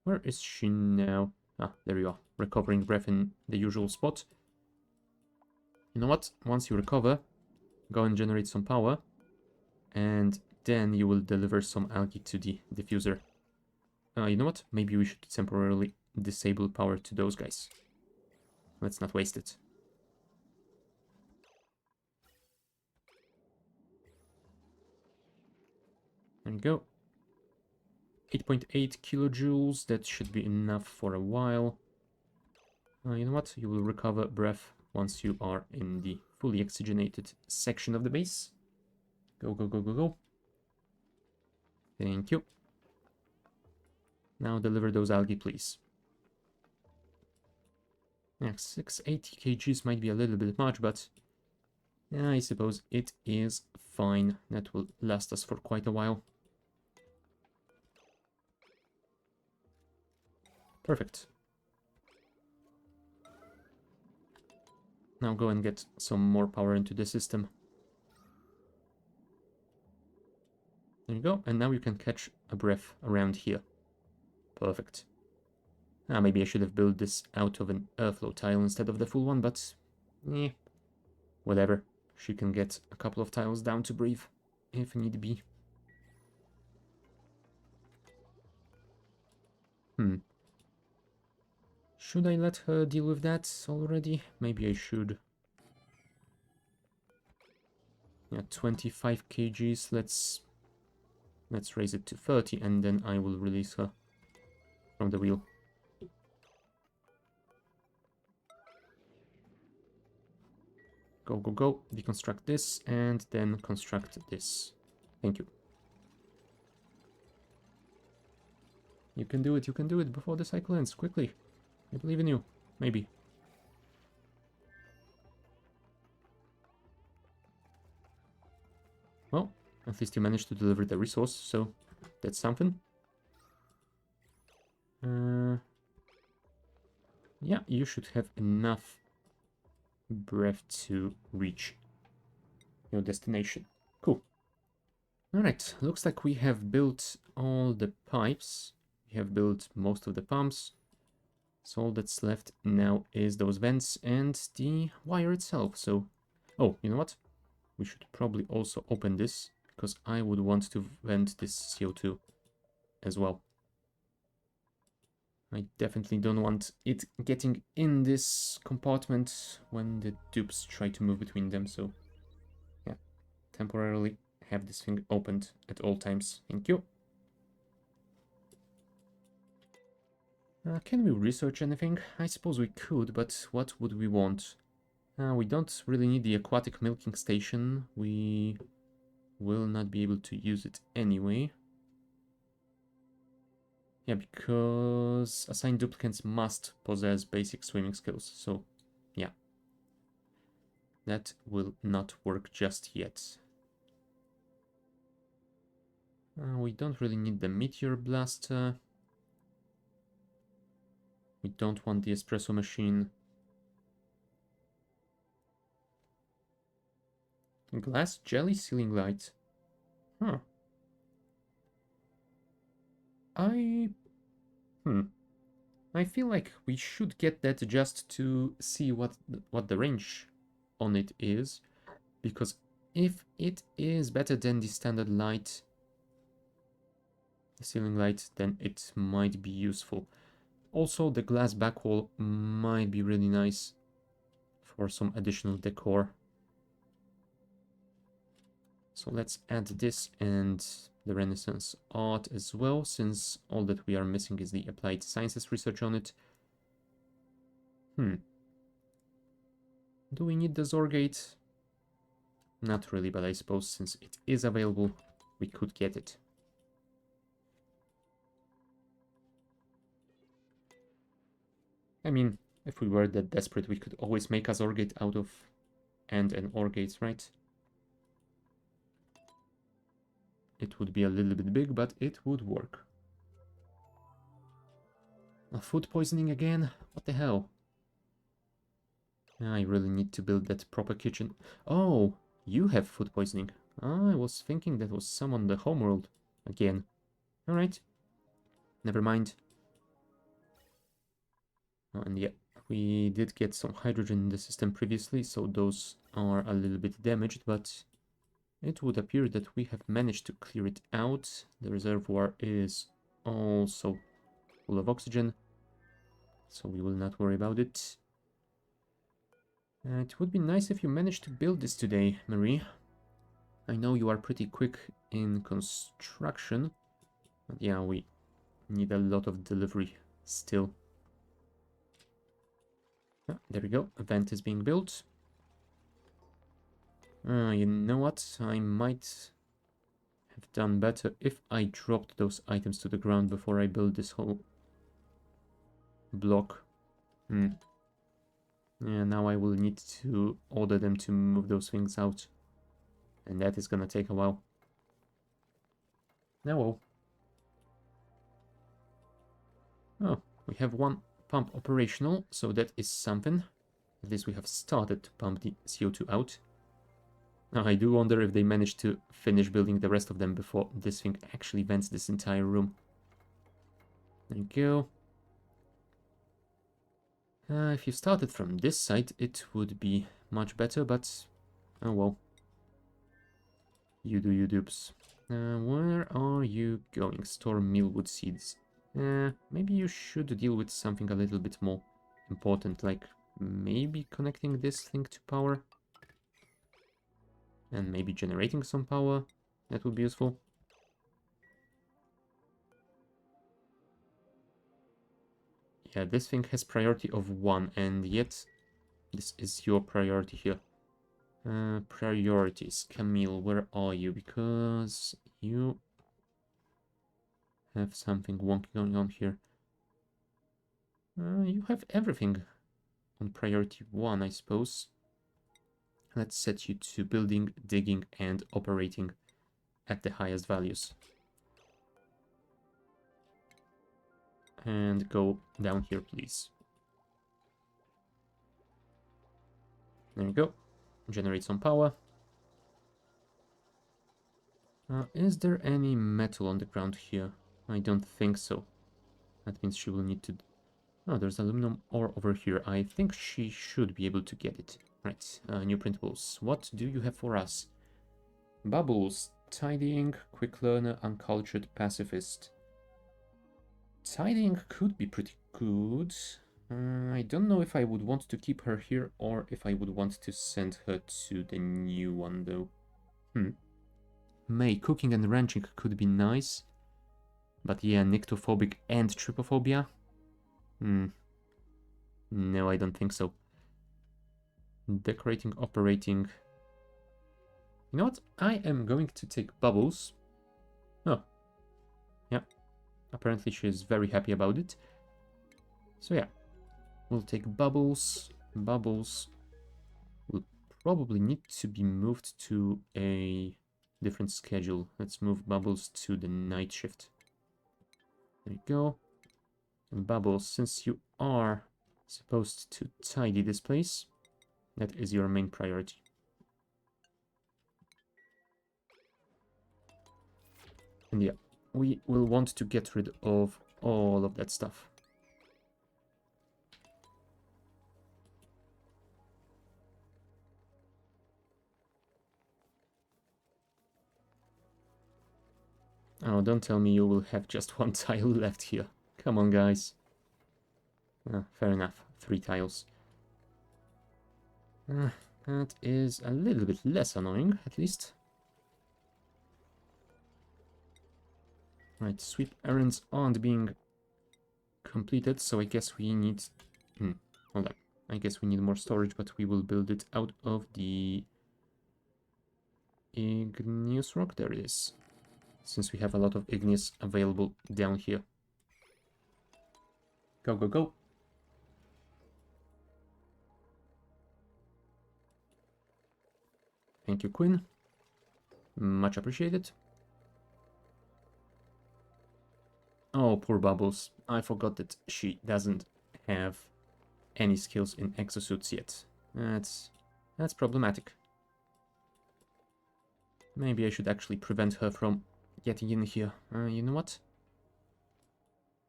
Where is she now? Ah, there you are. Recovering breath in the usual spot. You know what? Once you recover, go and generate some power, and then you will deliver some algae to the diffuser. You know what? Maybe we should temporarily disable power to those guys. Let's not waste it. There we go. 8.8 kilojoules, that should be enough for a while. You know what? You will recover breath once you are in the fully oxygenated section of the base. Go, go, go, go, go. Thank you. Now deliver those algae, please. Yeah, 680 kgs might be a little bit much, but yeah, I suppose it is fine. That will last us for quite a while. Perfect. Now go and get some more power into the system. There you go, and now you can catch a breath around here. Perfect. Maybe I should have built this out of an airflow tile instead of the full one, but whatever. She can get a couple of tiles down to breathe, if need be. Should I let her deal with that already? Maybe I should. Yeah, 25 kgs. Let's raise it to 30, and then I will release her from the wheel. Go, go, go. Deconstruct this, and then construct this. Thank you. You can do it before the cycle ends, quickly. I believe in you. Maybe. Well, at least you managed to deliver the resource, so that's something. Yeah, you should have enough breath to reach your destination. Cool. Alright, looks like we have built all the pipes. We have built most of the pumps. So all that's left now is those vents and the wire itself. So, oh, you know what? We should probably also open this, because I would want to vent this CO2 as well. I definitely don't want it getting in this compartment when the dupes try to move between them, so yeah, temporarily have this thing opened at all times. Thank you. Can we research anything? I suppose we could, but what would we want? We don't really need the aquatic milking station. We will not be able to use it anyway. Yeah, because assigned duplicants must possess basic swimming skills, so yeah. That will not work just yet. We don't really need the meteor blaster. We don't want the espresso machine. Glass jelly ceiling light. Huh. I feel like we should get that just to see what the range on it is, because if it is better than the standard light, the ceiling light, then it might be useful. Also, the glass back wall might be really nice for some additional decor. So let's add this and the Renaissance art as well, since all that we are missing is the applied sciences research on it. Do we need the Zorgate? Not really, but I suppose since it is available, we could get it. I mean, if we were that desperate, we could always make a Zorgate out of and an Orgate, right? It would be a little bit big, but it would work. Food poisoning again? What the hell? I really need to build that proper kitchen. Oh, you have food poisoning. I was thinking that was some on the homeworld again. Alright. Never mind. Oh, and yeah, we did get some hydrogen in the system previously, so those are a little bit damaged, but it would appear that we have managed to clear it out. The reservoir is also full of oxygen, so we will not worry about it. It would be nice if you managed to build this today, Marie. I know you are pretty quick in construction, but yeah, we need a lot of delivery still. There we go, a vent is being built. You know what, I might have done better if I dropped those items to the ground before I build this whole block. Yeah, now I will need to order them to move those things out. And that is gonna take a while. Now, well. Oh, we have one pump operational, so that is something. At least we have started to pump the CO2 out. Now, I do wonder if they managed to finish building the rest of them before this thing actually vents this entire room. There you go. If you started from this side, it would be much better, but oh well. You do you dupes. Where are you going? Store mealwood seeds. Maybe you should deal with something a little bit more important, like maybe connecting this thing to power. And maybe generating some power. That would be useful. Yeah, this thing has priority of 1, and yet this is your priority here. Priorities. Camille, where are you? Because you have something wonky going on here. You have everything on priority 1, I suppose. Let's set you to building, digging, and operating at the highest values. And go down here, please. There you go. Generate some power. Is there any metal on the ground here? I don't think so. That means she will need to... Oh, there's aluminum ore over here. I think she should be able to get it. Right, new printables. What do you have for us? Bubbles. Tidying, quick learner, uncultured pacifist. Tidying could be pretty good. I don't know if I would want to keep her here or if I would want to send her to the new one, though. May, cooking and ranching could be nice. But yeah, nyctophobic and trypophobia? No, I don't think so. Decorating, operating. You know what? I am going to take bubbles. Oh. Yeah. Apparently she is very happy about it. So yeah. We'll take bubbles. Bubbles will probably need to be moved to a different schedule. Let's move bubbles to the night shift. There you go. And bubbles, since you are supposed to tidy this place, that is your main priority. And yeah, we will want to get rid of all of that stuff. Oh, don't tell me you will have just one tile left here. Come on, guys. Fair enough, 3 tiles. That is a little bit less annoying, at least. Right, sweep errands aren't being completed, so I guess we need... hold on. I guess we need more storage, but we will build it out of the igneous rock. There it is. Since we have a lot of igneous available down here. Go, go, go. Thank you, Queen. Much appreciated. Oh, poor Bubbles. I forgot that she doesn't have any skills in exosuits yet. That's problematic. Maybe I should actually prevent her from getting in here. You know what?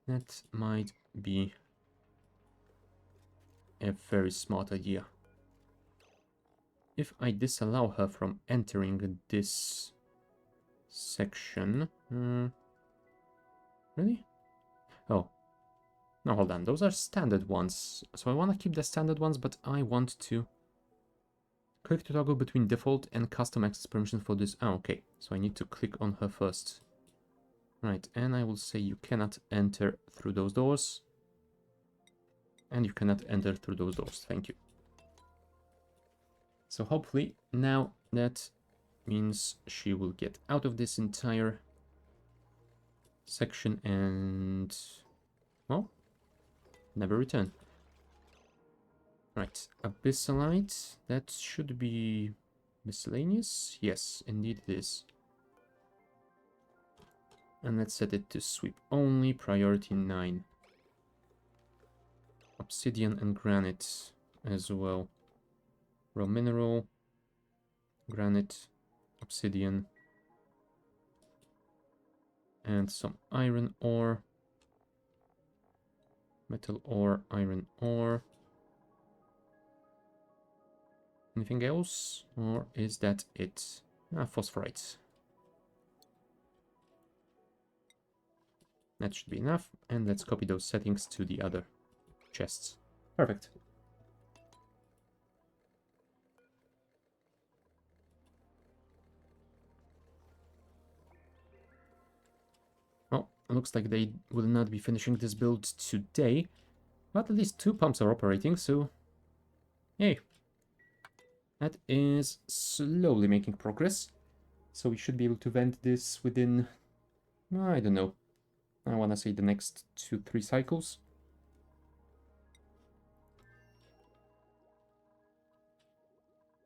That might be a very smart idea. If I disallow her from entering this section... really? Oh. No, hold on. Those are standard ones. So I want to keep the standard ones, but I want to... Click to toggle between default and custom access permissions for this. Oh, okay. So I need to click on her first. Right, and I will say you cannot enter through those doors. And you cannot enter through those doors. Thank you. So hopefully now that means she will get out of this entire section and, well, never return. Right, Abyssalite, that should be miscellaneous. Yes, indeed it is. And let's set it to sweep only, priority 9. Obsidian and granite as well. Raw mineral, granite, obsidian, and some iron ore. Metal ore, iron ore. Anything else? Or is that it? Ah, phosphorite. That should be enough. And let's copy those settings to the other chests. Perfect. Well, looks like they will not be finishing this build today. But at least 2 pumps are operating, so... Yay. That is slowly making progress. So we should be able to vent this within... I don't know. I want to say the next 2-3 cycles.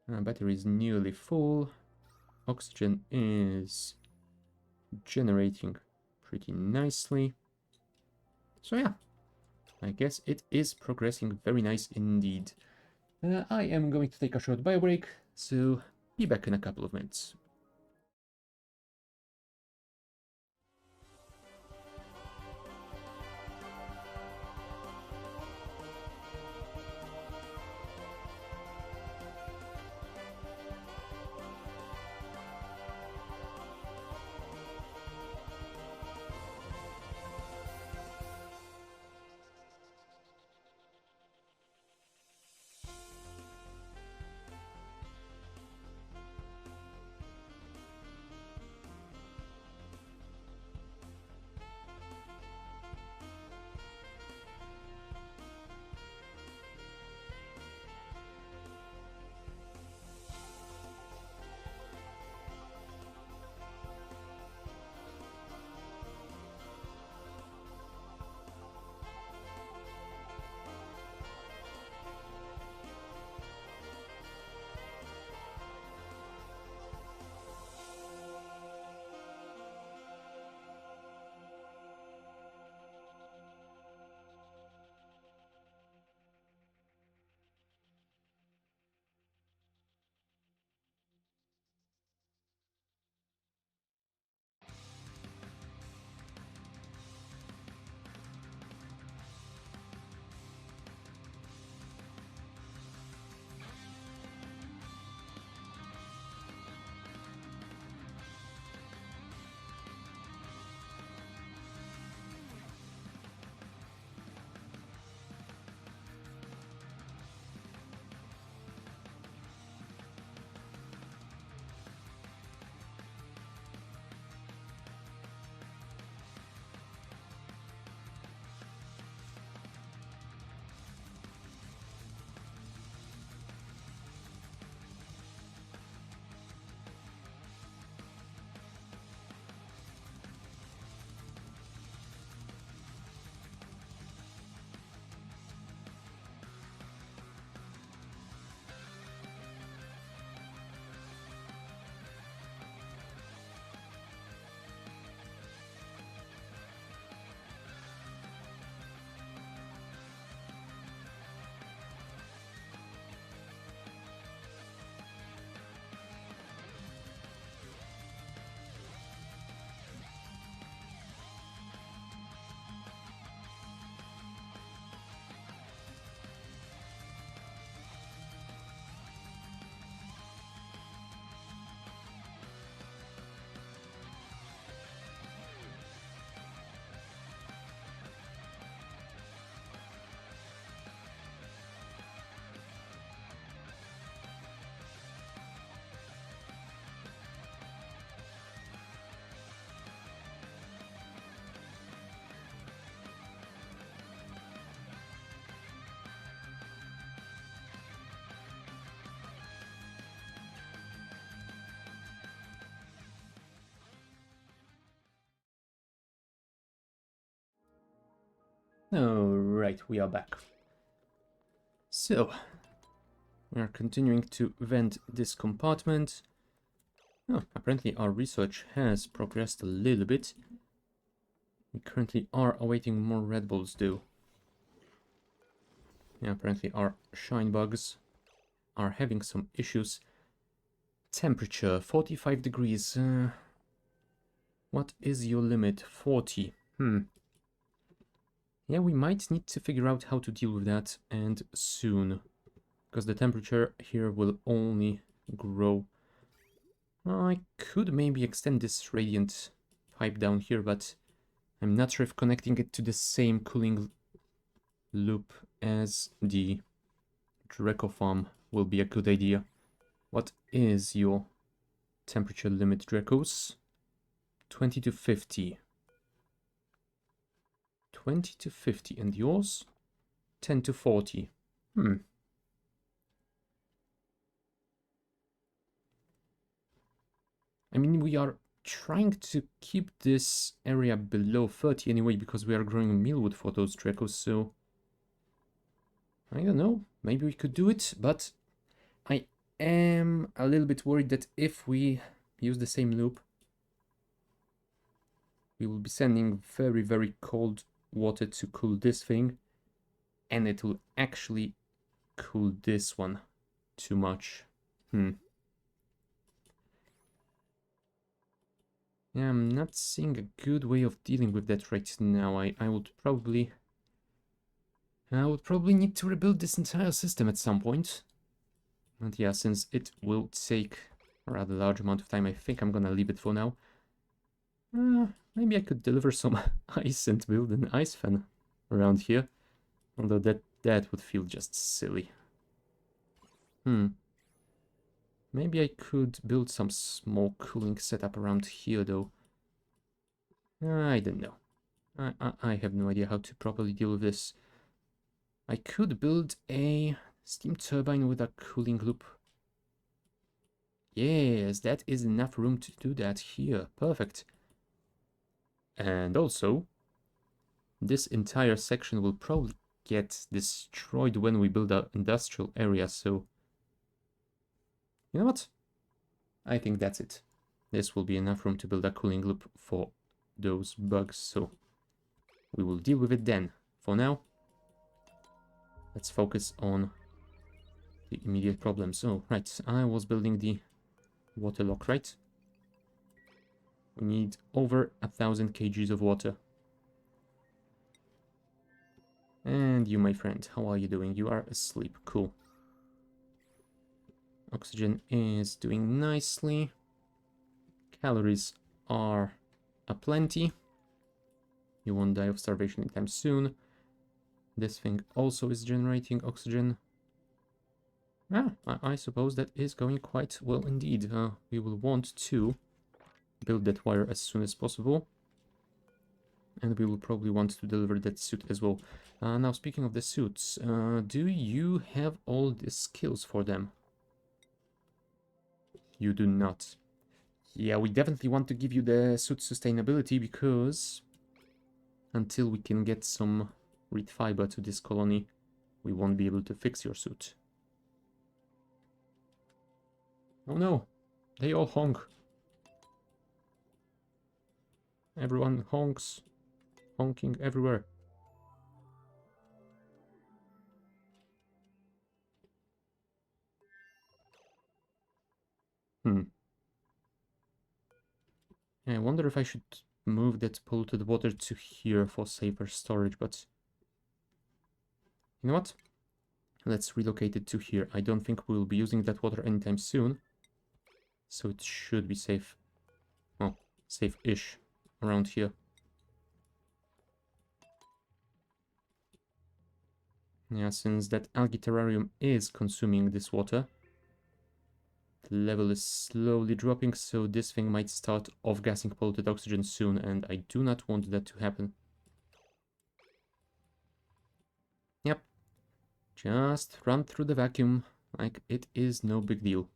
Battery is nearly full. Oxygen is generating pretty nicely. So yeah, I guess it is progressing very nice indeed. I am going to take a short bio break, so be back in a couple of minutes. Alright, we are back. So, we are continuing to vent this compartment. Oh, apparently our research has progressed a little bit. We currently are awaiting more Red Bulls though. Yeah, apparently our shine bugs are having some issues. Temperature, 45 degrees. What is your limit? 40. Yeah, we might need to figure out how to deal with that, and soon. Because the temperature here will only grow. I could maybe extend this radiant pipe down here, but I'm not sure if connecting it to the same cooling loop as the Draco farm will be a good idea. What is your temperature limit, Dracos? 20 to 50. 20 to 50. And yours? 10 to 40. I mean, we are trying to keep this area below 30 anyway, because we are growing mealwood for those Dracos, so... I don't know, maybe we could do it, but I am a little bit worried that if we use the same loop, we will be sending very, very cold water to cool this thing, and it will actually cool this one too much. Yeah, I'm not seeing a good way of dealing with that right now. I would probably need to rebuild this entire system at some point. And yeah, since it will take a rather large amount of time, I think I'm gonna leave it for now. Maybe I could deliver some ice and build an ice fan around here. Although that would feel just silly. Maybe I could build some small cooling setup around here, though. I don't know. I have no idea how to properly deal with this. I could build a steam turbine with a cooling loop. Yes, that is enough room to do that here. Perfect. And also, this entire section will probably get destroyed when we build our industrial area, so... You know what? I think that's it. This will be enough room to build a cooling loop for those bugs, so we will deal with it then. For now, let's focus on the immediate problems. Oh, right, I was building the water lock, right? We need over 1,000 kgs of water. And you, my friend, how are you doing? You are asleep. Cool. Oxygen is doing nicely. Calories are aplenty. You won't die of starvation anytime soon. This thing also is generating oxygen. I suppose that is going quite well indeed. We will want to build that wire as soon as possible. And we will probably want to deliver that suit as well. Now, speaking of the suits, do you have all the skills for them? You do not. Yeah, we definitely want to give you the suit sustainability, because until we can get some reed fiber to this colony, we won't be able to fix your suit. Oh no, they all honk. Everyone honks. Honking everywhere. I wonder if I should move that polluted water to here for safer storage, but... You know what? Let's relocate it to here. I don't think we'll be using that water anytime soon. So it should be safe. Well, safe-ish around here. Yeah, since that algae terrarium is consuming this water, the level is slowly dropping, so this thing might start off-gassing polluted oxygen soon, and I do not want that to happen. Yep. Just run through the vacuum like it is no big deal.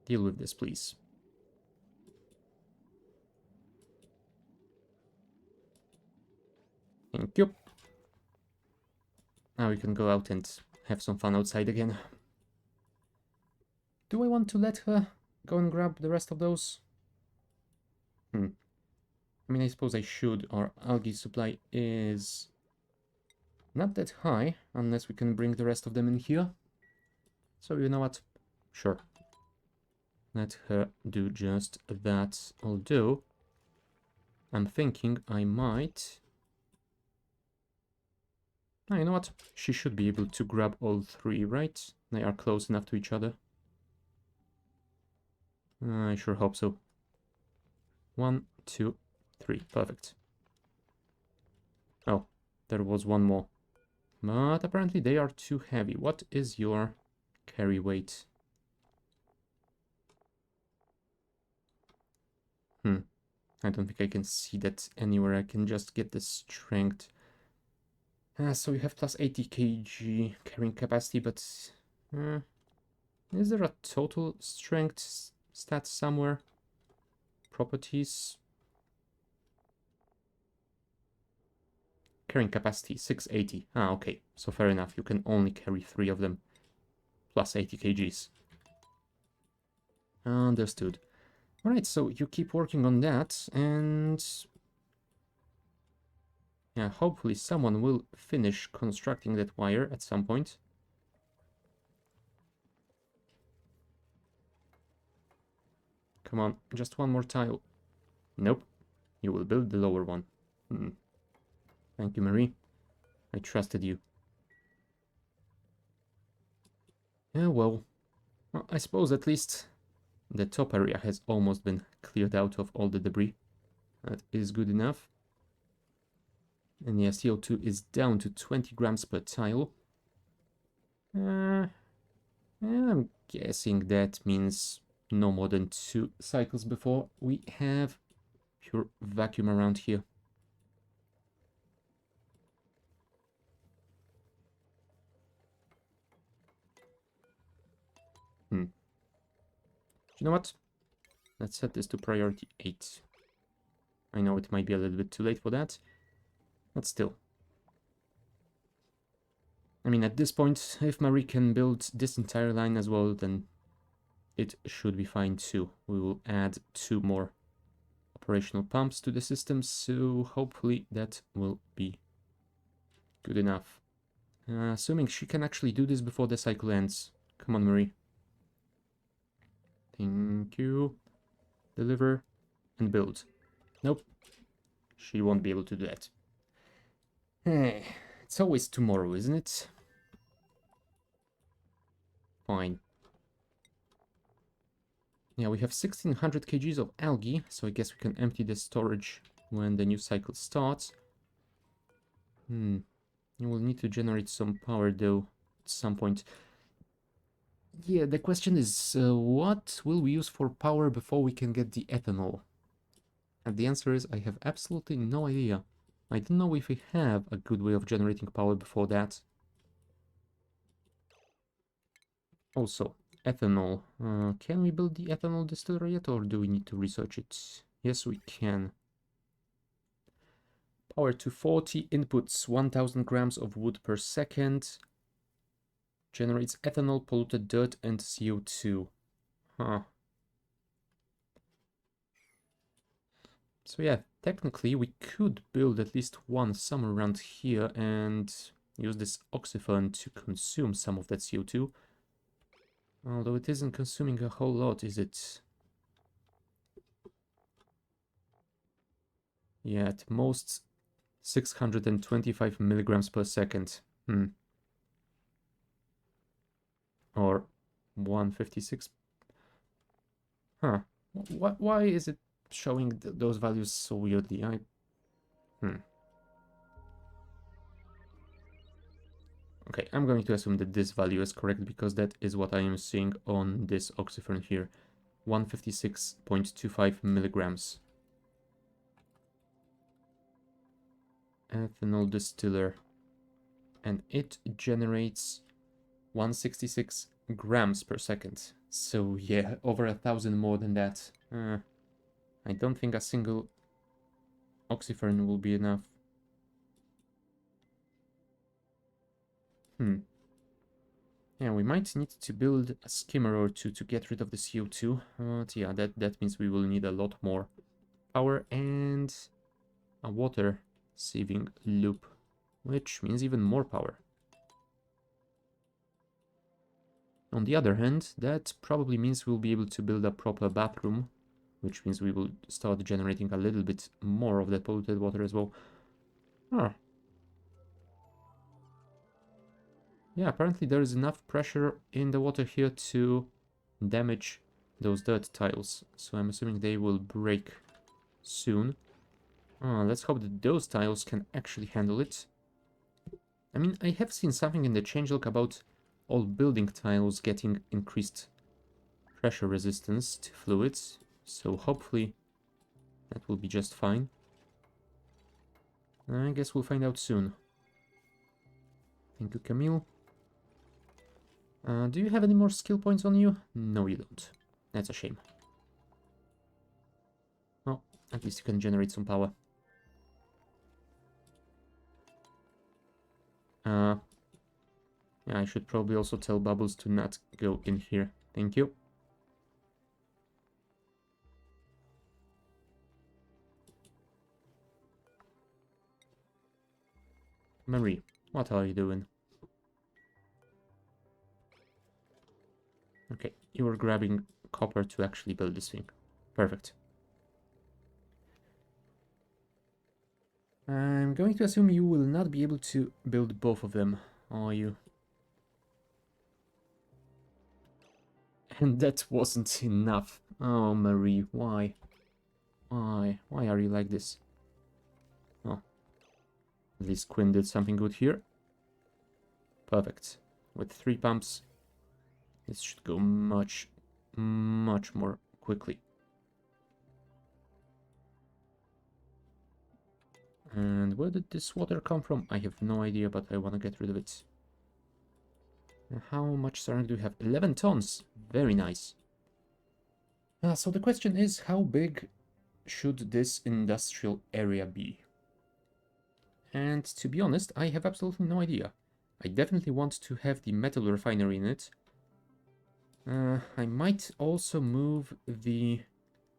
Deal with this, please. Thank you. Now we can go out and have some fun outside again. Do I want to let her go and grab the rest of those? I mean, I suppose I should. Our algae supply is not that high, unless we can bring the rest of them in here. So you know what? Sure. Let her do just that. Although, I'm thinking I might... Oh, you know what? She should be able to grab all three, right? They are close enough to each other. I sure hope so. 1, 2, 3. Perfect. Oh, there was one more. But apparently they are too heavy. What is your carry weight? I don't think I can see that anywhere. I can just get the strength. So you have plus 80 kg carrying capacity, but is there a total strength stat somewhere? Properties. Carrying capacity, 680. Ah, okay. So fair enough. You can only carry 3 of them. Plus 80 kgs. Understood. Alright, so you keep working on that, and... yeah, hopefully someone will finish constructing that wire at some point. Come on, just one more tile. Nope. You will build the lower one. Thank you, Marie. I trusted you. Yeah, well, I suppose at least the top area has almost been cleared out of all the debris. That is good enough. And yeah, CO2 is down to 20 grams per tile. Yeah, I'm guessing that means no more than 2 cycles before we have pure vacuum around here. You know what? Let's set this to priority 8. I know it might be a little bit too late for that, but still. I mean, at this point, if Marie can build this entire line as well, then it should be fine too. We will add 2 more operational pumps to the system, so hopefully that will be good enough. Assuming she can actually do this before the cycle ends. Come on, Marie. Thank you. Deliver and build. Nope. She won't be able to do that. It's always tomorrow, isn't it? Fine. Yeah, we have 1600 kgs of algae, so I guess we can empty the storage when the new cycle starts. You will need to generate some power, though, at some point. Yeah, the question is, what will we use for power before we can get the ethanol? And the answer is, I have absolutely no idea. I don't know if we have a good way of generating power before that. Also, ethanol. Can we build the ethanol distillery yet, or do we need to research it? Yes, we can. Power to 40 inputs, 1000 grams of wood per second. Generates ethanol, polluted dirt, and CO2. Huh. So yeah, technically we could build at least one somewhere around here and use this oxyphone to consume some of that CO2. Although it isn't consuming a whole lot, is it? Yeah, at most 625 milligrams per second. Or 156. Huh. Why is it showing those values so weirdly? Okay, I'm going to assume that this value is correct because that is what I am seeing on this oxyphone here. 156.25 milligrams. Ethanol distiller. And it generates 166 grams per second. So yeah, over 1000 more than that. I don't think a single oxyphone will be enough. Hmm. Yeah, we might need to build a skimmer or two to get rid of the CO2. But yeah, that means we will need a lot more power and a water saving loop, which means even more power. On the other hand, that probably means we'll be able to build a proper bathroom, which means we will start generating a little bit more of that polluted water as well. Ah, yeah, apparently there is enough pressure in the water here to damage those dirt tiles, so I'm assuming they will break soon. Let's hope that those tiles can actually handle it. I mean, I have seen something in the changelog about all building tiles getting increased pressure resistance to fluids, so hopefully that will be just fine. I guess we'll find out soon. Thank you, Camille. Do you have any more skill points on you? No, you don't. That's a shame. Well, at least you can generate some power. Yeah, I should probably also tell Bubbles to not go in here. Thank you. Marie, what are you doing? Okay, you were grabbing copper to actually build this thing. Perfect. I'm going to assume you will not be able to build both of them, are you? And that wasn't enough. Oh, Marie, why? Why? Why are you like this? Oh, at least Quinn did something good here. Perfect. With 3 pumps, this should go much, much more quickly. And where did this water come from? I have no idea, but I want to get rid of it. How much ceramic do we have? 11 tons. Very nice. So the question is, how big should this industrial area be? And to be honest, I have absolutely no idea. I definitely want to have the metal refinery in it. I might also move the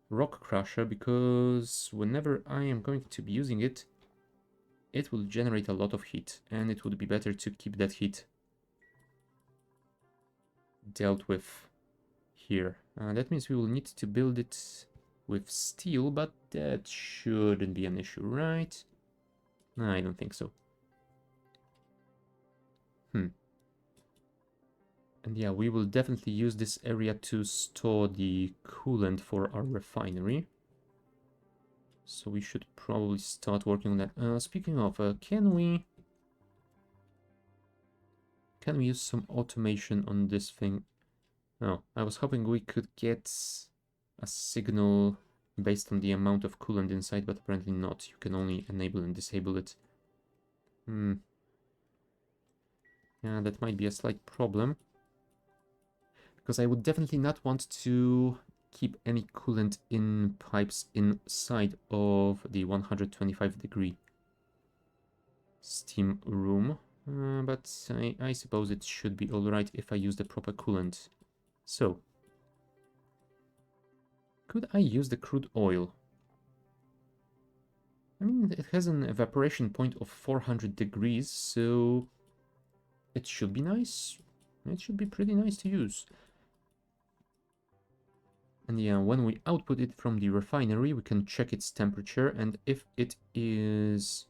rock crusher, because whenever I am going to be using it, it will generate a lot of heat, and it would be better to keep that heat dealt with here. That means we will need to build it with steel, but that shouldn't be an issue, right? No, I don't think so. And yeah, we will definitely use this area to store the coolant for our refinery. So we should probably start working on that. Speaking of, can we use some automation on this thing? Oh, I was hoping we could get a signal based on the amount of coolant inside, but apparently not. You can only enable and disable it. Yeah, that might be a slight problem, because I would definitely not want to keep any coolant in pipes inside of the 125-degree steam room. But I suppose it should be alright if I use the proper coolant. So, could I use the crude oil? I mean, it has an evaporation point of 400 degrees, so it should be nice. It should be pretty nice to use. And yeah, when we output it from the refinery, we can check its temperature, and if it is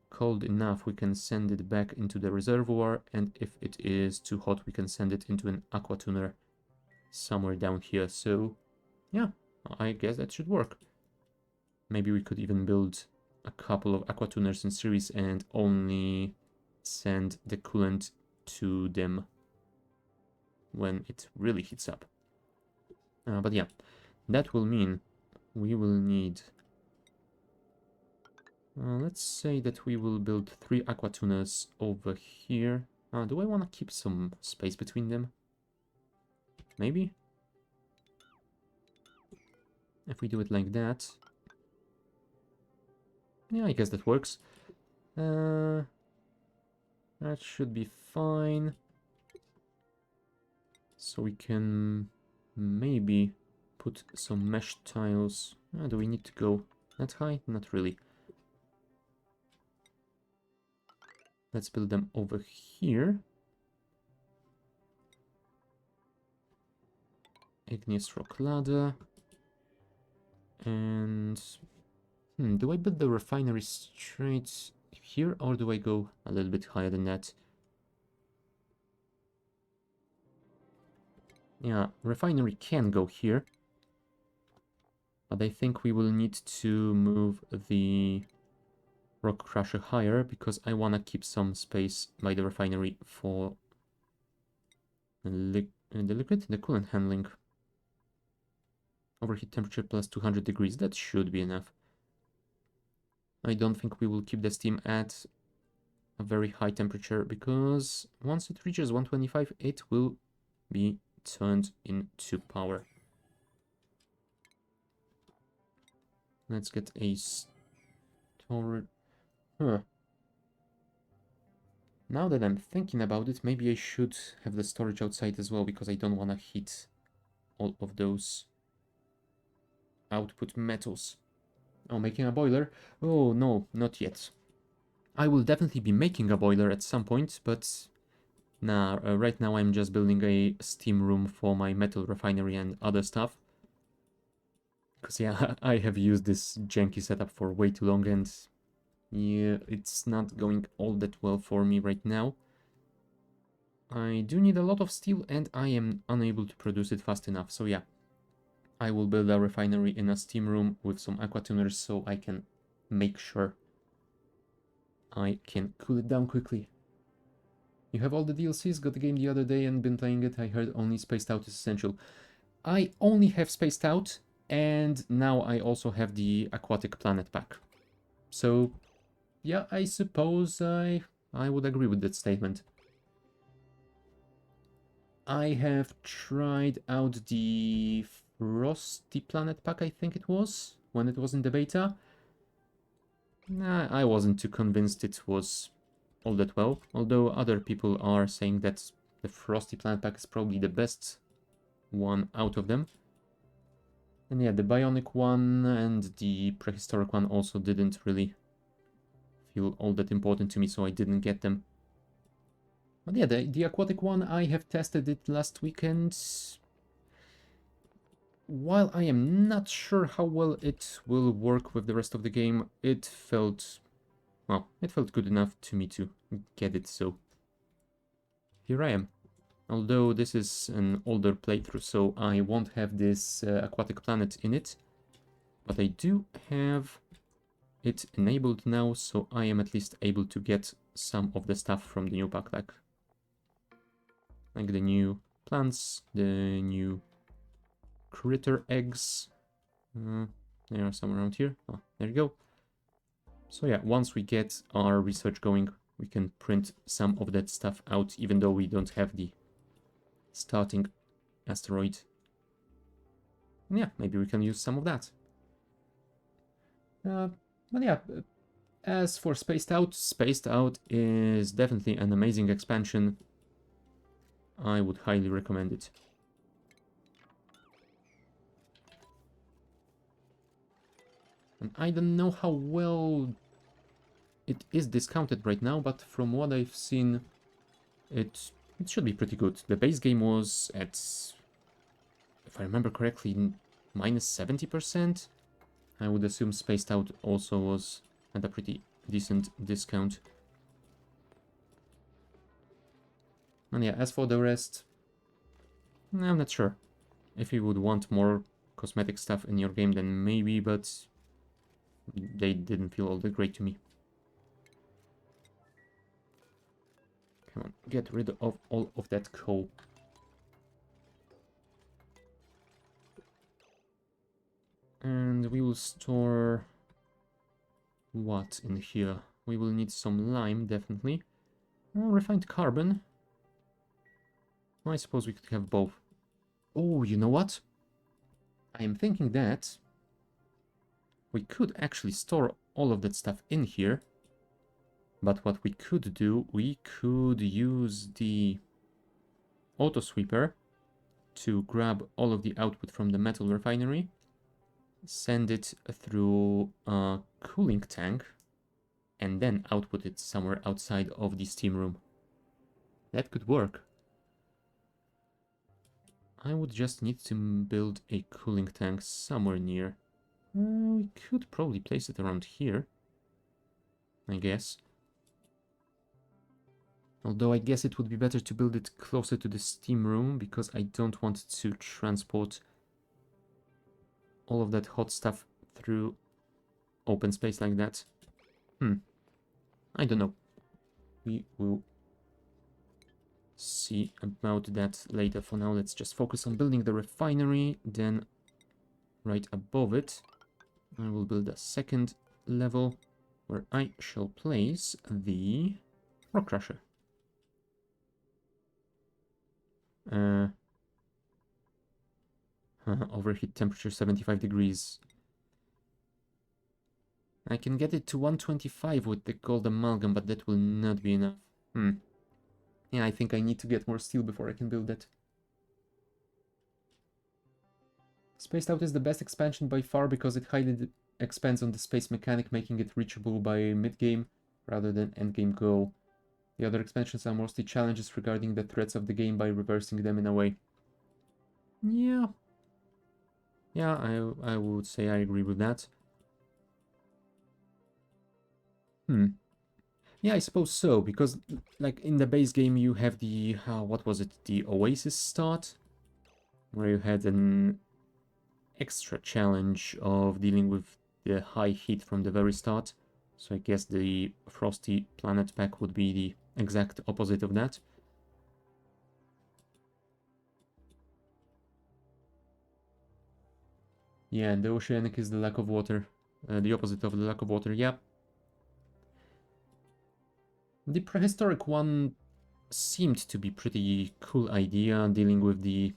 cold enough, we can send it back into the reservoir, and if it is too hot, we can send it into an aqua tuner somewhere down here. So yeah, I guess that should work. Maybe we could even build a couple of aqua tuners in series and only send the coolant to them when it really heats up. But yeah, that will mean we will need... let's say that we will build 3 aqua tuners over here. Do I want to keep some space between them? Maybe? If we do it like that... Yeah, I guess that works. That should be fine. So we can maybe put some mesh tiles. Do we need to go that high? Not really. Let's build them over here. Igneous rock ladder. And do I build the refinery straight here, or do I go a little bit higher than that? Yeah, refinery can go here. But I think we will need to move the rock crusher higher, because I want to keep some space by the refinery for the coolant handling. Overheat temperature plus 200 degrees, that should be enough. I don't think we will keep the steam at a very high temperature, because once it reaches 125, it will be turned into power. Let's get a storage. Now that I'm thinking about it, maybe I should have the storage outside as well, because I don't want to heat all of those output metals. Oh, making a boiler? Oh, no, not yet. I will definitely be making a boiler at some point, but nah, right now I'm just building a steam room for my metal refinery and other stuff. Because, yeah, I have used this janky setup for way too long, and yeah, it's not going all that well for me right now. I do need a lot of steel, and I am unable to produce it fast enough, so yeah. I will build a refinery in a steam room with some aqua tuners, so I can make sure I can cool it down quickly. You have all the DLCs, got the game the other day and been playing it. I heard only Spaced Out is essential. I only have Spaced Out, and now I also have the Aquatic Planet pack. So, yeah, I suppose I would agree with that statement. I have tried out the Frosty Planet pack, I think it was, when it was in the beta. Nah, I wasn't too convinced it was all that well, although other people are saying that the Frosty Planet pack is probably the best one out of them. And yeah, the Bionic one and the Prehistoric one also didn't really feel all that important to me, so I didn't get them. But yeah, the Aquatic one, I have tested it last weekend. While I am not sure how well it will work with the rest of the game, it felt, well, it felt good enough to me to get it, so here I am. Although this is an older playthrough, so I won't have this aquatic planet in it, but I do have it enabled now, so I am at least able to get some of the stuff from the new pack, like the new plants, the new critter eggs. They are somewhere around here. Oh, there you go. So yeah, once we get our research going, we can print some of that stuff out, even though we don't have the starting asteroid. And yeah, maybe we can use some of that. But yeah, as for Spaced Out is definitely an amazing expansion. I would highly recommend it. And I don't know how well it is discounted right now, but from what I've seen, it should be pretty good. The base game was at, if I remember correctly, minus 70%. I would assume Spaced Out also was at a pretty decent discount. And yeah, as for the rest, I'm not sure. If you would want more cosmetic stuff in your game, then maybe, but they didn't feel all that great to me. Come on, get rid of all of that coal. And we will store what in here? We will need some lime, definitely. Refined carbon. Well, I suppose we could have both. Oh, you know what? I am thinking that we could actually store all of that stuff in here. But what we could do, we could use the auto sweeper to grab all of the output from the metal refinery, send it through a cooling tank, and then output it somewhere outside of the steam room. That could work. I would just need to build a cooling tank somewhere near. We could probably place it around here, I guess. Although I guess it would be better to build it closer to the steam room, because I don't want to transport all of that hot stuff through open space like that. I don't know. We will see about that later. For now, let's just focus on building the refinery. Then right above it, I will build a second level where I shall place the rock crusher. Overheat temperature 75 degrees. I can get it to 125 with the gold amalgam, but that will not be enough. Yeah, I think I need to get more steel before I can build that. Spaced Out is the best expansion by far because it highly expands on the space mechanic, making it reachable by mid-game rather than endgame goal. The other expansions are mostly challenges regarding the threats of the game by reversing them in a way. Yeah. Yeah, I would say I agree with that. Yeah, I suppose so, because like in the base game you have the, what was it, the Oasis start, where you had an extra challenge of dealing with the high heat from the very start. So I guess the Frosty Planet pack would be the exact opposite of that. Yeah, and the Oceanic is the lack of water, the opposite of the lack of water, yeah. The prehistoric one seemed to be pretty cool idea, dealing with the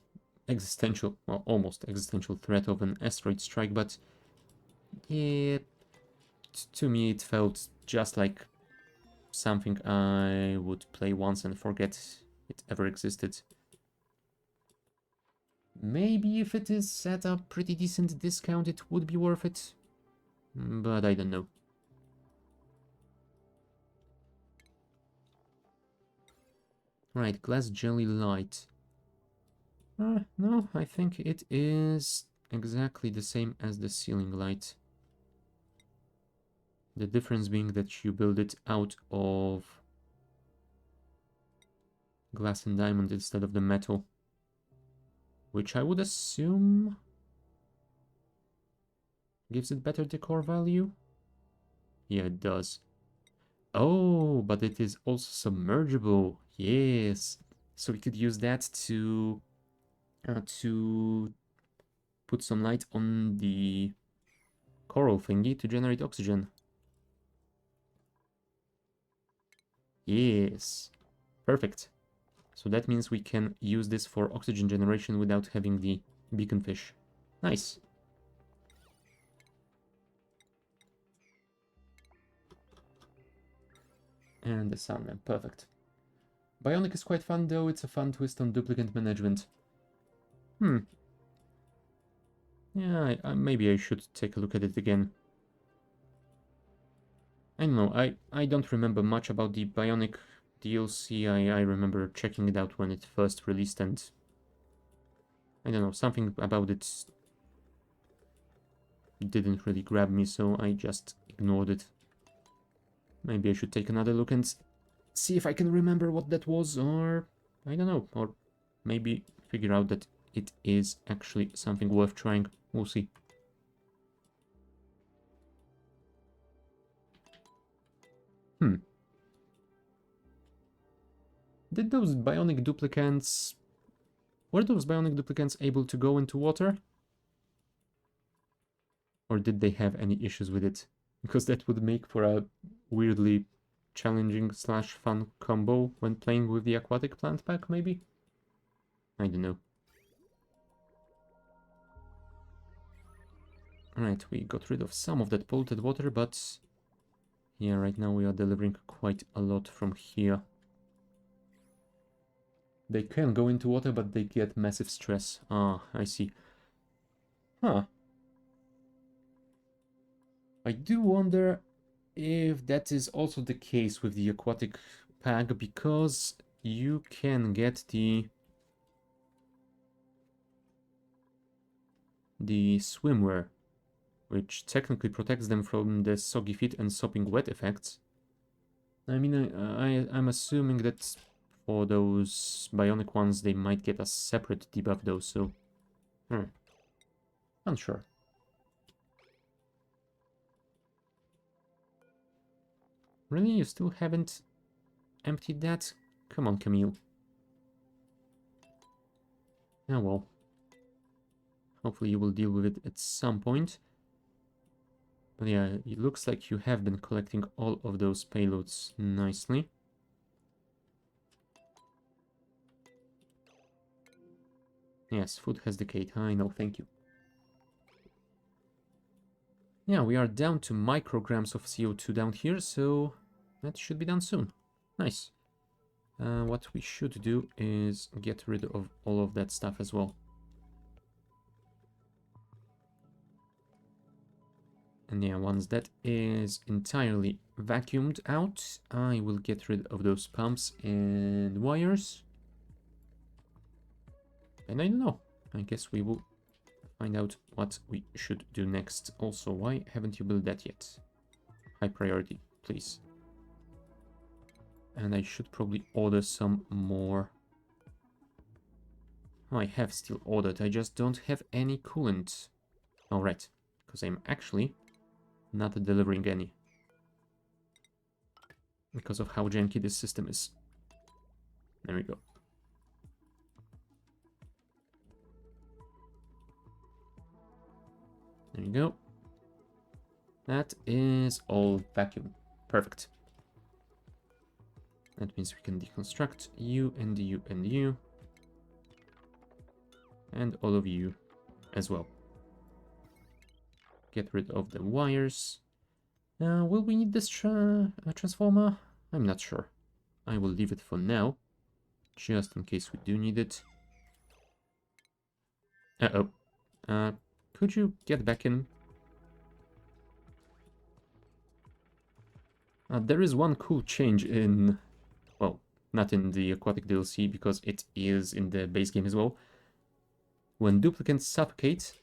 existential, well, almost existential threat of an asteroid strike, but yeah, to me it felt just like something I would play once and forget it ever existed. Maybe if it is at a pretty decent discount it would be worth it, but I don't know. Right, glass jelly light. No, I think it is exactly the same as the ceiling light. The difference being that you build it out of glass and diamond instead of the metal, which I would assume gives it better decor value. Yeah, it does. Oh, but it is also submergible. Yes. So we could use that to put some light on the coral thingy to generate oxygen. Yes. Perfect. So that means we can use this for oxygen generation without having the beacon fish. Nice. And the Sandman, perfect. Bionic is quite fun though, it's a fun twist on duplicant management. Yeah, maybe I should take a look at it again. I don't know, I don't remember much about the Bionic DLC. I remember checking it out when it first released and I don't know, something about it didn't really grab me, so I just ignored it. Maybe I should take another look and see if I can remember what that was, or I don't know, or maybe figure out that it is actually something worth trying. We'll see. Did those bionic duplicants... Were those bionic duplicants able to go into water? Or did they have any issues with it? Because that would make for a weirdly challenging slash fun combo when playing with the aquatic plant pack, maybe? I don't know. Alright, we got rid of some of that polluted water, but Yeah, right now we are delivering quite a lot from here. They can go into water, but they get massive stress. Ah, I see. Huh. I do wonder if that is also the case with the aquatic pack, because you can get the swimwear, which technically protects them from the soggy feet and sopping wet effects. I mean, I'm assuming that for those bionic ones, they might get a separate debuff though, so... Unsure. Really? You still haven't emptied that? Come on, Camille. Ah, well. Hopefully you will deal with it at some point. But yeah, it looks like you have been collecting all of those payloads nicely. Yes, food has decayed. I know, thank you. Yeah, we are down to micrograms of CO2 down here, so that should be done soon. Nice. What we should do is get rid of all of that stuff as well. And yeah, once that is entirely vacuumed out, I will get rid of those pumps and wires. And I don't know, I guess we will find out what we should do next. Also, why haven't you built that yet? High priority, please. And I should probably order some more. Oh, I have still ordered, I just don't have any coolant. Alright, because I'm actually not delivering any. Because of how janky this system is. There we go. There you go. That is all vacuum. Perfect. That means we can deconstruct you and you and you. And all of you as well. Get rid of the wires. Will we need this transformer? I'm not sure. I will leave it for now, just in case we do need it. Uh-oh. Could you get back in? There is one cool change in... Well, not in the aquatic DLC, because it is in the base game as well. When duplicants suffocate,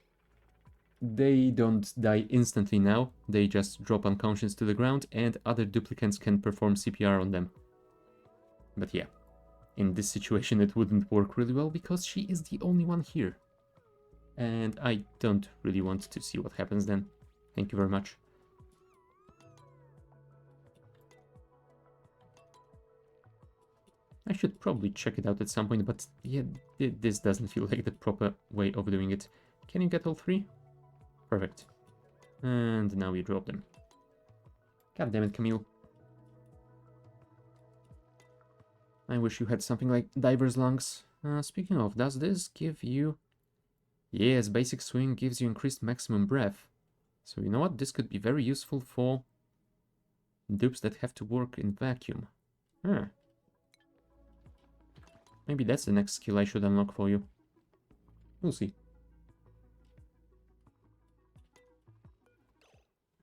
they don't die instantly now. They just drop unconscious to the ground, and other duplicants can perform CPR on them. But yeah, in this situation it wouldn't work really well, because she is the only one here. And I don't really want to see what happens then. Thank you very much. I should probably check it out at some point, but yeah, this doesn't feel like the proper way of doing it. Can you get all three? Perfect. And now we drop them. God damn it, Camille. I wish you had something like diver's lungs. Speaking of, does this give you... Yes, basic swing gives you increased maximum breath. So you know what? This could be very useful for dupes that have to work in vacuum. Huh. Maybe that's the next skill I should unlock for you. We'll see.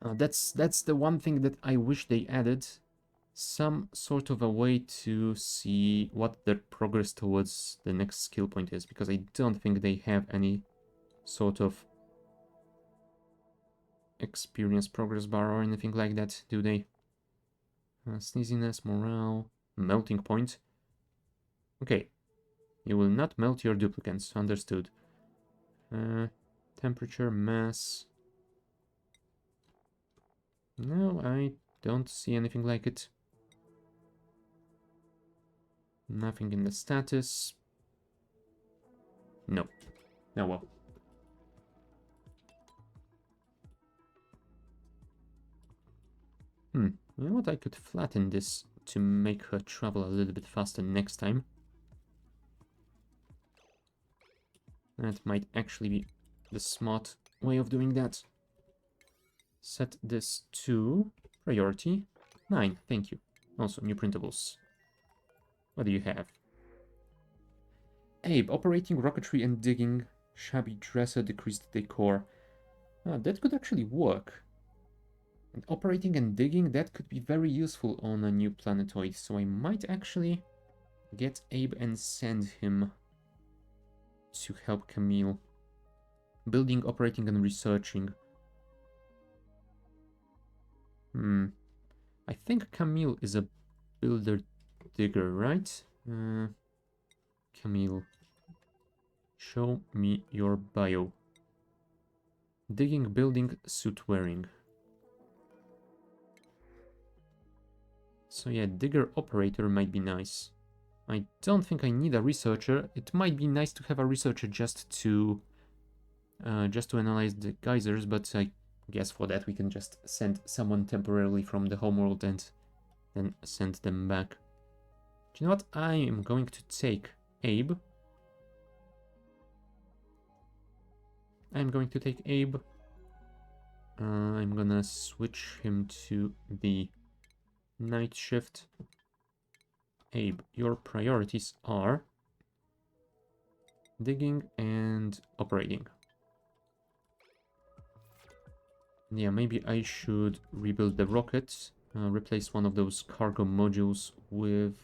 That's the one thing that I wish they added. Some sort of a way to see what their progress towards the next skill point is, because I don't think they have any sort of experience progress bar or anything like that, do they? Sneeziness, morale, melting point. Okay, you will not melt your duplicants, understood. Temperature, mass. No, I don't see anything like it. Nothing in the status. No. Oh well. You know what? I could flatten this to make her travel a little bit faster next time. That might actually be the smart way of doing that. Set this to priority. 9, thank you. Also, new printables. What do you have? Abe, operating rocketry and digging. Shabby dresser, decreased decor. Ah, that could actually work. And operating and digging, that could be very useful on a new planetoid. So I might actually get Abe and send him to help Camille. Building, operating, and researching. I think Camille is a builder digger, right? Camille, show me your bio. Digging, building, suit wearing. So yeah, digger operator might be nice. I don't think I need a researcher. It might be nice to have a researcher just to analyze the geysers, but I guess for that we can just send someone temporarily from the homeworld and then send them back. Do you know what? I am going to take Abe. I'm going to take Abe. I'm gonna switch him to the night shift. Abe, your priorities are digging and operating. Yeah, maybe I should rebuild the rockets, replace one of those cargo modules with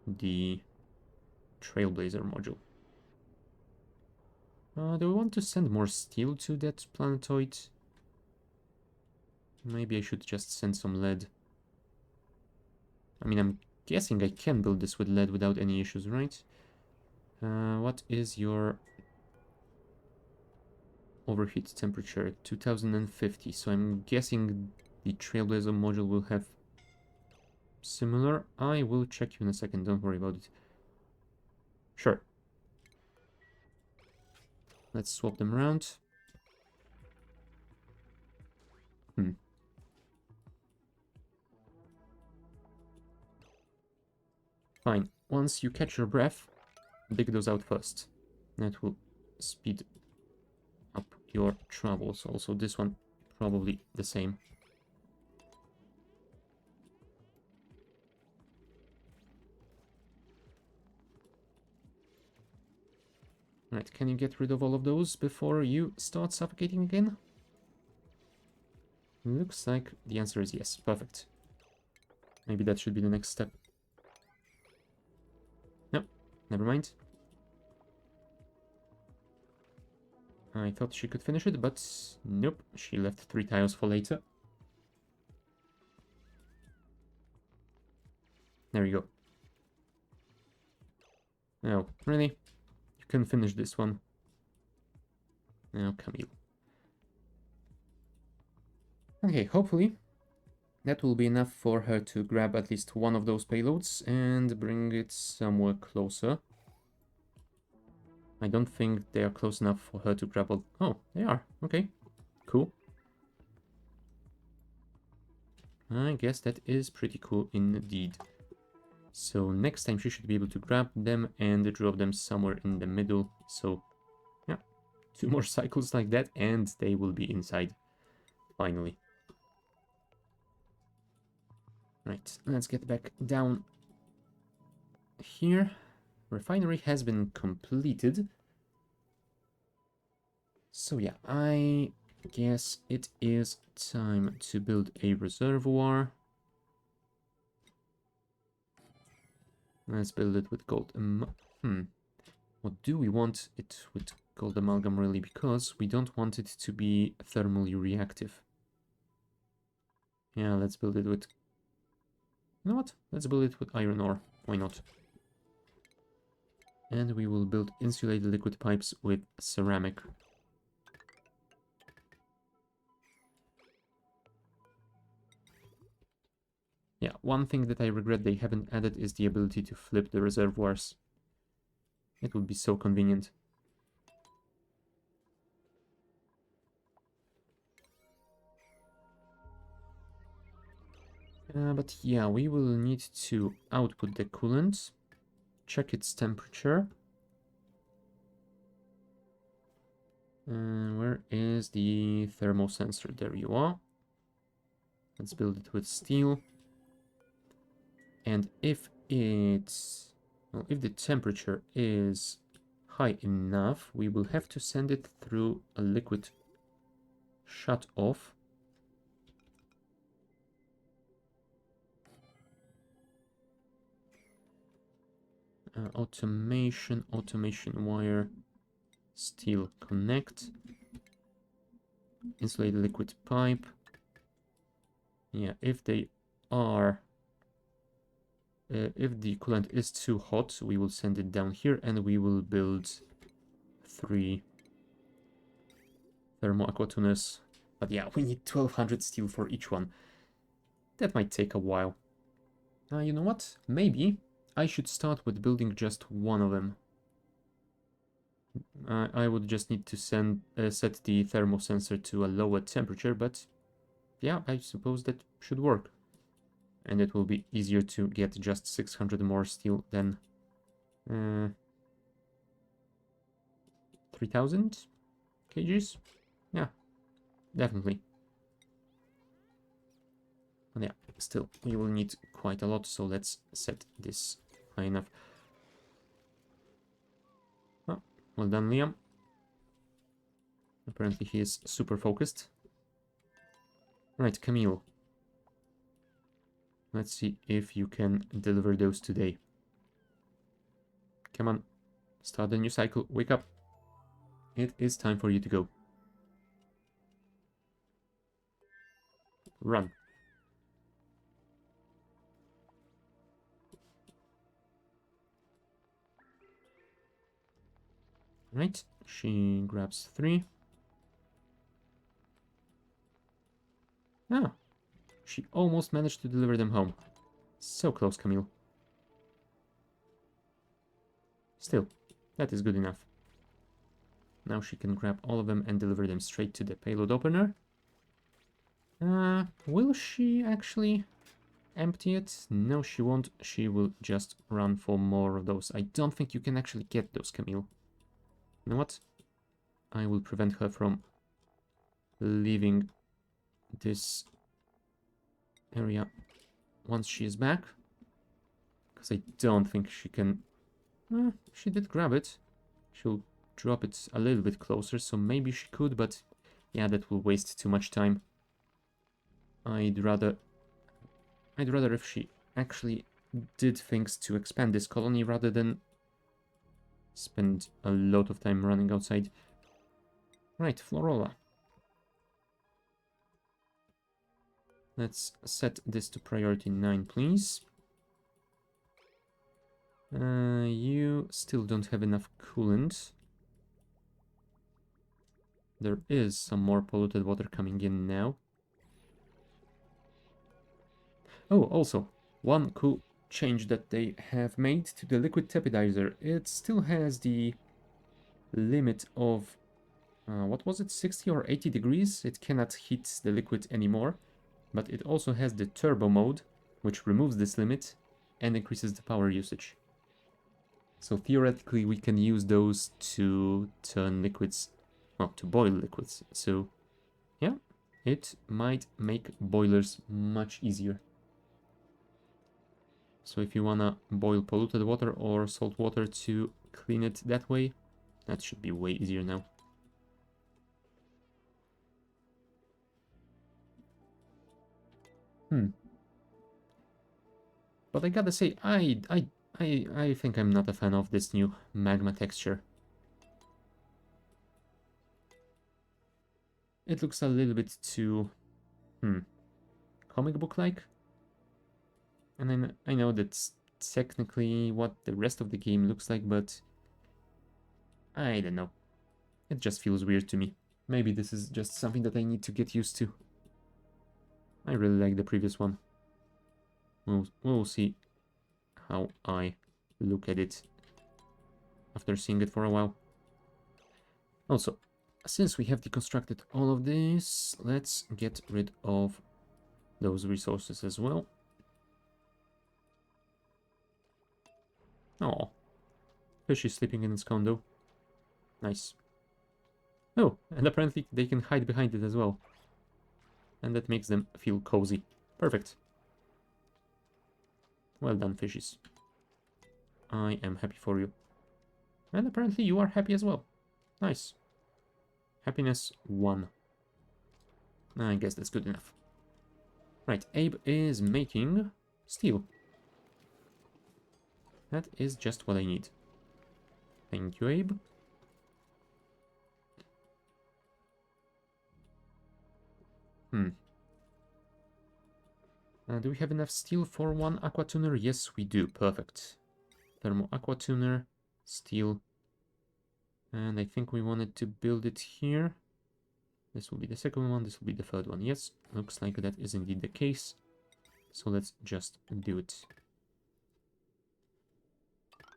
the Trailblazer module. Do we want to send more steel to that planetoid? Maybe I should just send some lead. I mean, I'm guessing I can build this with lead without any issues, right? What is your overheat temperature? 2050. So I'm guessing the Trailblazer module will have similar. I will check you in a second, don't worry about it. Sure. Let's swap them around. Fine. Once you catch your breath, dig those out first. That will speed up your travels. Also, this one probably the same. Right, can you get rid of all of those before you start suffocating again? Looks like the answer is yes. Perfect. Maybe that should be the next step. No, never mind. I thought she could finish it, but nope. She left 3 tiles for later. There you go. Oh, really? You can finish this one. Now, Camille. Okay, hopefully that will be enough for her to grab at least one of those payloads and bring it somewhere closer. I don't think they are close enough for her to grab all... Oh, they are. Okay, cool. I guess that is pretty cool indeed. So next time she should be able to grab them and drop them somewhere in the middle. So yeah, 2 more cycles like that and they will be inside finally. Right, let's get back down here. Refinery has been completed. So yeah, I guess it is time to build a reservoir. Let's build it with gold. What do we want it with gold amalgam really? Because we don't want it to be thermally reactive. Yeah, let's build it with... You know what? Let's build it with iron ore. Why not? And we will build insulated liquid pipes with ceramic. Yeah, one thing that I regret they haven't added is the ability to flip the reservoirs. It would be so convenient. But yeah, we will need to output the coolant, check its temperature. Where is the thermosensor? There you are. Let's build it with steel. And if it's... well, if the temperature is high enough, we will have to send it through a liquid shut-off. Automation wire, steel connect, insulated liquid pipe. Yeah, if they are... if the coolant is too hot, we will send it down here and we will build 3 thermoaquatunners. But yeah, we need 1200 steel for each one. That might take a while. You know what? Maybe I should start with building just one of them. I would just need to set the thermosensor to a lower temperature, but yeah, I suppose that should work. And it will be easier to get just 600 more steel than 3000 kgs? Yeah, definitely. And yeah, still, we will need quite a lot, so let's set this high enough. Oh, well done, Liam. Apparently he is super focused. Right, Camille. Let's see if you can deliver those today. Come on, start the new cycle, wake up. It is time for you to go. Run. Right, she grabs 3. Ah, she almost managed to deliver them home. So close, Camille. Still, that is good enough. Now she can grab all of them and deliver them straight to the payload opener. Will she actually empty it? No, she won't. She will just run for more of those. I don't think you can actually get those, Camille. You know what? I will prevent her from leaving this area once she is back. Because I don't think she can... she did grab it. She'll drop it a little bit closer, so maybe she could, but yeah, that will waste too much time. I'd rather if she actually did things to expand this colony rather than spend a lot of time running outside. Right, Florola. Let's set this to priority 9, please. You still don't have enough coolant. There is some more polluted water coming in now. Oh, also, one cool change that they have made to the liquid tepidizer. It still has the limit of, what was it, 60 or 80 degrees? It cannot heat the liquid anymore. But it also has the turbo mode, which removes this limit and increases the power usage. So theoretically, we can use those to turn liquids, well, to boil liquids. So yeah, it might make boilers much easier. So if you wanna boil polluted water or salt water to clean it that way, that should be way easier now. But I gotta say, I think I'm not a fan of this new magma texture. It looks a little bit too, comic book-like. And I know that's technically what the rest of the game looks like, but I don't know. It just feels weird to me. Maybe this is just something that I need to get used to. I really like the previous one. We'll see how I look at it after seeing it for a while. Also, since we have deconstructed all of this, let's get rid of those resources as well. Oh, fish is sleeping in its condo. Nice. Oh, and apparently they can hide behind it as well. and that makes them feel cozy. Perfect. Well done, fishies. I am happy for you. And apparently you are happy as well. Nice. Happiness 1. I guess that's good enough. Right, Abe is making steel. That is just what I need. Thank you, Abe. Do we have enough steel for one aqua tuner? Yes, we do. Perfect. Thermo aqua tuner, steel. And I think we wanted to build it here. This will be the second one, this will be the third one. Yes, looks like that is indeed the case. So let's just do it.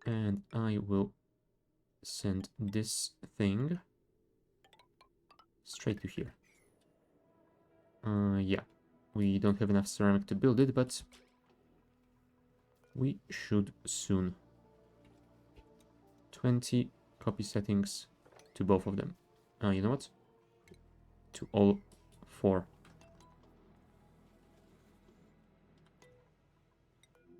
And I will send this thing straight to here. Yeah, we don't have enough ceramic to build it, but we should soon. 20 copy settings to both of them. You know what? To all 4.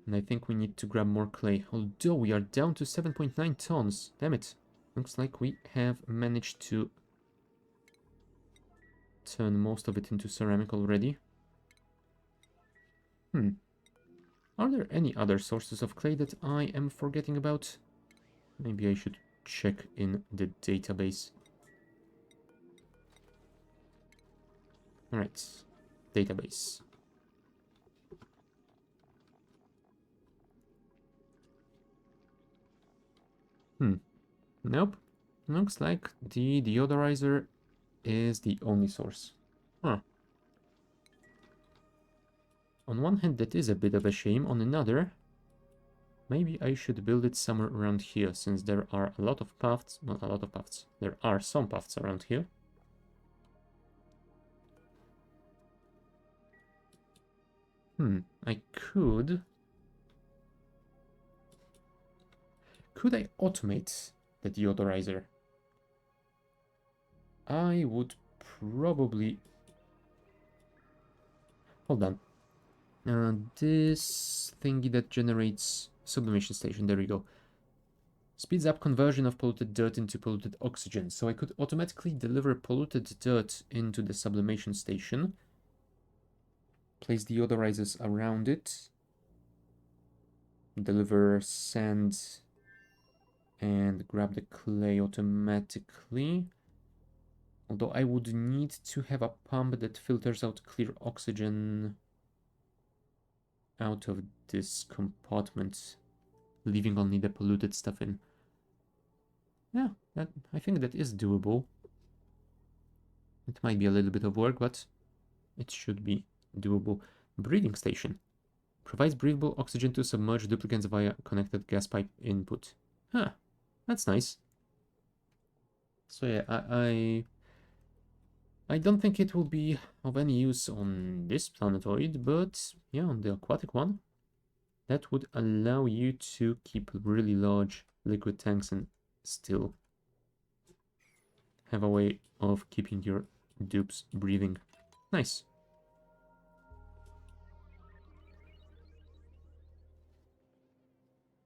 And I think we need to grab more clay. Although we are down to 7.9 tons. Damn it. Looks like we have managed to turn most of it into ceramic already. Are there any other sources of clay that I am forgetting about? Maybe I should check in the database. Alright, database. Nope. Looks like the deodorizer is the only source. Huh. On one hand, that is a bit of a shame. On another, maybe I should build it somewhere around here, since there are a lot of paths. Well, a lot of paths. There are some paths around here. I could... Could I automate the deodorizer? I would probably... Hold on. This thingy that generates sublimation station, there we go. Speeds up conversion of polluted dirt into polluted oxygen. So I could automatically deliver polluted dirt into the sublimation station. Place deodorizers around it. Deliver sand and grab the clay automatically. Although I would need to have a pump that filters out clear oxygen out of this compartment, leaving only the polluted stuff in. Yeah, I think that is doable. It might be a little bit of work, but it should be doable. Breeding station. Provides breathable oxygen to submerged duplicants via connected gas pipe input. Huh, that's nice. So yeah, I don't think it will be of any use on this planetoid, but yeah, on the aquatic one, that would allow you to keep really large liquid tanks and still have a way of keeping your dupes breathing. Nice.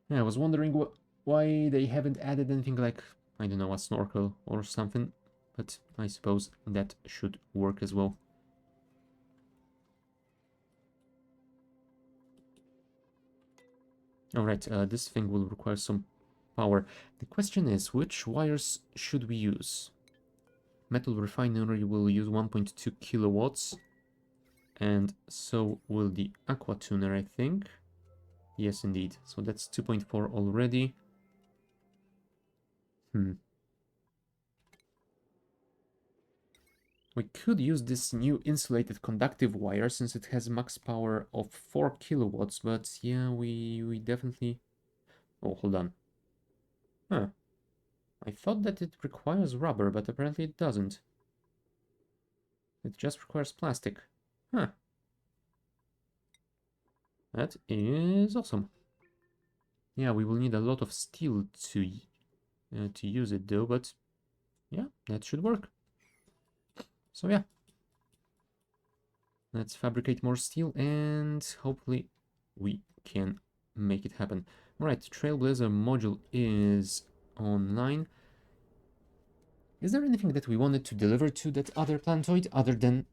Yeah, I was wondering why they haven't added anything like, I don't know, a snorkel or something, but I suppose that should work as well. Alright, this thing will require some power. The question is, which wires should we use? Metal refinery will use 1.2 kilowatts, and so will the aqua tuner, I think. Yes, indeed. So that's 2.4 already. We could use this new insulated conductive wire since it has max power of 4 kilowatts, but yeah, we definitely... Oh, hold on. Huh. I thought that it requires rubber, but apparently it doesn't. It just requires plastic. Huh. That is awesome. Yeah, we will need a lot of steel to use it though, but yeah, that should work. So yeah. Let's fabricate more steel and hopefully we can make it happen. Alright, Trailblazer module is online. Is there anything that we wanted to deliver to that other planetoid other than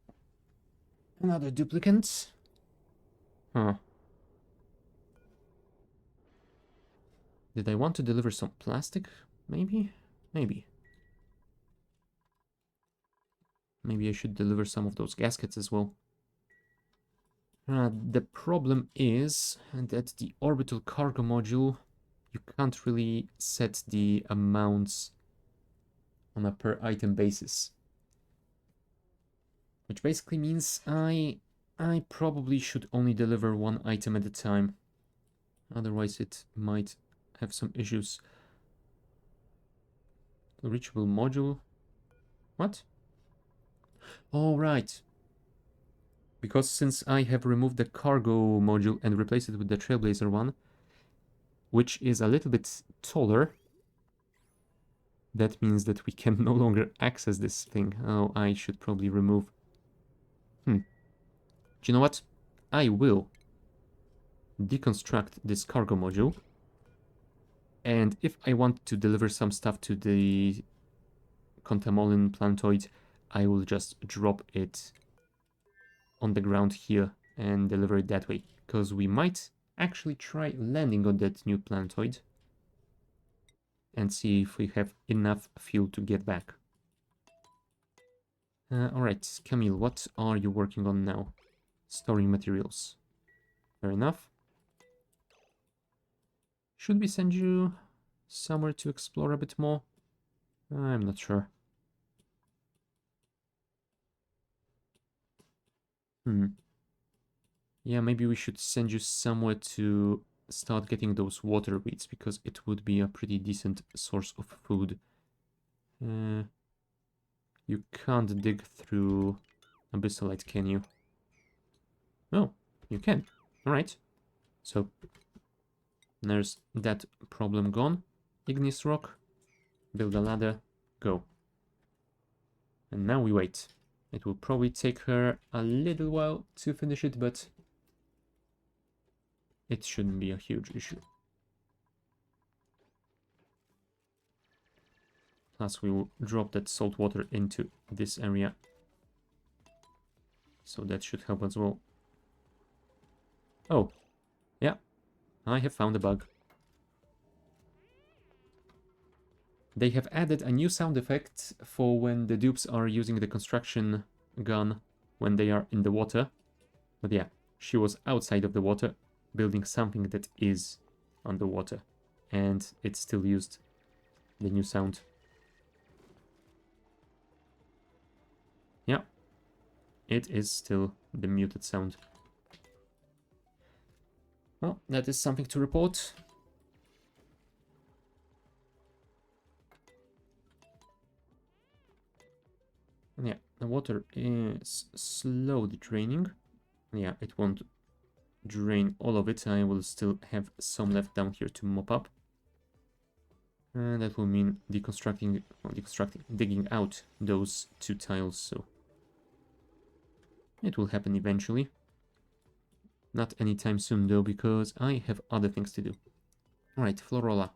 another duplicant? Huh. Did I want to deliver some plastic? Maybe? Maybe. Maybe I should deliver some of those gaskets as well. The problem is that the orbital cargo module, you can't really set the amounts on a per item basis. Which basically means I probably should only deliver one item at a time. Otherwise it might have some issues. Reachable module. What? Oh, right. Because since I have removed the cargo module and replaced it with the Trailblazer one, which is a little bit taller, that means that we can no longer access this thing. Oh, I should probably remove... Do you know what? I will deconstruct this cargo module. And if I want to deliver some stuff to the Contamolin planetoid, I will just drop it on the ground here and deliver it that way. Because we might actually try landing on that new planetoid and see if we have enough fuel to get back. Alright, Camille, what are you working on now? Storing materials. Fair enough. Should we send you somewhere to explore a bit more? I'm not sure. Yeah, maybe we should send you somewhere to start getting those water weeds, because it would be a pretty decent source of food. You can't dig through abyssalite, can you? Oh, you can. Alright. So, there's that problem gone. Igneous rock. Build a ladder. Go. And now we wait. It will probably take her a little while to finish it, but it shouldn't be a huge issue. Plus we will drop that salt water into this area. So that should help as well. Oh, yeah, I have found a bug. They have added a new sound effect for when the dupes are using the construction gun when they are in the water. But yeah, she was outside of the water, building something that is underwater. And it still used the new sound. Yeah, it is still the muted sound. Well, that is something to report. And yeah, the water is slowly draining. Yeah, it won't drain all of it. I will still have some left down here to mop up. And that will mean deconstructing, well, digging out those two tiles, so it will happen eventually. Not anytime soon though, because I have other things to do. Alright, Florola.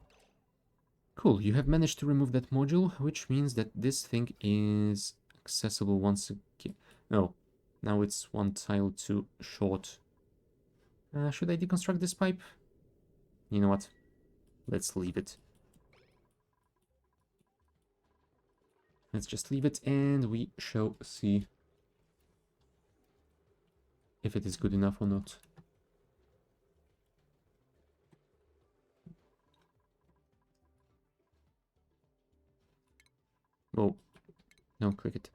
Cool, you have managed to remove that module, which means that this thing is accessible once again. No, now it's one tile too short. Should I deconstruct this pipe? You know what? Let's leave it. Let's just leave it and we shall see if it is good enough or not. Oh, no, click it.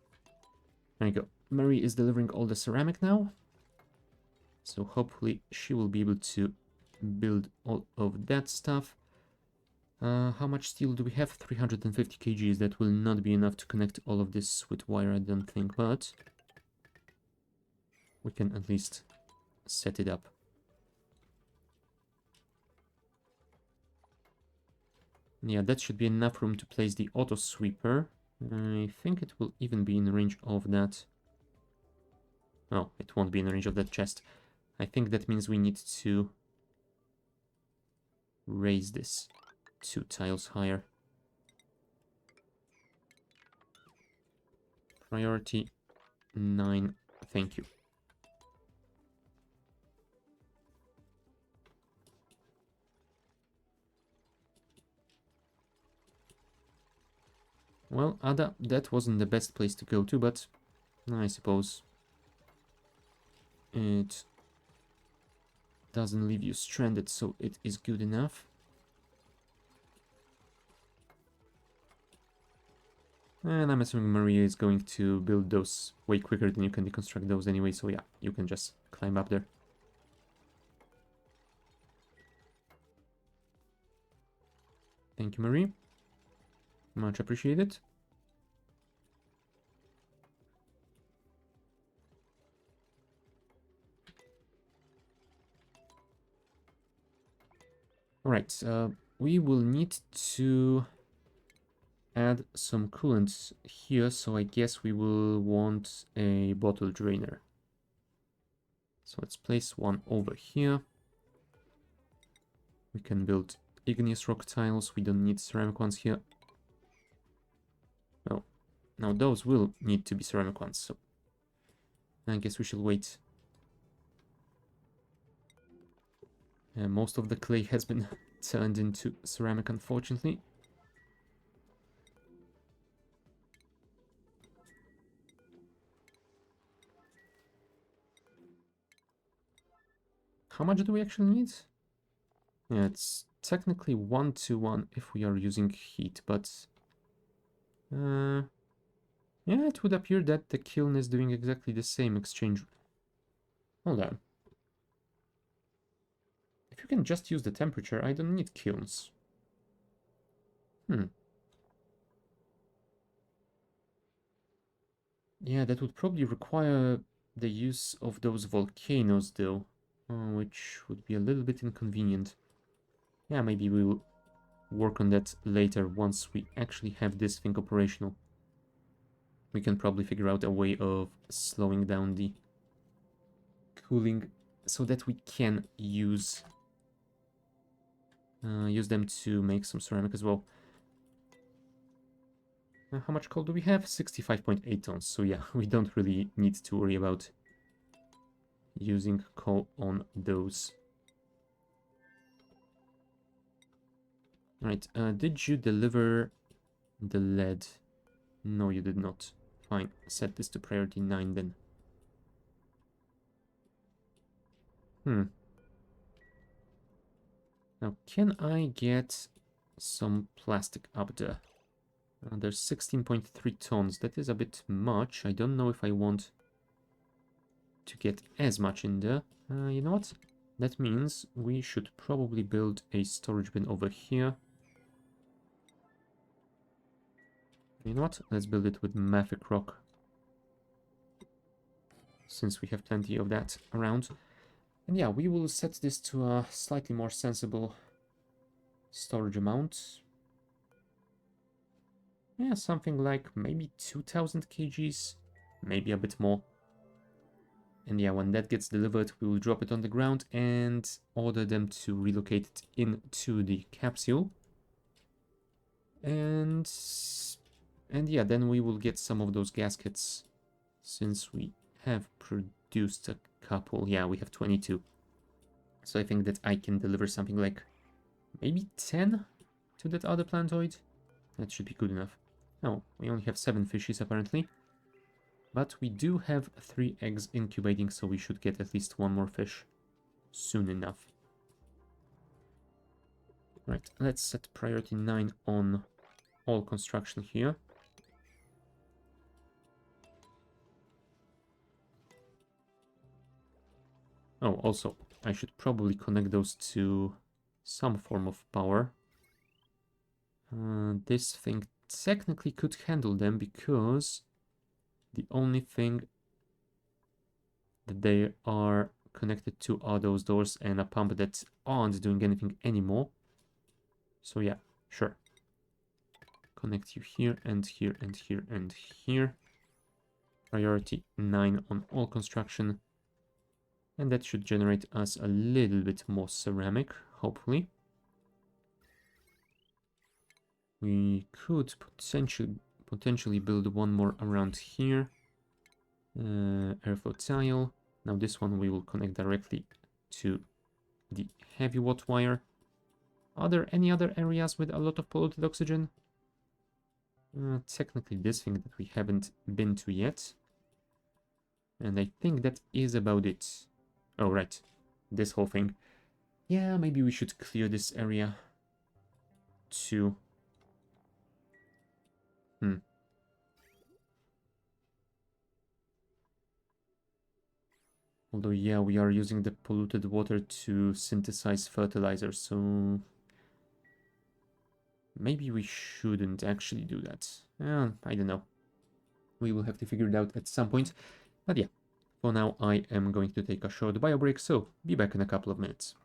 There you go. Mary is delivering all the ceramic now. So hopefully she will be able to build all of that stuff. How much steel do we have? 350 kgs. That will not be enough to connect all of this with wire, I don't think, but we can at least set it up. Yeah, that should be enough room to place the auto sweeper. I think it will even be in range of that. Oh, it won't be in range of that chest. I think that means we need to raise this 2 tiles higher. Priority 9, thank you. Well, Ada, that wasn't the best place to go to, but I suppose it doesn't leave you stranded, so it is good enough. And I'm assuming Maria is going to build those way quicker than you can deconstruct those anyway, so yeah, you can just climb up there. Thank you, Marie. Much appreciated. Alright, we will need to add some coolant here, so I guess we will want a bottle drainer. So let's place one over here. We can build igneous rock tiles, we don't need ceramic ones here. Oh, now those will need to be ceramic ones, so I guess we shall wait. Most of the clay has been turned into ceramic, unfortunately. How much do we actually need? Yeah, it's technically 1 to 1 if we are using heat, but yeah, it would appear that the kiln is doing exactly the same exchange. Hold on. If you can just use the temperature, I don't need kilns. Yeah, that would probably require the use of those volcanoes, though, which would be a little bit inconvenient. Yeah, maybe we'll work on that later once we actually have this thing operational. We can probably figure out a way of slowing down the cooling so that we can use them to make some ceramic as well. How much coal do we have? 65.8 tons. So yeah, we don't really need to worry about using coal on those. Right, did you deliver the lead? No, you did not. Fine, set this to priority 9 then. Now, can I get some plastic up there? There's 16.3 tons. That is a bit much. I don't know if I want to get as much in there. You know what? That means we should probably build a storage bin over here. You know what? Let's build it with mafic rock, since we have plenty of that around. And yeah, we will set this to a slightly more sensible storage amount. Yeah, something like maybe 2000 kgs, maybe a bit more. And yeah, when that gets delivered, we will drop it on the ground and order them to relocate it into the capsule. And yeah, then we will get some of those gaskets, since we have produced a couple. Yeah, we have 22. So I think that I can deliver something like maybe 10 to that other plantoid. That should be good enough. No, we only have 7 fishes apparently. But we do have 3 eggs incubating, so we should get at least 1 more fish soon enough. Right, let's set priority 9 on all construction here. Oh, also, I should probably connect those to some form of power. This thing technically could handle them, because the only thing that they are connected to are those doors and a pump that aren't doing anything anymore. So yeah, sure. Connect you here and here and here and here. Priority 9 on all construction. And that should generate us a little bit more ceramic, hopefully. We could potentially build one more around here. Airflow tile. Now this one we will connect directly to the heavy watt wire. Are there any other areas with a lot of polluted oxygen? Technically this thing that we haven't been to yet. And I think that is about it. Oh, right. This whole thing. Yeah, maybe we should clear this area too. Although, yeah, we are using the polluted water to synthesize fertilizer, so maybe we shouldn't actually do that. I don't know. We will have to figure it out at some point. But yeah, for now I am going to take a short bio break, so be back in a couple of minutes.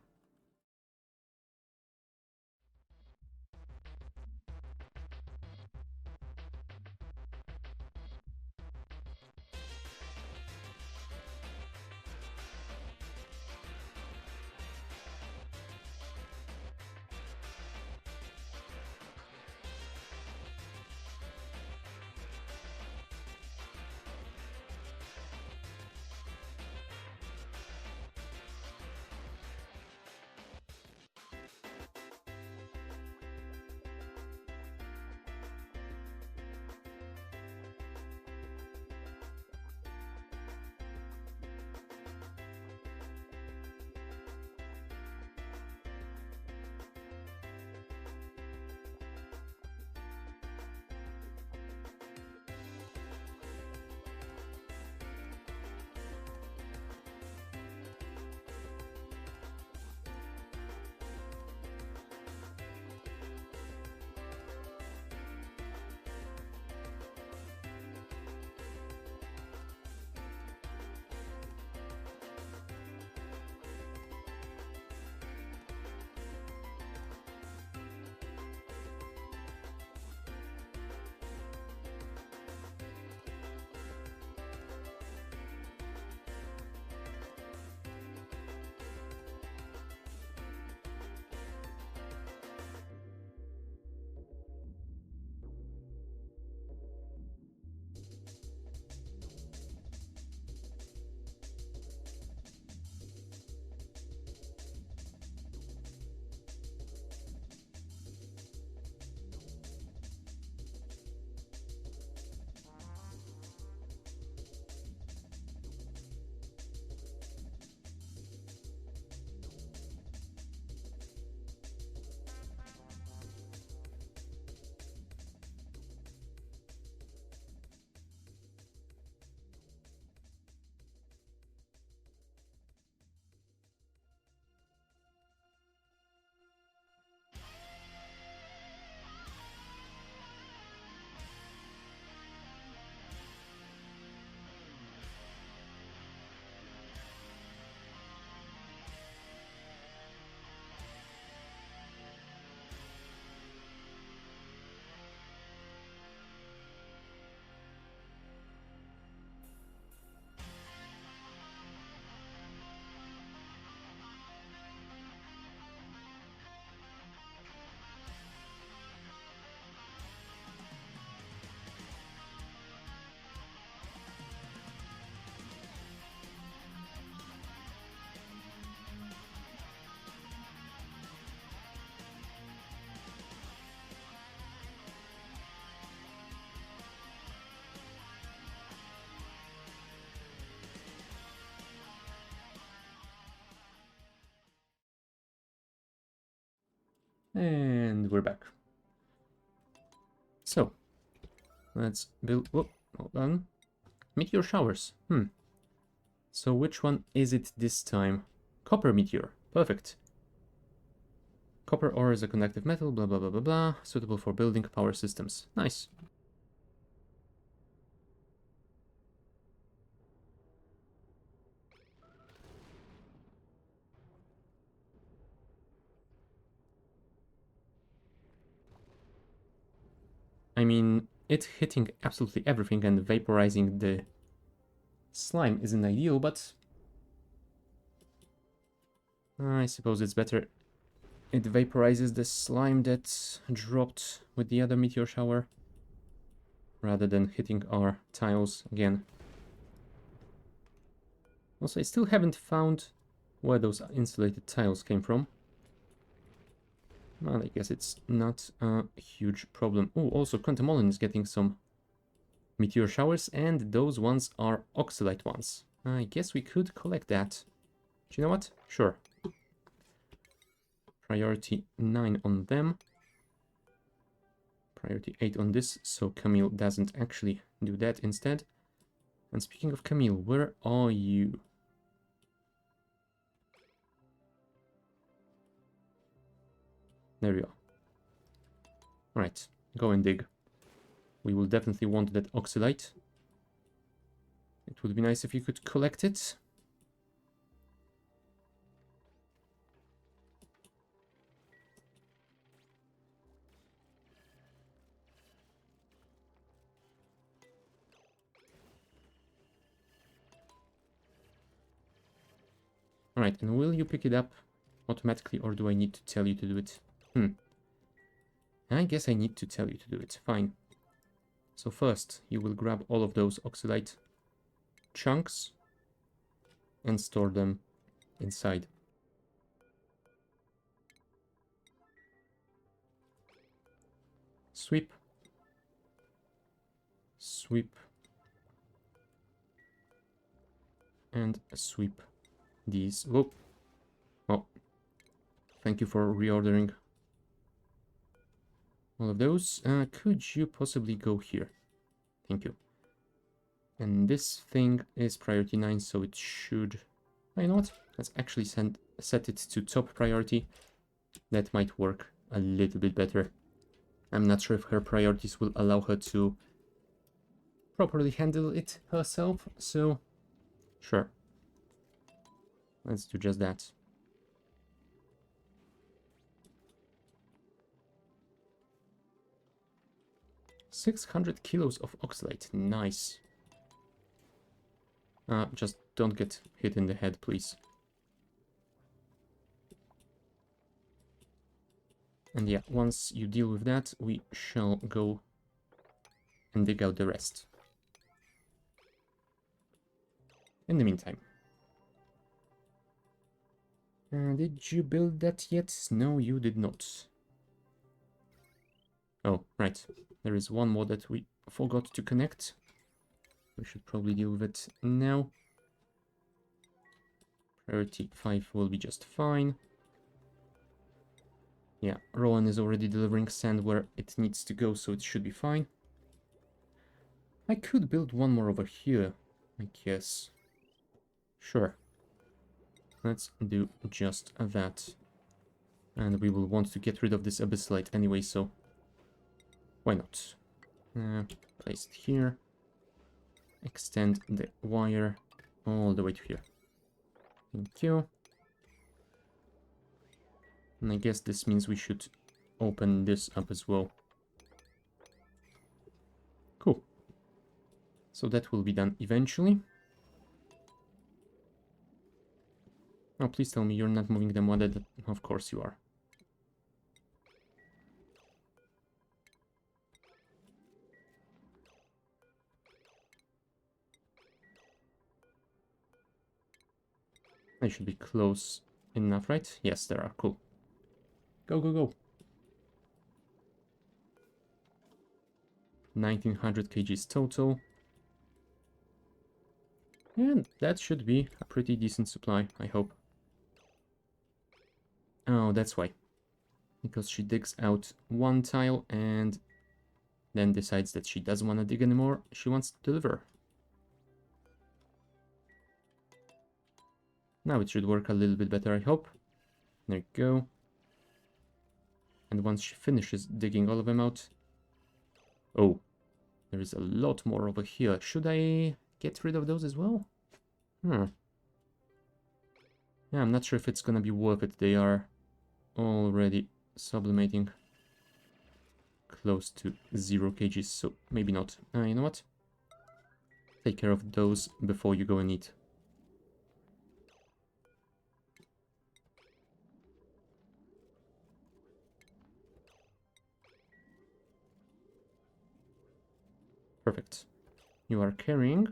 And we're back. So, let's build... Whoop, hold on. Meteor showers. So which one is it this time? Copper meteor. Perfect. Copper ore is a conductive metal, blah blah blah blah blah. Suitable for building power systems. Nice. I mean, it hitting absolutely everything and vaporizing the Slime isn't ideal, but I suppose it's better. It vaporizes the slime that dropped with the other meteor shower, rather than hitting our tiles again. Also, I still haven't found where those insulated tiles came from. Well, I guess it's not a huge problem. Oh, also, Contamolin is getting some meteor showers, and those ones are oxalite ones. I guess we could collect that. Do you know what? Sure. Priority 9 on them. Priority 8 on this, so Camille doesn't actually do that instead. And speaking of Camille, where are you? There we are. Alright, go and dig. We will definitely want that oxalite. It would be nice if you could collect it. Alright, and will you pick it up automatically, or do I need to tell you to do it? I guess I need to tell you to do it. Fine. So first, you will grab all of those oxalite chunks and store them inside. Sweep. Sweep. And sweep these. Whoa. Oh. Thank you for reordering all of those. Could you possibly go here? Thank you. And this thing is priority 9, so it should... Oh, you know what? Let's actually set it to top priority. That might work a little bit better. I'm not sure if her priorities will allow her to properly handle it herself, so sure. Let's do just that. $600 kilos of oxalate. Nice. Just don't get hit in the head, please. And yeah, once you deal with that, we shall go and dig out the rest. In the meantime. Did you build that yet? No, you did not. Oh, right. There is one more that we forgot to connect. We should probably deal with it now. Priority 5 will be just fine. Yeah, Rowan is already delivering sand where it needs to go, so it should be fine. I could build one more over here, I guess. Sure. Let's do just that. And we will want to get rid of this abyssalite anyway, so why not? Place it here. Extend the wire all the way to here. Thank you. And I guess this means we should open this up as well. Cool. So that will be done eventually. Oh, please tell me you're not moving them one at a... Of course you are. They should be close enough, right? Yes, there are. Cool. Go, go, go. 1900 kgs total. And that should be a pretty decent supply, I hope. Oh, that's why. Because she digs out one tile and then decides that she doesn't want to dig anymore. She wants to deliver. Now it should work a little bit better, I hope. There you go. And once she finishes digging all of them out... Oh, there is a lot more over here. Should I get rid of those as well? Yeah, I'm not sure if it's gonna be worth it. They are already sublimating close to 0 kgs, so maybe not. You know what? take care of those before you go and eat. Perfect. You are carrying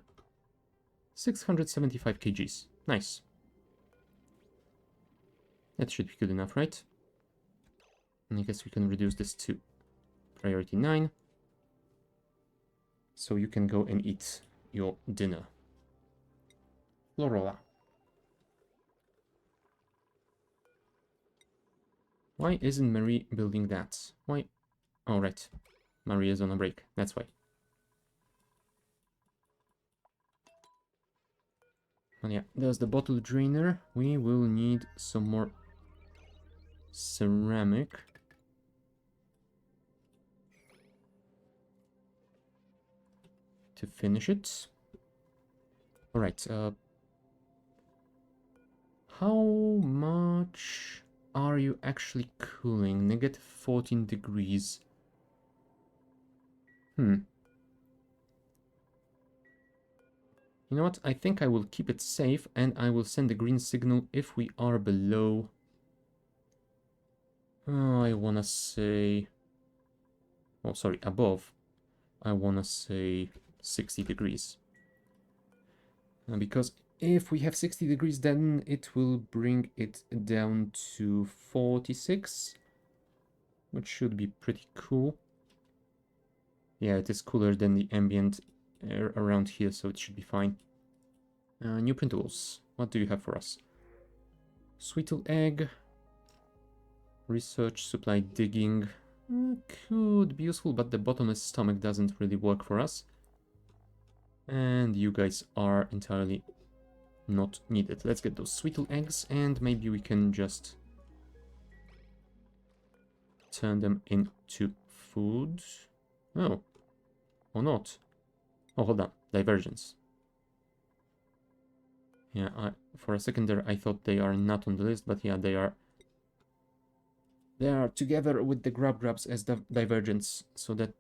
675 kgs. Nice. That should be good enough, right? And I guess we can reduce this to priority 9. So you can go and eat your dinner. Florola. Why isn't Marie building that? Why? Oh, right. Marie is on a break. That's why. And yeah, there's the bottle drainer. We will need some more ceramic. To finish it. Alright, how much are you actually cooling? -14 degrees. You know what? I think I will keep it safe and I will send a green signal if we are below... I wanna say... Oh, sorry, above. I wanna say 60 degrees. Because if we have 60 degrees, then it will bring it down to 46, which should be pretty cool. Yeah, it is cooler than the ambient air around here, so it should be fine. New printables. What do you have for us? Sweetle egg. Research, supply, digging. Could be useful, but the bottomless stomach doesn't really work for us. And you guys are entirely not needed. Let's get those Sweetle eggs, and maybe we can just turn them into food. Oh. Or not. Oh, hold on. Divergence. Yeah, for a second there I thought they are not on the list, but yeah, they are. They are together with the grubs as the divergence, so that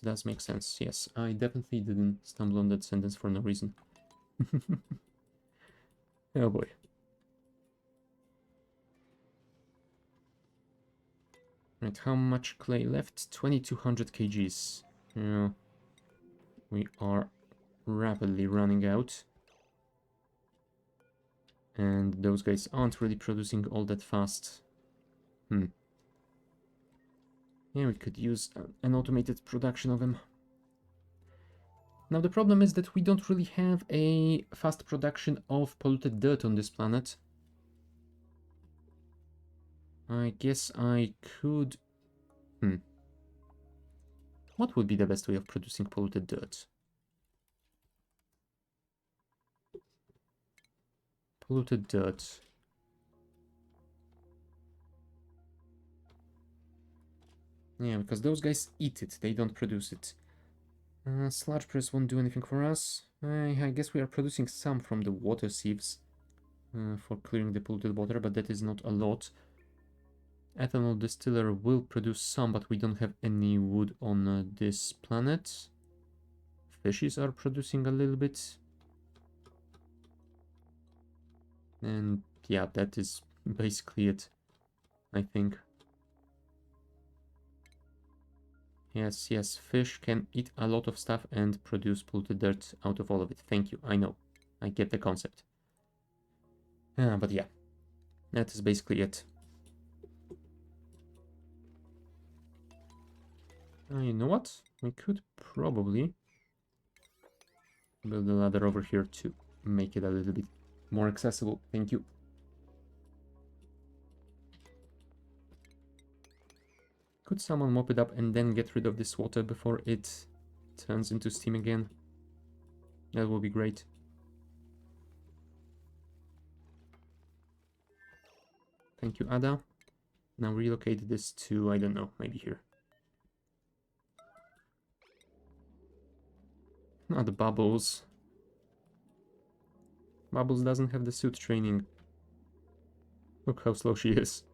does make sense. Yes, I definitely didn't stumble on that sentence for no reason. Oh boy. Right, how much clay left? 2200 kgs. Yeah, we are rapidly running out. And those guys aren't really producing all that fast. Yeah, we could use an automated production of them. Now the problem is that we don't really have a fast production of polluted dirt on this planet. I guess I could... What would be the best way of producing polluted dirt? Polluted dirt. Yeah, because those guys eat it, they don't produce it. Sludge press won't do anything for us. I guess we are producing some from the water sieves for clearing the polluted water, but that is not a lot. Ethanol distiller will produce some, but we don't have any wood on this planet. Fishes are producing a little bit. And yeah, that is basically it, I think. Yes, yes, fish can eat a lot of stuff and produce polluted dirt out of all of it. Thank you, I know. I get the concept. But yeah, that is basically it. You know what? We could probably build a ladder over here to make it a little bit more accessible. Thank you. Could someone mop it up and then get rid of this water before it turns into steam again? That would be great. Thank you, Ada. Now relocate this to, I don't know, maybe here. Not the Bubbles. Bubbles doesn't have the suit training. Look how slow she is.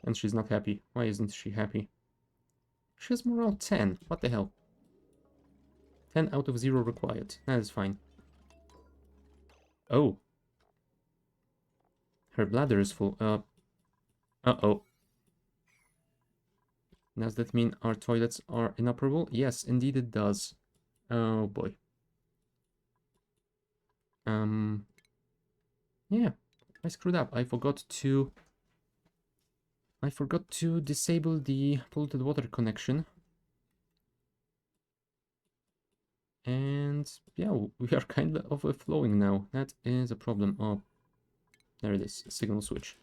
And she's not happy. Why isn't she happy? She has morale 10. What the hell? 10 out of 0 required. That is fine. Oh. Her bladder is full. Uh-oh. Does that mean our toilets are inoperable? Yes, indeed it does. Oh boy. Yeah, I screwed up. I forgot to disable the polluted water connection. And yeah, we are kind of overflowing now. That is a problem. Oh, there it is. Signal switch.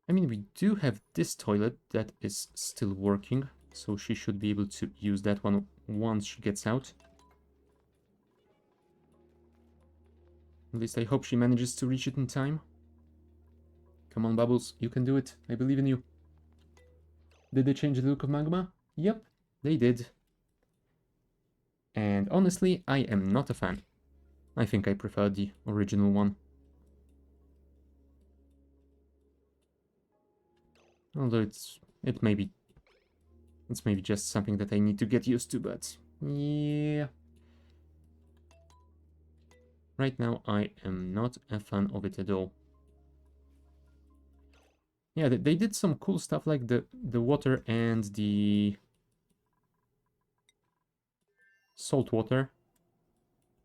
I mean, we do have this toilet that is still working, so she should be able to use that one once she gets out. At least I hope she manages to reach it in time. Come on, Bubbles, you can do it. I believe in you. Did they change the look of magma? Yep, they did. And honestly, I am not a fan. I think I prefer the original one. Although it's maybe just something that I need to get used to, but yeah. Right now I am not a fan of it at all. Yeah, they did some cool stuff like the water and the salt water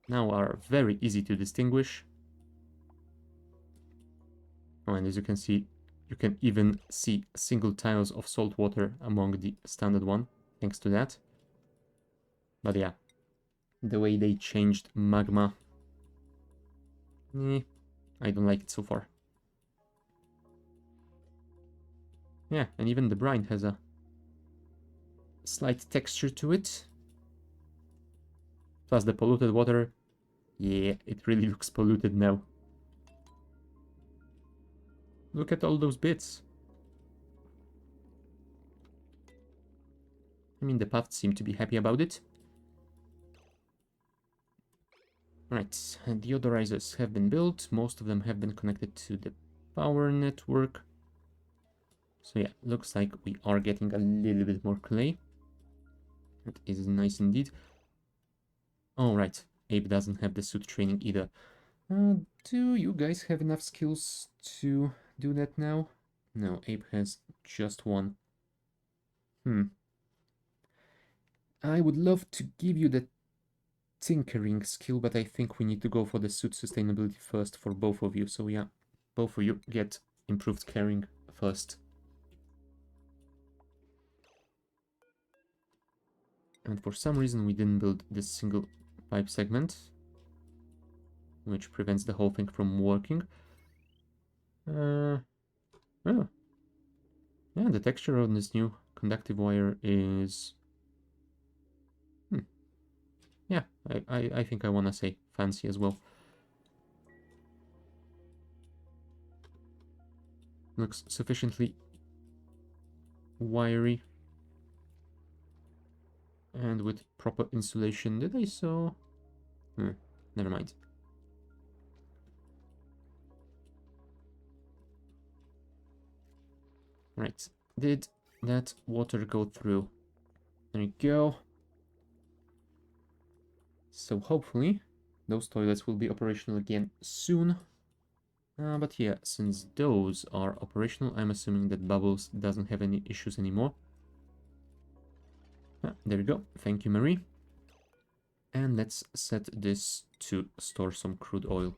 now are very easy to distinguish. Oh, and as you can see, you can even see single tiles of salt water among the standard one, thanks to that. But yeah, the way they changed magma, I don't like it so far. Yeah, and even the brine has a slight texture to it. Plus the polluted water, yeah, it really looks polluted now. Look at all those bits. I mean, the paths seem to be happy about it. Right, and deodorizers have been built. Most of them have been connected to the power network. So yeah, looks like we are getting a little bit more clay. That is nice indeed. Oh, right. Abe doesn't have the suit training either. Do you guys have enough skills to do that now? No, Abe has just one. I would love to give you the tinkering skill, but I think we need to go for the suit sustainability first for both of you. So yeah, both of you get improved carrying first. And for some reason we didn't build this single pipe segment, which prevents the whole thing from working. Oh. Yeah, the texture on this new conductive wire is... Yeah, I think I want to say fancy as well. Looks sufficiently wiry. And with proper insulation. Did I saw? Never mind. Right. Did that water go through? There you go. So hopefully those toilets will be operational again soon. But yeah, since those are operational, I'm assuming that Bubbles doesn't have any issues anymore. There we go. Thank you, Marie. And let's set this to store some crude oil.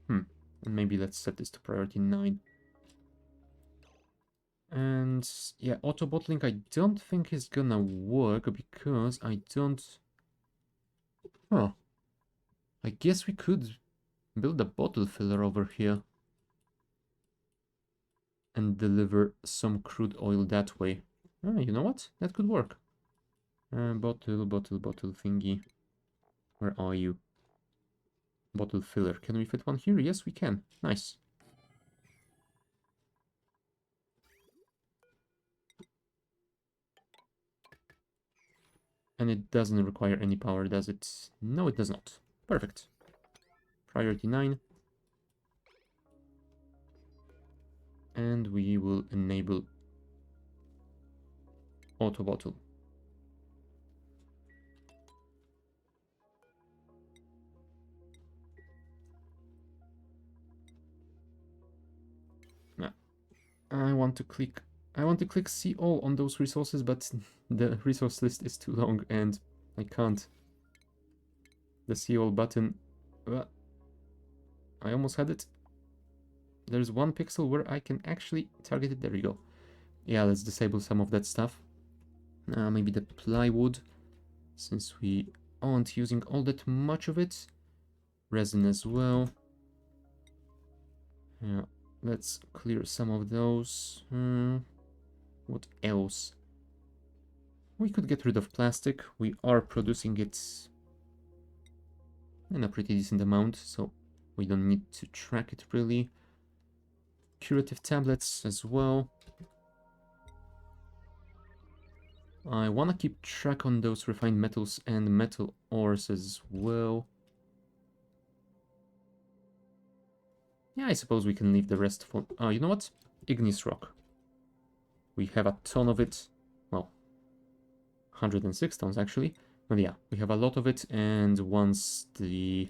And maybe let's set this to priority 9. And yeah, auto bottling I don't think is gonna work because I don't... Oh, I guess we could build a bottle filler over here and deliver some crude oil that way. You know what? That could work. Bottle thingy. Where are you? Bottle filler. Can we fit one here? Yes, we can. Nice. And it doesn't require any power, does it? No, it does not. Perfect. priority 9. And we will enable auto bottle. Now, I want to click see all on those resources, but the resource list is too long and I can't. The see all button, I almost had it. There's one pixel where I can actually target it. There we go. Yeah, let's disable some of that stuff. Maybe the plywood, since we aren't using all that much of it. Resin as well. Yeah, let's clear some of those. What else? We could get rid of plastic. We are producing it in a pretty decent amount, so we don't need to track it really. Curative tablets as well. I want to keep track on those refined metals and metal ores as well. Yeah, I suppose we can leave the rest for... Oh, you know what? Igneous rock. We have a ton of it. Well, 106 tons actually. But yeah, we have a lot of it, and once the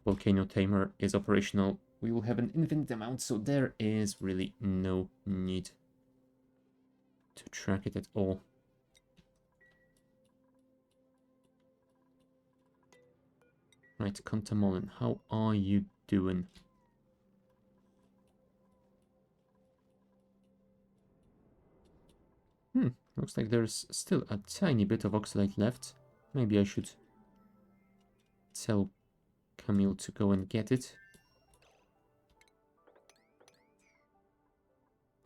volcano tamer is operational, we will have an infinite amount, so there is really no need to track it at all. Right, Contamolin, how are you doing? Looks like there's still a tiny bit of oxalate left. Maybe I should tell Camille to go and get it.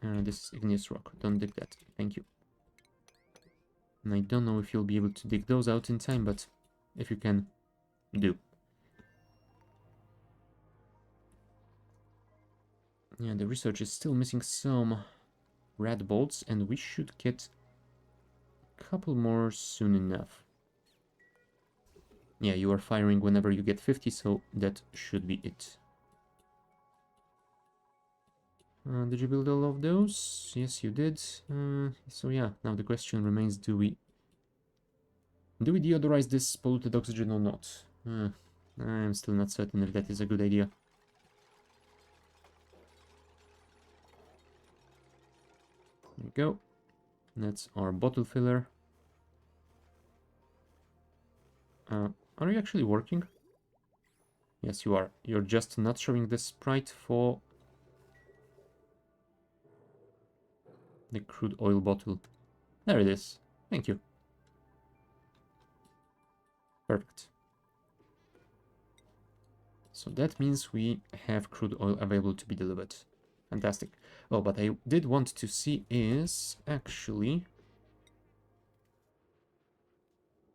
This is igneous rock. Don't dig that. Thank you. And I don't know if you'll be able to dig those out in time, but if you can, do. Yeah, the research is still missing some red bolts, and we should get a couple more soon enough. Yeah, you are firing whenever you get 50, so that should be it. Did you build all of those? Yes, you did. So yeah, now the question remains, do we deodorize this polluted oxygen or not? I'm still not certain if that is a good idea. There we go. That's our bottle filler. Are you actually working? Yes, you are. You're just not showing the sprite for the crude oil bottle. There it is. Thank you. Perfect. So that means we have crude oil available to be delivered. Fantastic. Oh, but I did want to see is actually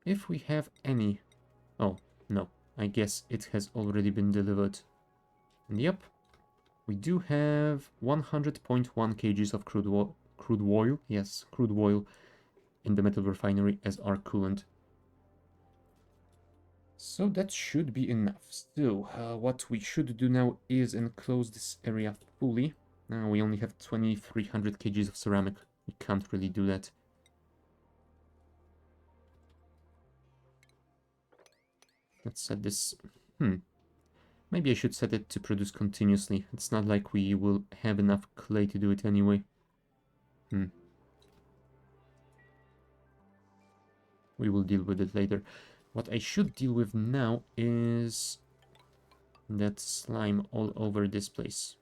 if we have any... Oh, no. I guess it has already been delivered. And yep, we do have 100.1 kgs of crude oil. Yes, crude oil in the metal refinery as our coolant. So that should be enough. So what we should do now is enclose this area fully. Now we only have 2300 kgs of ceramic. We can't really do that. Let's set this... Maybe I should set it to produce continuously. It's not like we will have enough clay to do it anyway. We will deal with it later. What I should deal with now is that slime all over this place.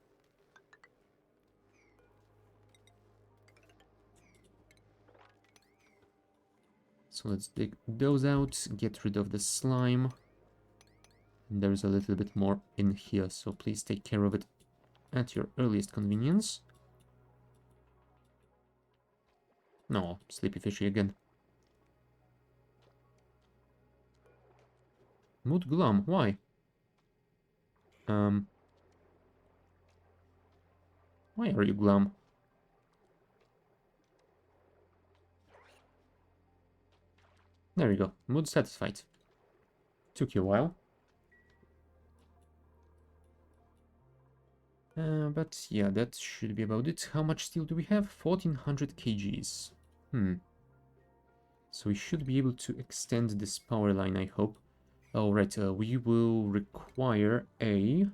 So let's dig those out, get rid of the slime. There's a little bit more in here, so please take care of it at your earliest convenience. No, sleepy fishy again. Mood glum, why? Why are you glum? There you go, mood satisfied. Took you a while. But yeah, that should be about it. How much steel do we have? 1400 kgs. So we should be able to extend this power line, I hope. Oh, right, we will require a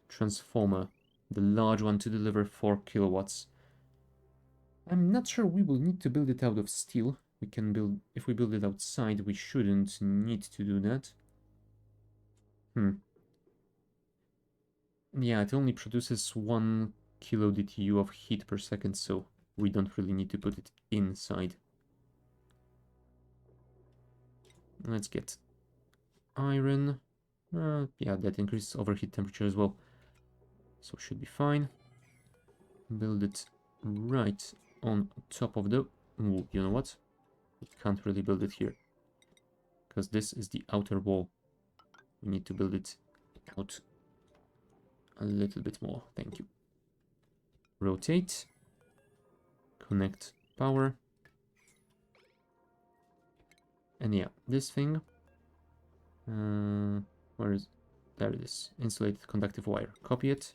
transformer, the large one, to deliver 4 kilowatts. I'm not sure we will need to build it out of steel. We can build, if we build it outside, we shouldn't need to do that. Yeah, it only produces 1 kilo DTU of heat per second, so we don't really need to put it inside. Let's get iron. Yeah, that increases overheat temperature as well, so should be fine. Build it right on top of the... Ooh, you know what? We can't really build it here, because this is the outer wall. We need to build it out a little bit more. Thank you. Rotate. Connect power. And yeah, this thing... where is... There it is. Insulated conductive wire. Copy it.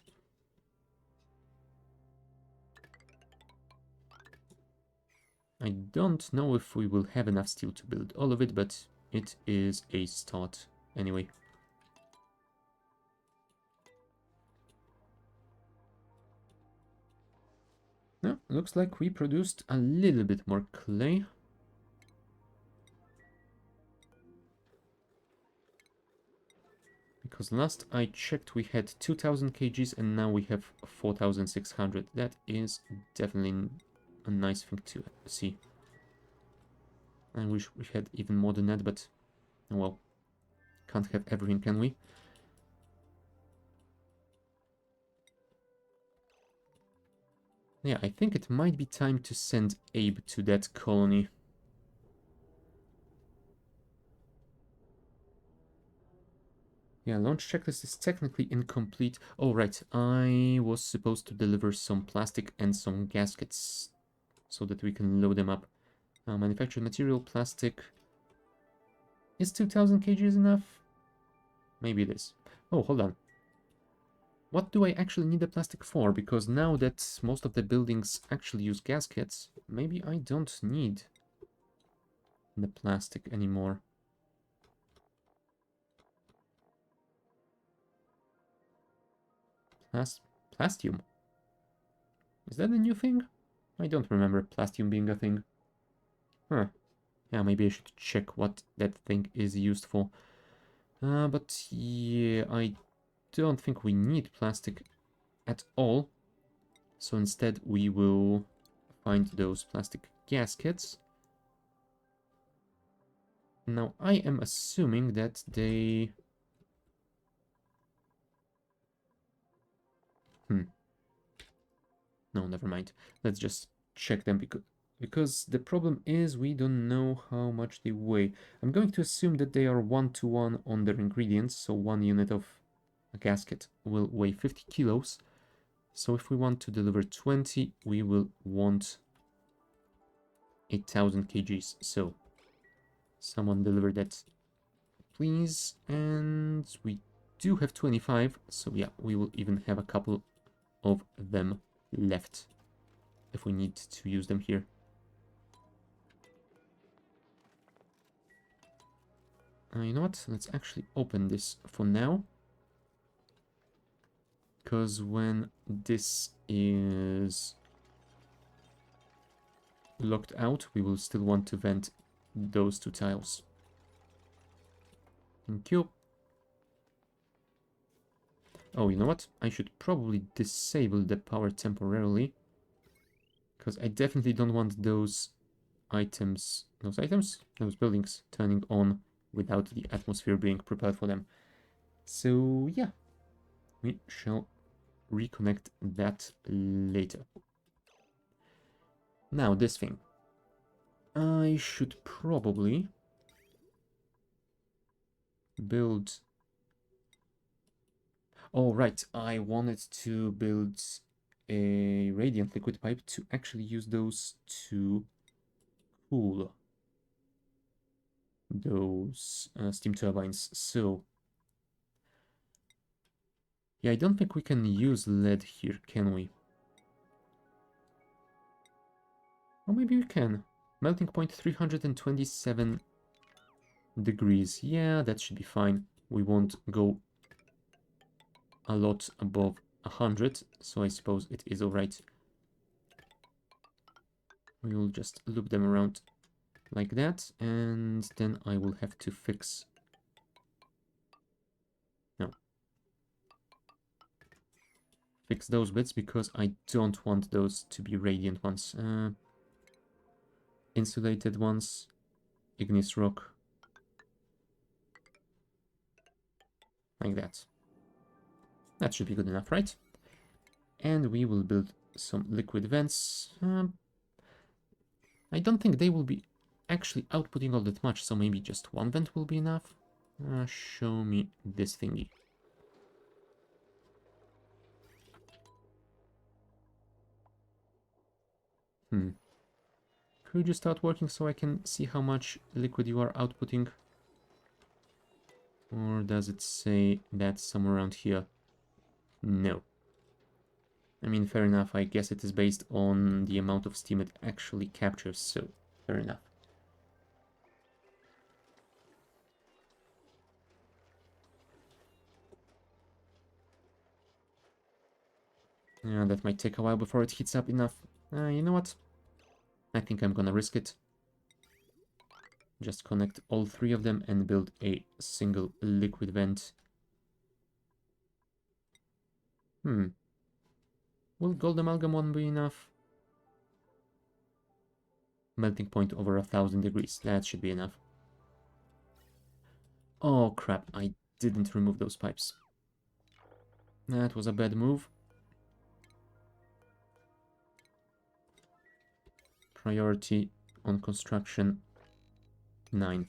I don't know if we will have enough steel to build all of it, but it is a start anyway. No, looks like we produced a little bit more clay. Because last I checked we had 2000 kgs and now we have 4600. That is definitely a nice thing to see. I wish we had even more than that, but well, can't have everything, can we? Yeah, I think it might be time to send Abe to that colony. Yeah, launch checklist is technically incomplete. Oh, right, I was supposed to deliver some plastic and some gaskets so that we can load them up. Manufactured material, plastic. Is 2000 kgs enough? Maybe it is. Oh, hold on. What do I actually need the plastic for? Because now that most of the buildings actually use gaskets, maybe I don't need the plastic anymore. Plastium? Is that a new thing? I don't remember plastium being a thing. Huh. Yeah, maybe I should check what that thing is used for. But yeah, I don't think we need plastic at all. So instead we will find those plastic gaskets. Now I am assuming that they... No, never mind. Let's just check them because the problem is we don't know how much they weigh. I'm going to assume that they are 1-to-1 on their ingredients, so 1 unit of a gasket will weigh 50 kilos. So if we want to deliver 20, we will want 8000 kgs. So someone deliver that, please. And we do have 25, so yeah, we will even have a couple of them left if we need to use them here. You know what? Let's actually open this for now. Because when this is locked out, we will still want to vent those 2 tiles. Thank you. Oh, you know what? I should probably disable the power temporarily. Because I definitely don't want those those buildings turning on without the atmosphere being prepared for them. So yeah, we shall reconnect that later. Now this thing. I should probably build... Oh, right, I wanted to build a radiant liquid pipe to actually use those to cool those steam turbines. So Yeah, I don't think we can use lead here, can we? Or maybe we can. Melting point 327 degrees. Yeah, that should be fine. We won't go a lot above 100, so I suppose it is alright. We will just loop them around like that, and then I will have to fix... No. Fix those bits, because I don't want those to be radiant ones. Insulated ones, igneous rock, like that. That should be good enough, right? And we will build some liquid vents. I don't think they will be actually outputting all that much, so maybe just one vent will be enough. Show me this thingy. Could you start working so I can see how much liquid you are outputting? Or does it say that somewhere around here? No. I mean, fair enough. I guess it is based on the amount of steam it actually captures, so fair enough. Yeah, that might take a while before it heats up enough. You know what? I think I'm gonna risk it. Just connect all three of them and build a single liquid vent. Will gold amalgam one be enough? Melting point over 1000 degrees. That should be enough. Oh crap, I didn't remove those pipes. That was a bad move. Priority on construction 9.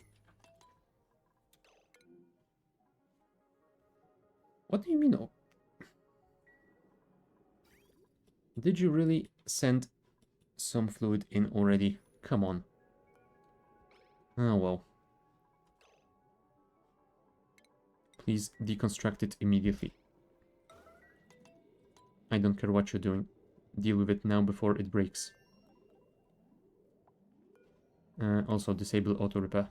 What do you mean? Oh, did you really send some fluid in already? Come on. Oh well. Please deconstruct it immediately. I don't care what you're doing. Deal with it now before it breaks. Also disable auto repair.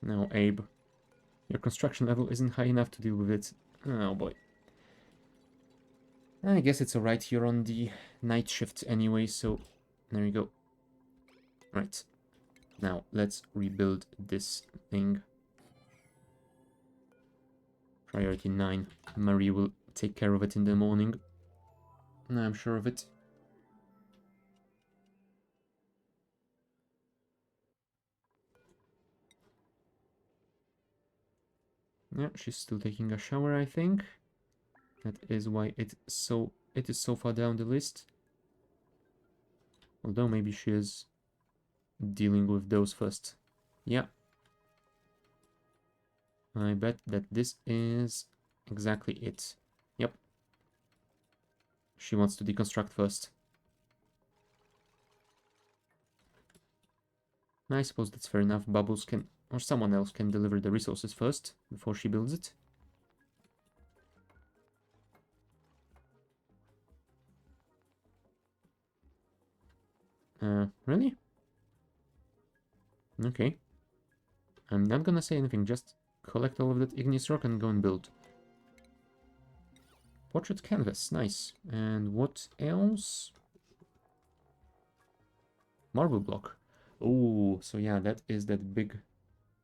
Now, Abe. Your construction level isn't high enough to deal with it. Oh boy. I guess it's alright, you're on the night shift anyway, so there you go. Right. Now, let's rebuild this thing. Priority 9. Marie will take care of it in the morning. I'm sure of it. Yeah, she's still taking a shower, I think. That is why it is so far down the list. Although maybe she is dealing with those first. Yeah. I bet that this is exactly it. Yep. She wants to deconstruct first. I suppose that's fair enough. Bubbles can, or someone else can deliver the resources first before she builds it. Really? Okay. I'm not gonna say anything, just collect all of that igneous rock and go and build. Portrait canvas, nice. And what else? Marble block. Oh, so yeah, that is that big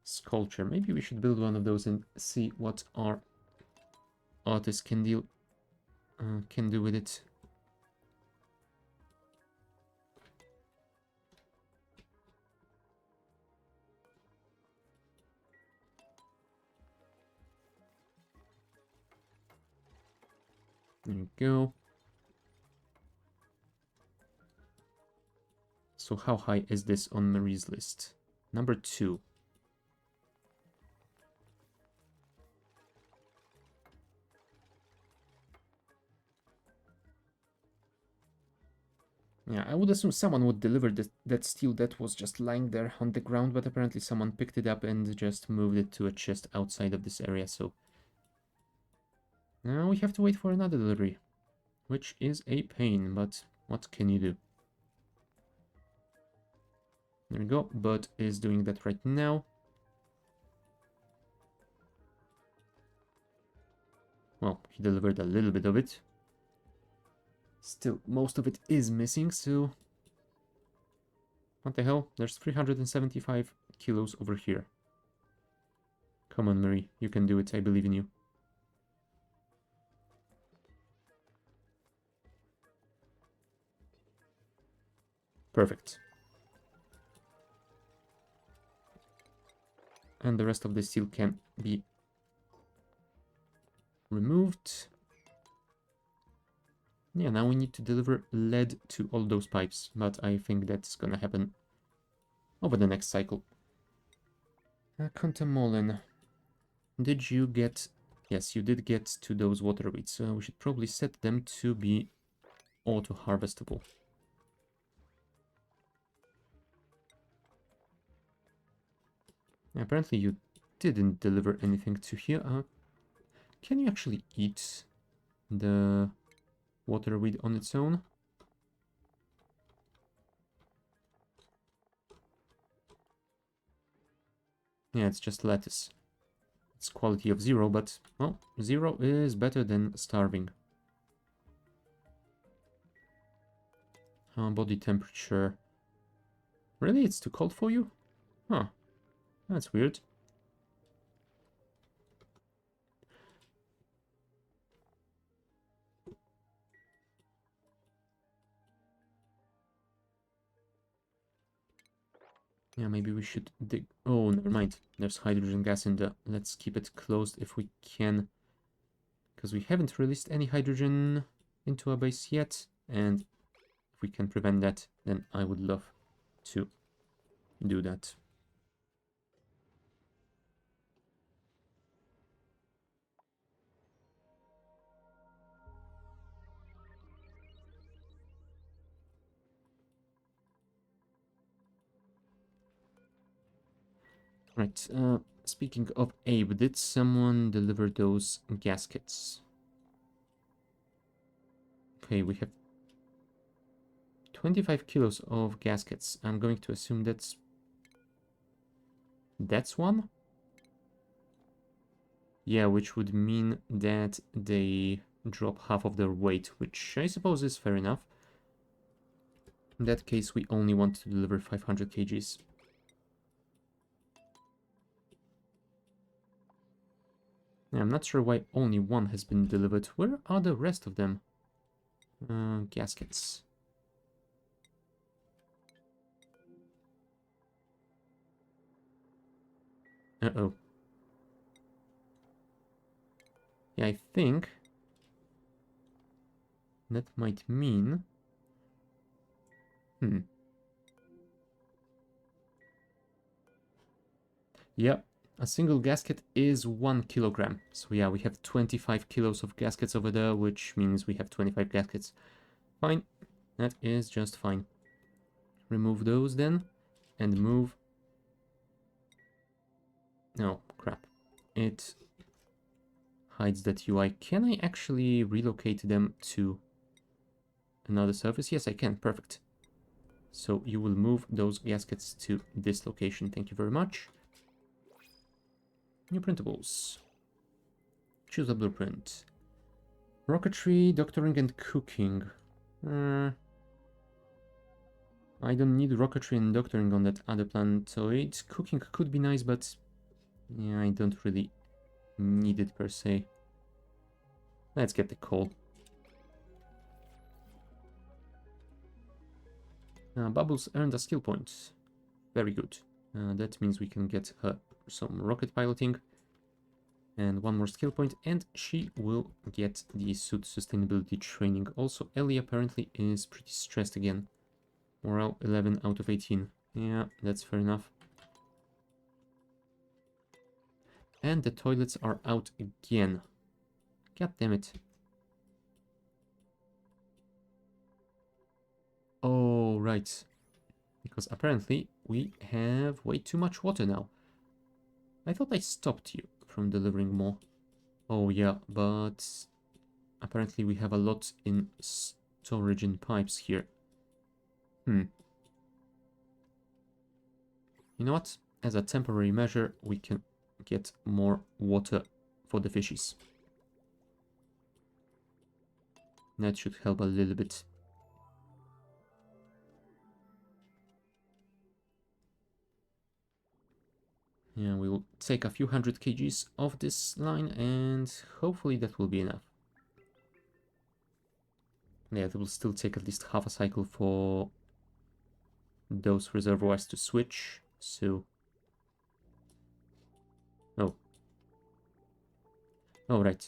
sculpture. Maybe we should build one of those and see what our artist can do with it. There you go. So how high is this on Marie's list? Number 2. Yeah, I would assume someone would deliver that steel that was just lying there on the ground, but apparently someone picked it up and just moved it to a chest outside of this area, so... Now we have to wait for another delivery, which is a pain, but what can you do? There we go, Bud is doing that right now. Well, he delivered a little bit of it. Still, most of it is missing, so... What the hell? There's 375 kilos over here. Come on, Marie, you can do it, I believe in you. Perfect. And the rest of the steel can be removed. Yeah, now we need to deliver lead to all those pipes, but I think that's gonna happen over the next cycle. Contamolin, did you get... Yes, you did get to those water weeds, so we should probably set them to be auto-harvestable. Apparently you didn't deliver anything to here. Can you actually eat the water weed on its own? Yeah, it's just lettuce. It's quality of 0, but, well, 0 is better than starving. Body temperature. Really? It's too cold for you? Huh. That's weird. Yeah, maybe we should dig... Oh, never mind. There's hydrogen gas in the... Let's keep it closed if we can. Because we haven't released any hydrogen into our base yet. And if we can prevent that, then I would love to do that. Right, speaking of Abe, did someone deliver those gaskets? Okay, we have 25 kilos of gaskets. I'm going to assume that's one? Yeah, which would mean that they drop half of their weight, which I suppose is fair enough. In that case, we only want to deliver 500 kgs. Yeah, I'm not sure why only one has been delivered. Where are the rest of them? Gaskets. Uh-oh. Yeah, I think that might mean... Yeah, a single gasket is 1 kilogram. So yeah, we have 25 kilos of gaskets over there, which means we have 25 gaskets. Fine, that is just fine. Remove those then, and move... Oh, crap. It hides that UI. Can I actually relocate them to another surface? Yes, I can. Perfect. So you will move those gaskets to this location. Thank you very much. New printables. Choose a blueprint. Rocketry, doctoring, and cooking. I don't need rocketry and doctoring on that other planetoid. Cooking could be nice, but yeah, I don't really need it per se. Let's get the coal. Bubbles earned a skill point. Very good. That means we can get her some rocket piloting. And one more skill point, and she will get the suit sustainability training. Also, Ellie apparently is pretty stressed again. Morale 11 out of 18. Yeah, that's fair enough. And the toilets are out again. God damn it. Oh, right. Because apparently we have way too much water now. I thought I stopped you from delivering more. Oh yeah, but apparently we have a lot in storage in pipes here. Hmm. You know what? As a temporary measure, we can get more water for the fishies. That should help a little bit. Yeah, we'll take a few hundred kgs off this line and hopefully that will be enough. Yeah, it will still take at least half a cycle for those reservoirs to switch, so... Oh. Oh, right.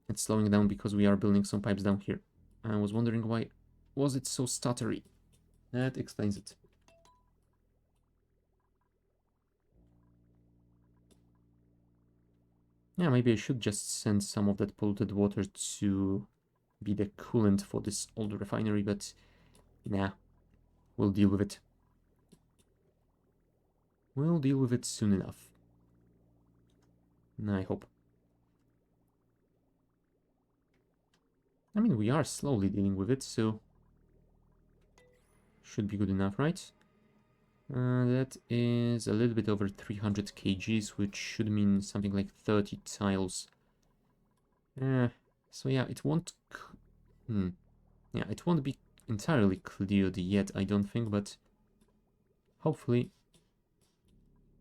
It's slowing down because we are building some pipes down here. I was wondering why was it so stuttery. That explains it. Yeah, maybe I should just send some of that polluted water to be the coolant for this old refinery, but nah, we'll deal with it. We'll deal with it soon enough. I hope. I mean, we are slowly dealing with it, so should be good enough, right? That is a little bit over 300 kgs, which should mean something like 30 tiles. So yeah, it won't... Yeah, it won't be entirely cleared yet, I don't think, but hopefully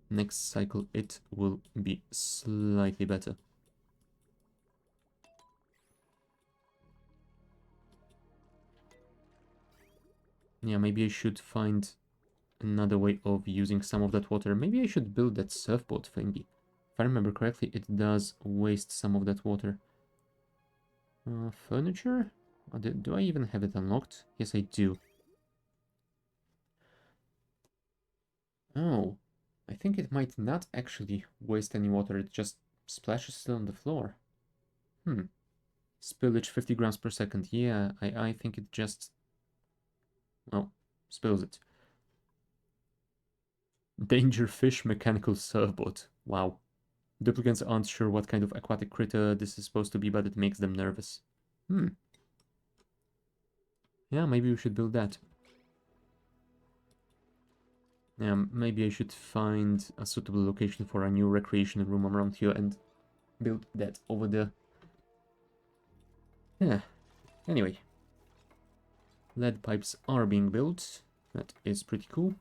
next cycle it will be slightly better. Yeah, maybe I should find another way of using some of that water. Maybe I should build that surfboard thingy. If I remember correctly, it does waste some of that water. Furniture? Do I even have it unlocked? Yes, I do. Oh, I think it might not actually waste any water. It just splashes it on the floor. Spillage 50 grams per second. Yeah, I think it just... well, spills it. Danger fish mechanical surfboard. Wow. Duplicants aren't sure what kind of aquatic critter this is supposed to be, but it makes them nervous. Yeah, maybe we should build that. Yeah, maybe I should find a suitable location for a new recreation room around here and build that over there. Yeah, anyway. Lead pipes are being built. That is pretty cool.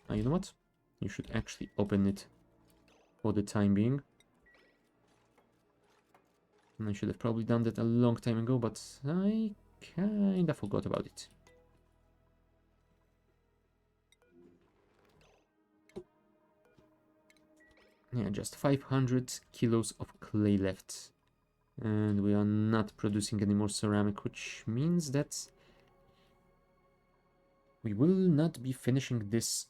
You know what? You should actually open it for the time being. And I should have probably done that a long time ago, but I kinda forgot about it. Yeah, just 500 kilos of clay left. And we are not producing any more ceramic, which means that we will not be finishing this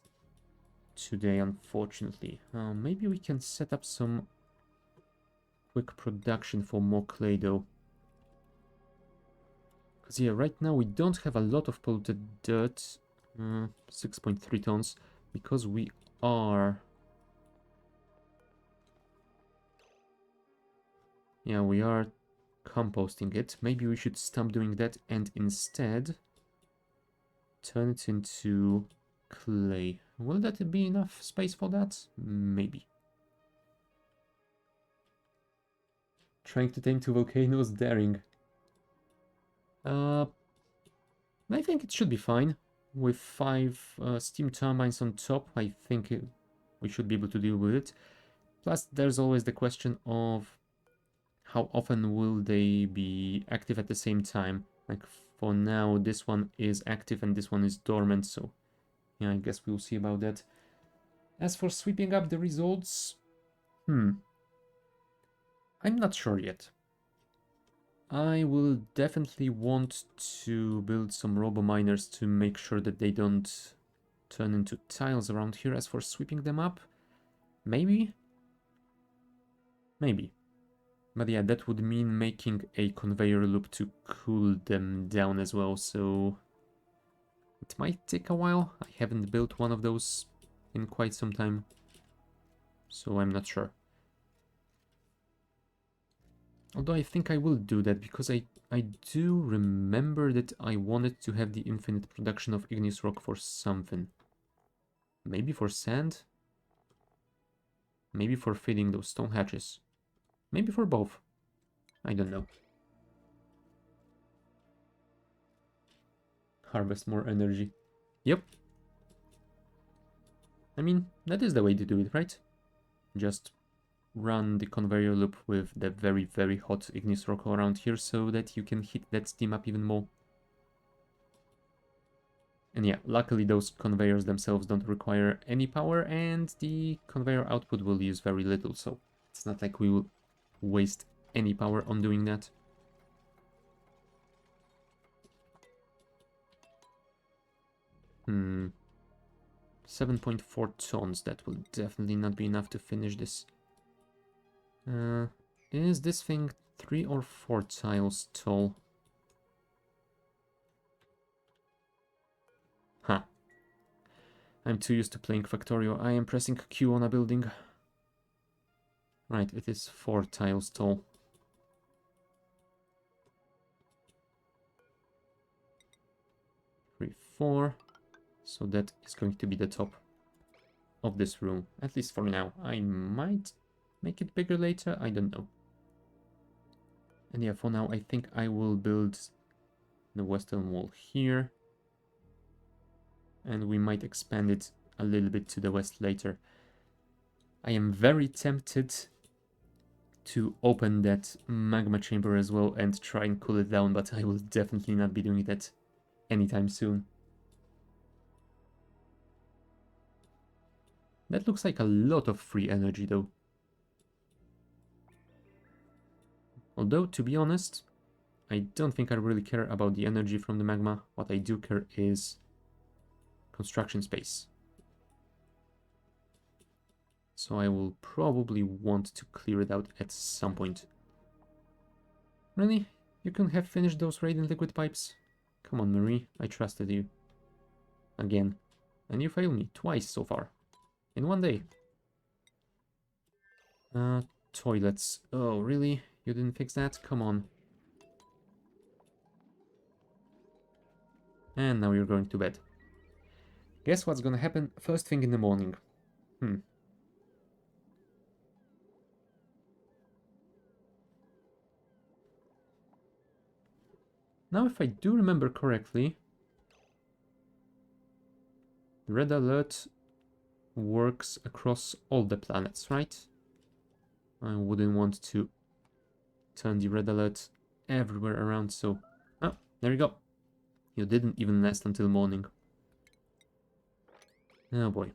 today, unfortunately. Maybe we can set up some quick production for more clay, though. Because, yeah, right now we don't have a lot of polluted dirt. 6.3 tons. Because we are... yeah, we are composting it. Maybe we should stop doing that and instead turn it into clay. Will that be enough space for that? Maybe. Trying to tame two volcanoes, daring. I think it should be fine. With 5 steam turbines on top, I think we should be able to deal with it. Plus, there's always the question of how often will they be active at the same time. Like, for now, this one is active and this one is dormant, so yeah, I guess we'll see about that. As for sweeping up the results, I'm not sure yet. I will definitely want to build some robo-miners to make sure that they don't turn into tiles around here. As for sweeping them up, maybe? Maybe. But yeah, that would mean making a conveyor loop to cool them down as well, so It might take a while. I haven't built one of those in quite some time, so I'm not sure. Although I think I will do that, because I do remember that I wanted to have the infinite production of igneous rock for something. Maybe for sand? Maybe for filling those stone hatches. Maybe for both. I don't know. Harvest more energy. Yep. I mean, that is the way to do it, right? Just run the conveyor loop with the very, very hot igneous rock around here so that you can heat that steam up even more. And yeah, luckily those conveyors themselves don't require any power, and the conveyor output will use very little, so it's not like we will waste any power on doing that. 7.4 tons, that will definitely not be enough to finish this. Is this thing 3 or 4 tiles tall? Huh. I'm too used to playing Factorio. I am pressing Q on a building. Right, it is 4 tiles tall. Three, 4. So that is going to be the top of this room, at least for now. I might make it bigger later, I don't know. And yeah, for now I think I will build the western wall here. And we might expand it a little bit to the west later. I am very tempted to open that magma chamber as well and try and cool it down, but I will definitely not be doing that anytime soon. That looks like a lot of free energy though. Although, to be honest, I don't think I really care about the energy from the magma. What I do care is construction space. So I will probably want to clear it out at some point. Really? You can have finished those radiant liquid pipes? Come on, Marie, I trusted you. Again. And you failed me twice so far. In one day. Toilets. Oh, really? You didn't fix that? Come on. And now you're going to bed. Guess what's gonna happen first thing in the morning? Now, if I do remember correctly, the red alert works across all the planets, right? I wouldn't want to turn the red alert everywhere around, so... Oh, there you go. You didn't even last until morning. Oh boy.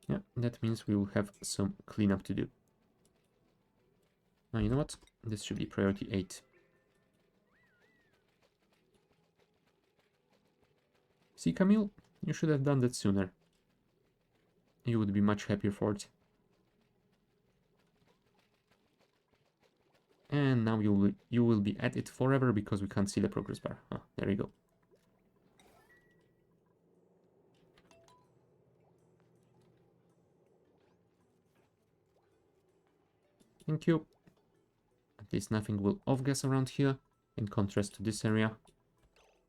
Yeah, that means we will have some cleanup to do. Now, you know what? This should be priority 8. See, Camille? You should have done that sooner. You would be much happier for it. And now you will be at it forever because we can't see the progress bar. Oh, there you go. Thank you. At least nothing will off-gas around here, in contrast to this area.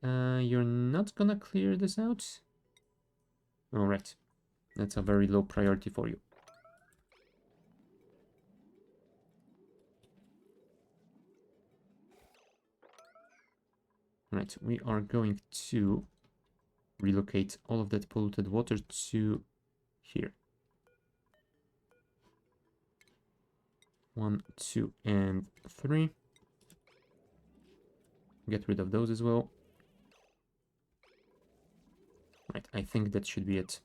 You're not gonna clear this out? Alright. That's a very low priority for you. Right, we are going to relocate all of that polluted water to here. 1, 2, and 3. Get rid of those as well. Right, I think that should be it.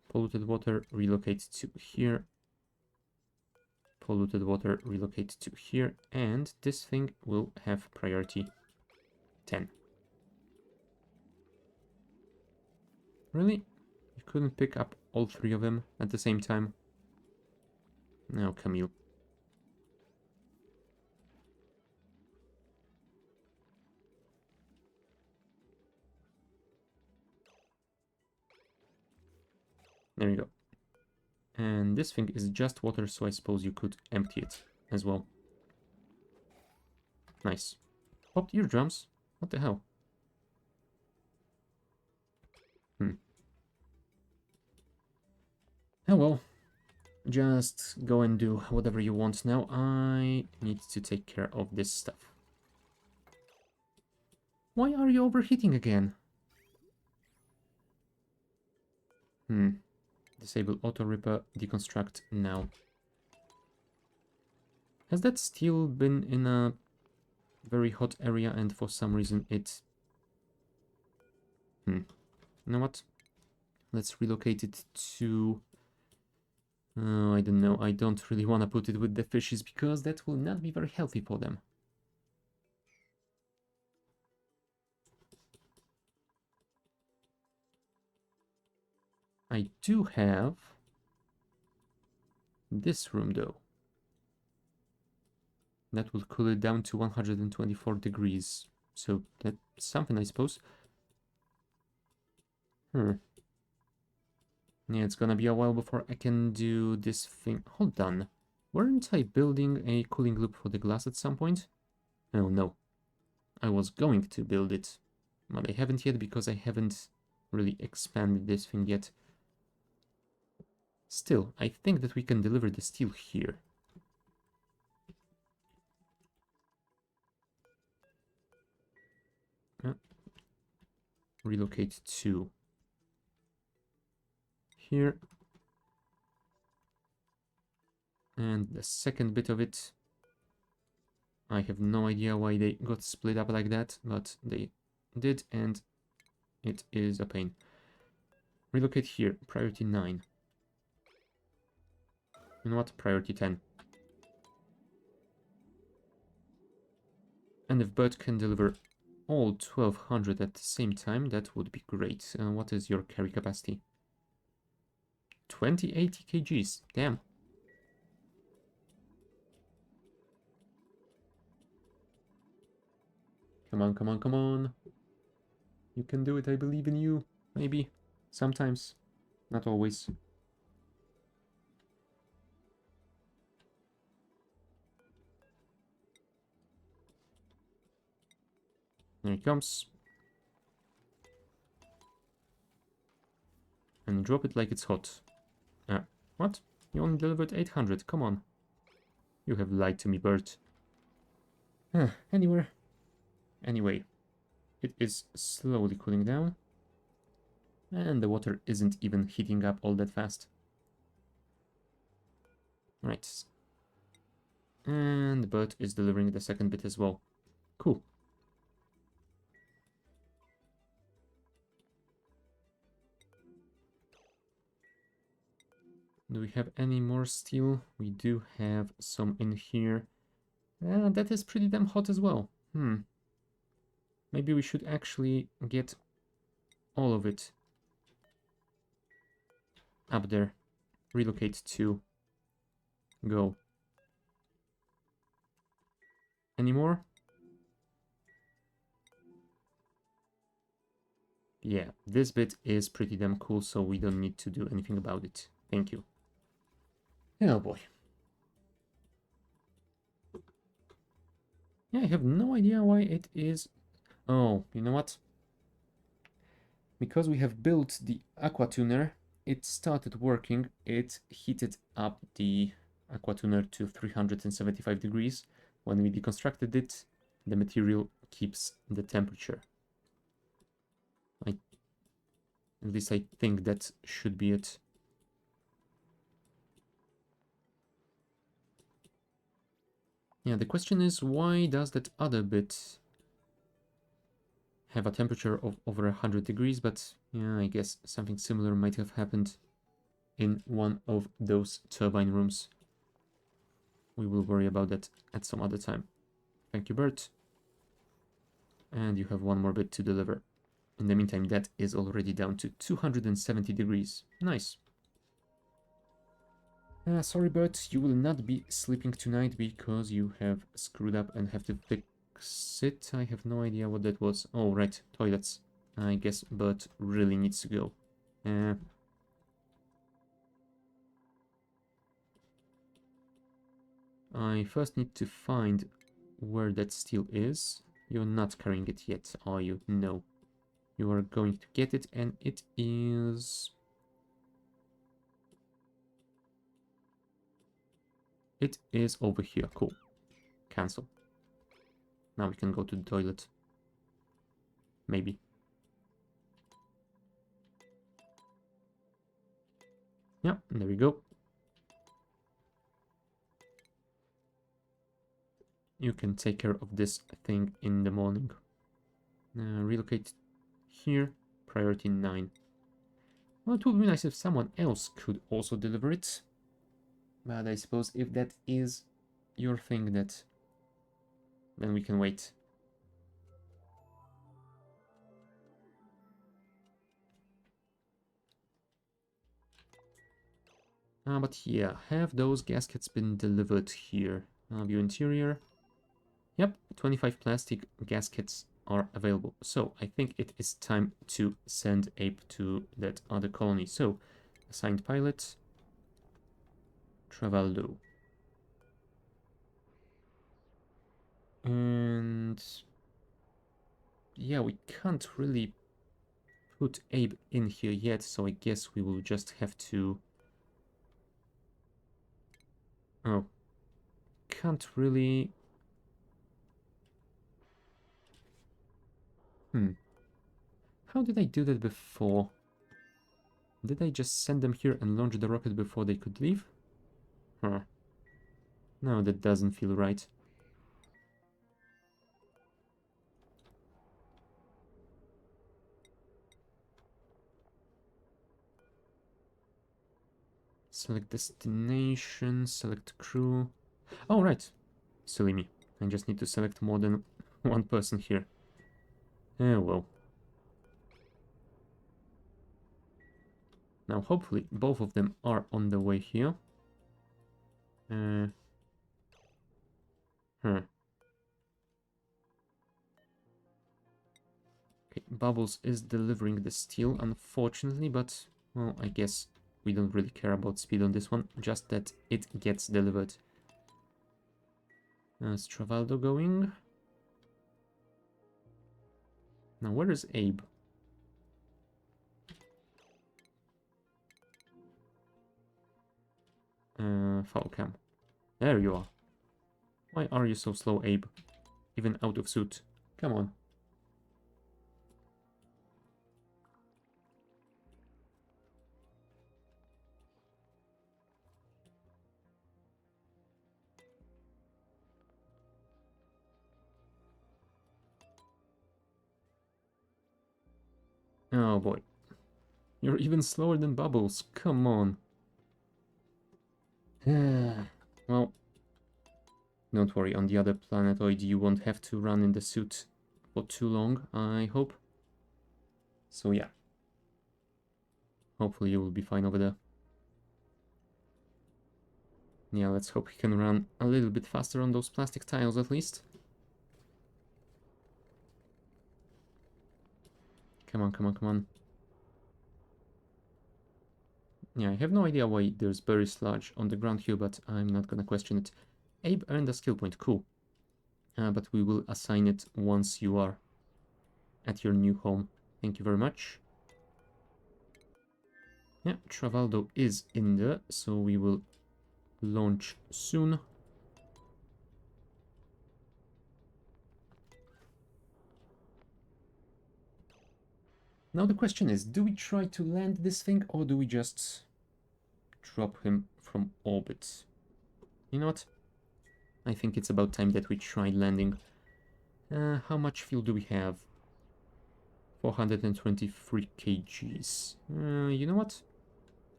Polluted water, relocate to here. Polluted water, relocate to here. And this thing will have priority 10. Really? You couldn't pick up all 3 of them at the same time? No, Camille. There you go. And this thing is just water, so I suppose you could empty it as well. Nice. Popped eardrums? What the hell? Oh well. Just go and do whatever you want now. I need to take care of this stuff. Why are you overheating again? Disable auto ripper, deconstruct now. Has that steel been in a very hot area and for some reason it... You know what? Let's relocate it to... I don't know, I don't really want to put it with the fishes because that will not be very healthy for them. I do have this room though. That will cool it down to 124 degrees. So that's something, I suppose. Yeah, it's gonna be a while before I can do this thing. Hold on. Weren't I building a cooling loop for the glass at some point? Oh no. I was going to build it, but I haven't yet because I haven't really expanded this thing yet. Still, I think that we can deliver the steel here. Relocate to here. And the second bit of it, I have no idea why they got split up like that, but they did, and it is a pain. Relocate here, priority 9. You know what, priority 10. And if Bert can deliver all 1200 at the same time, that would be great. What is your carry capacity? 2080 kgs, damn. Come on, come on, come on. You can do it, I believe in you. Maybe. Sometimes. Not always. There it comes. And drop it like it's hot. What? You only delivered 800, come on. You have lied to me, Bert. Anyway, it is slowly cooling down. And the water isn't even heating up all that fast. Right. And Bert is delivering the second bit as well. Cool. Do we have any more steel? We do have some in here. That is pretty damn hot as well. Maybe we should actually get all of it up there. Relocate to. Go. Any more? Yeah, this bit is pretty damn cool, so we don't need to do anything about it. Thank you. Oh boy. Yeah, I have no idea why it is... Oh, you know what? Because we have built the aqua tuner, it started working. It heated up the aqua tuner to 375 degrees. When we deconstructed it, the material keeps the temperature. At least I think that should be it. Yeah, the question is, why does that other bit have a temperature of over 100 degrees? But yeah, I guess something similar might have happened in one of those turbine rooms. We will worry about that at some other time. Thank you, Bert. And you have one more bit to deliver. In the meantime, that is already down to 270 degrees. Nice. Sorry, Bert, you will not be sleeping tonight because you have screwed up and have to fix it. I have no idea what that was. Oh, right, toilets. I guess Bert really needs to go. I first need to find where that steel is. You're not carrying it yet, are you? No. You are going to get it, and it is... It is over here. Cool. Cancel. Now we can go to the toilet. Maybe. Yeah, there we go. You can take care of this thing in the morning. Relocate here. Priority 9. Well, it would be nice if someone else could also deliver it. But I suppose if that is your thing, that then we can wait. But yeah, have those gaskets been delivered here? View interior. Yep, 25 plastic gaskets are available. So I think it is time to send Ape to that other colony. So, assigned pilot, Travaldo. And yeah, we can't really put Abe in here yet, so I guess we will just have to... Oh, can't really... How did I do that before? Did I just send them here and launch the rocket before they could leave? Huh. No, that doesn't feel right. Select destination, select crew. Oh, right. Silly me. I just need to select more than one person here. Oh, well. Now, hopefully, both of them are on the way here. Huh. Okay, Bubbles is delivering the steel, unfortunately, but, well, I guess we don't really care about speed on this one, just that it gets delivered. Is Travaldo going? Now, where is Abe? Falcam. There you are. Why are you so slow, Abe? Even out of suit. Come on. Oh boy. You're even slower than Bubbles. Come on. Well, don't worry. On the other planetoid, you won't have to run in the suit for too long, I hope. So yeah. Hopefully you will be fine over there. Yeah, let's hope he can run a little bit faster on those plastic tiles at least. Come on, come on, come on. Yeah, I have no idea why there's berry sludge on the ground here, but I'm not gonna question it. Abe earned a skill point, cool. But we will assign it once you are at your new home. Thank you very much. Yeah, Travaldo is in there, so we will launch soon. Now the question is, do we try to land this thing or do we just drop him from orbit? You know what? I think it's about time that we tried landing. How much fuel do we have? 423 kgs. You know what?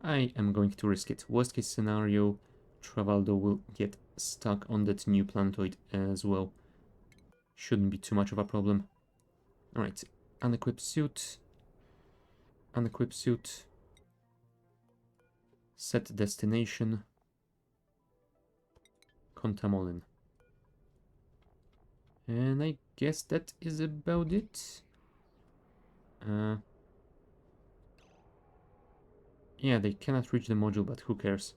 I am going to risk it. Worst case scenario, Travaldo will get stuck on that new planetoid as well. Shouldn't be too much of a problem. Alright, unequipped suit. Unequipped suit. Set destination. Contamolin. And I guess that is about it. Yeah, they cannot reach the module, but who cares?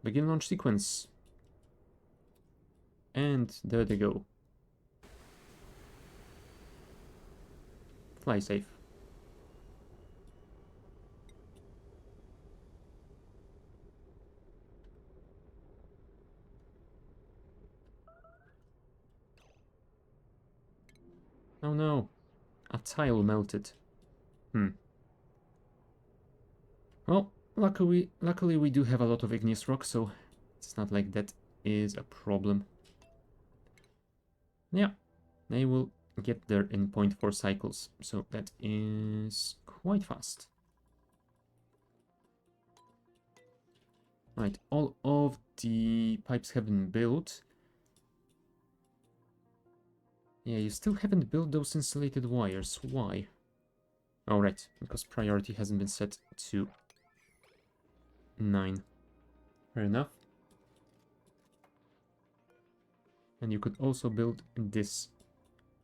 Begin launch sequence. And there they go. Fly safe. Oh no, a tile melted. Well, luckily we do have a lot of igneous rock, so it's not like that is a problem. Yeah, they will get there in 0.4 cycles, so that is quite fast. Right, all of the pipes have been built. Yeah, you still haven't built those insulated wires. Why? Oh, right, because priority hasn't been set to 9. Fair enough. And you could also build this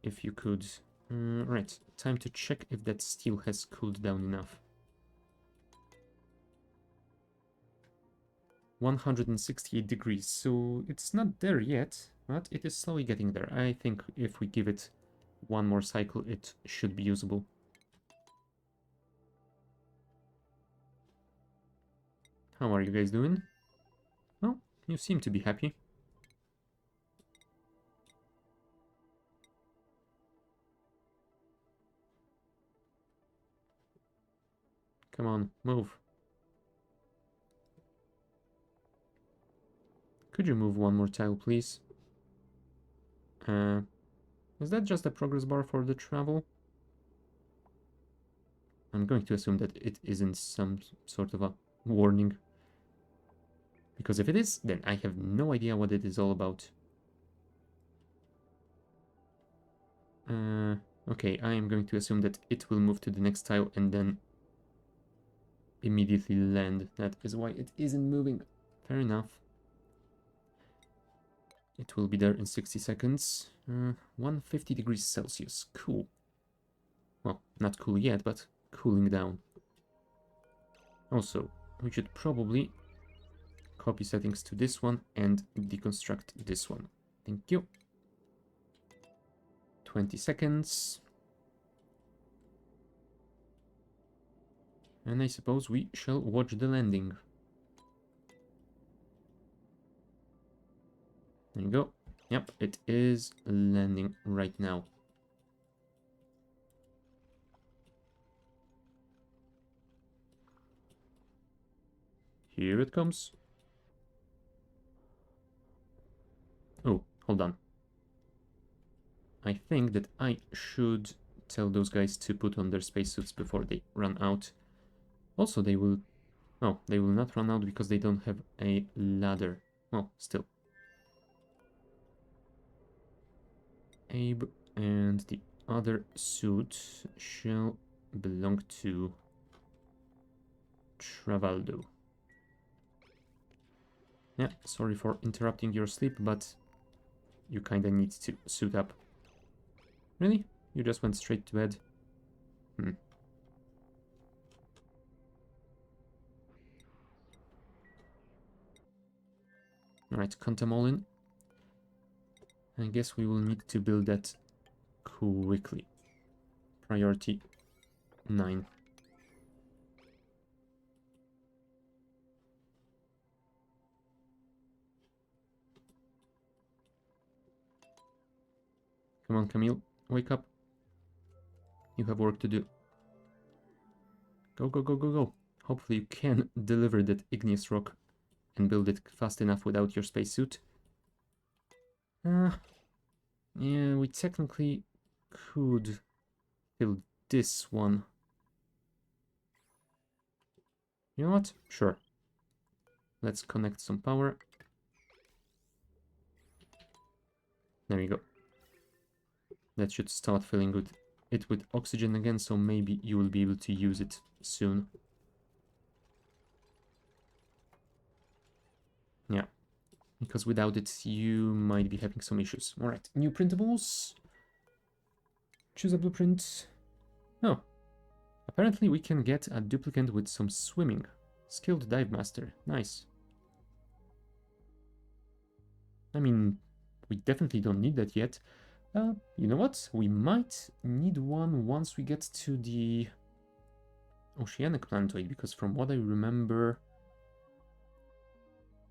if you could. Right, time to check if that steel has cooled down enough. 168 degrees, so it's not there yet, but it is slowly getting there. I think if we give it one more cycle, it should be usable. How are you guys doing? Well, you seem to be happy. Come on, move. Could you move one more tile, please? Is that just a progress bar for the travel? I'm going to assume that it isn't some sort of a warning. Because if it is, then I have no idea what it is all about. Okay, I am going to assume that it will move to the next tile and then immediately land. That is why it isn't moving. Fair enough. It will be there in 60 seconds. 150 degrees Celsius. Cool. Well, not cool yet, but cooling down. Also, we should probably copy settings to this one and deconstruct this one. Thank you. 20 seconds. And I suppose we shall watch the landing. There you go. Yep, it is landing right now. Here it comes. Oh, hold on. I think that I should tell those guys to put on their spacesuits before they run out. Also, they will... Oh, they will not run out because they don't have a ladder. Well, still. Abe and the other suit shall belong to Travaldo. Yeah, sorry for interrupting your sleep, but you kinda need to suit up. Really? You just went straight to bed? Alright, count them all in. I guess we will need to build that quickly. Priority 9. Come on, Camille, wake up. You have work to do. Go, go, go, go, go. Hopefully you can deliver that igneous rock and build it fast enough without your spacesuit. Yeah, we technically could build this one. You know what? Sure. Let's connect some power. There you go. That should start filling it with oxygen again, so maybe you will be able to use it soon. Yeah, because without it you might be having some issues. Alright, new printables. Choose a blueprint. Oh, apparently we can get a duplicant with some swimming. Skilled dive master, nice. I mean, we definitely don't need that yet. You know what? We might need one once we get to the oceanic planetoid, because from what I remember,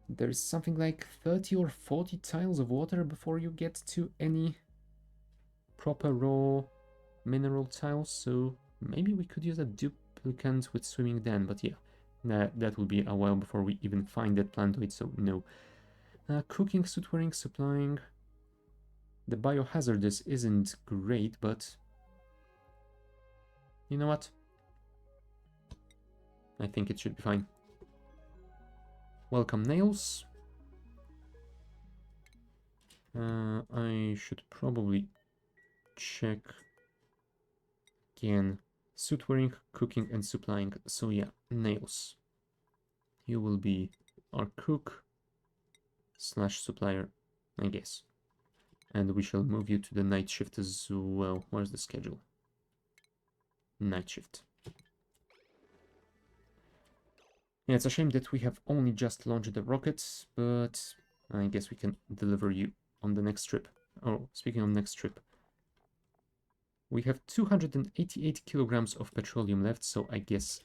there's something like 30 or 40 tiles of water before you get to any proper raw mineral tiles, so maybe we could use a duplicant with swimming then, but yeah, that will be a while before we even find that planetoid, so no. Cooking, suit wearing, supplying. The biohazardous isn't great, but you know what? I think it should be fine. Welcome nails. I should probably check again. Suit wearing, cooking, and supplying. So yeah, nails. You will be our cook slash supplier, I guess. And we shall move you to the night shift as well. Where's the schedule? Night shift. Yeah, it's a shame that we have only just launched the rockets, but I guess we can deliver you on the next trip. Oh, speaking of next trip, we have 288 kilograms of petroleum left, so I guess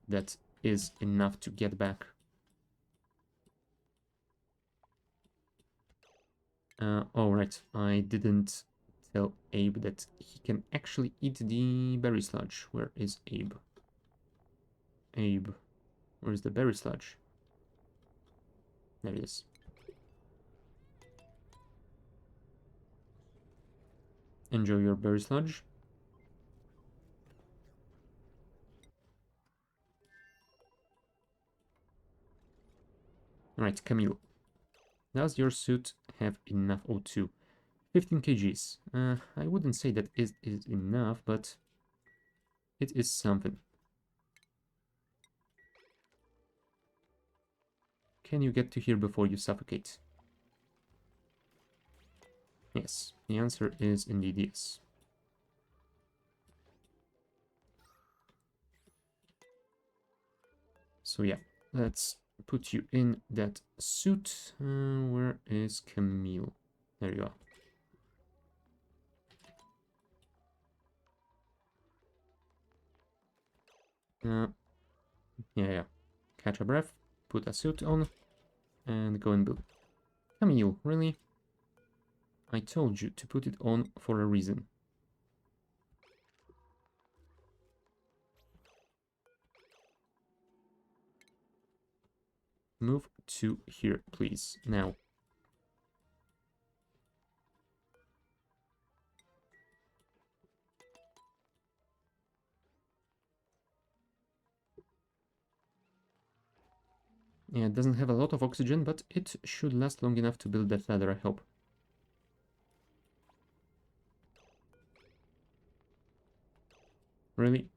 that is enough to get back. Oh, right, I didn't tell Abe that he can actually eat the berry sludge. Where is Abe? Abe, where's the berry sludge? There it is. Enjoy your berry sludge. Alright, Camille. Does your suit have enough O2? 15 kgs. I wouldn't say that is enough, but it is something. Can you get to here before you suffocate? Yes, the answer is indeed yes. So yeah, let's put you in that suit. Where is Camille? There you are. Yeah. Catch a breath, put a suit on, and go and build. Camille, really? I told you to put it on for a reason. Move to here, please, now. Yeah, it doesn't have a lot of oxygen, but it should last long enough to build that ladder, I hope. Really?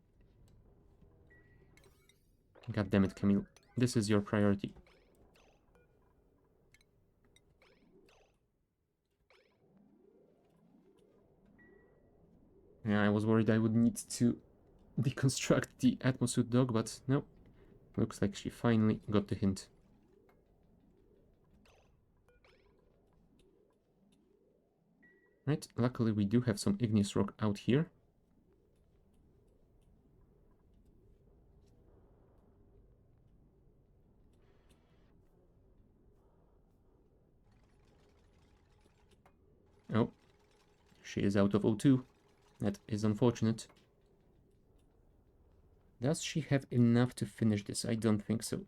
God damn it, Camille. This is your priority. Yeah, I was worried I would need to deconstruct the Atmosuit dog, but no. Looks like she finally got the hint. Right, luckily we do have some igneous rock out here. Oh, she is out of O2. That is unfortunate. Does she have enough to finish this? I don't think so.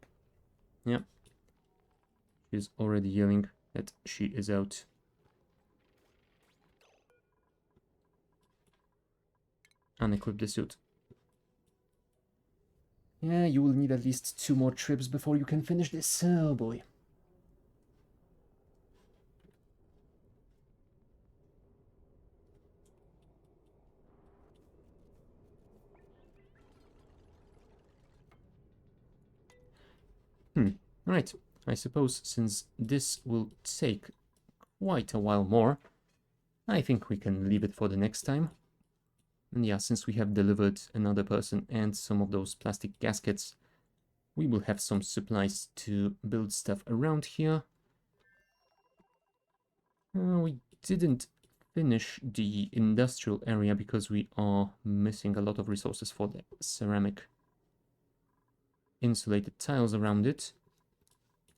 Yeah. She's already yelling that she is out. Unequip the suit. Yeah, you will need at least 2 more trips before you can finish this. Oh boy. Right. I suppose since this will take quite a while more, I think we can leave it for the next time. And yeah, since we have delivered another person and some of those plastic gaskets, we will have some supplies to build stuff around here. We didn't finish the industrial area because we are missing a lot of resources for the ceramic insulated tiles around it.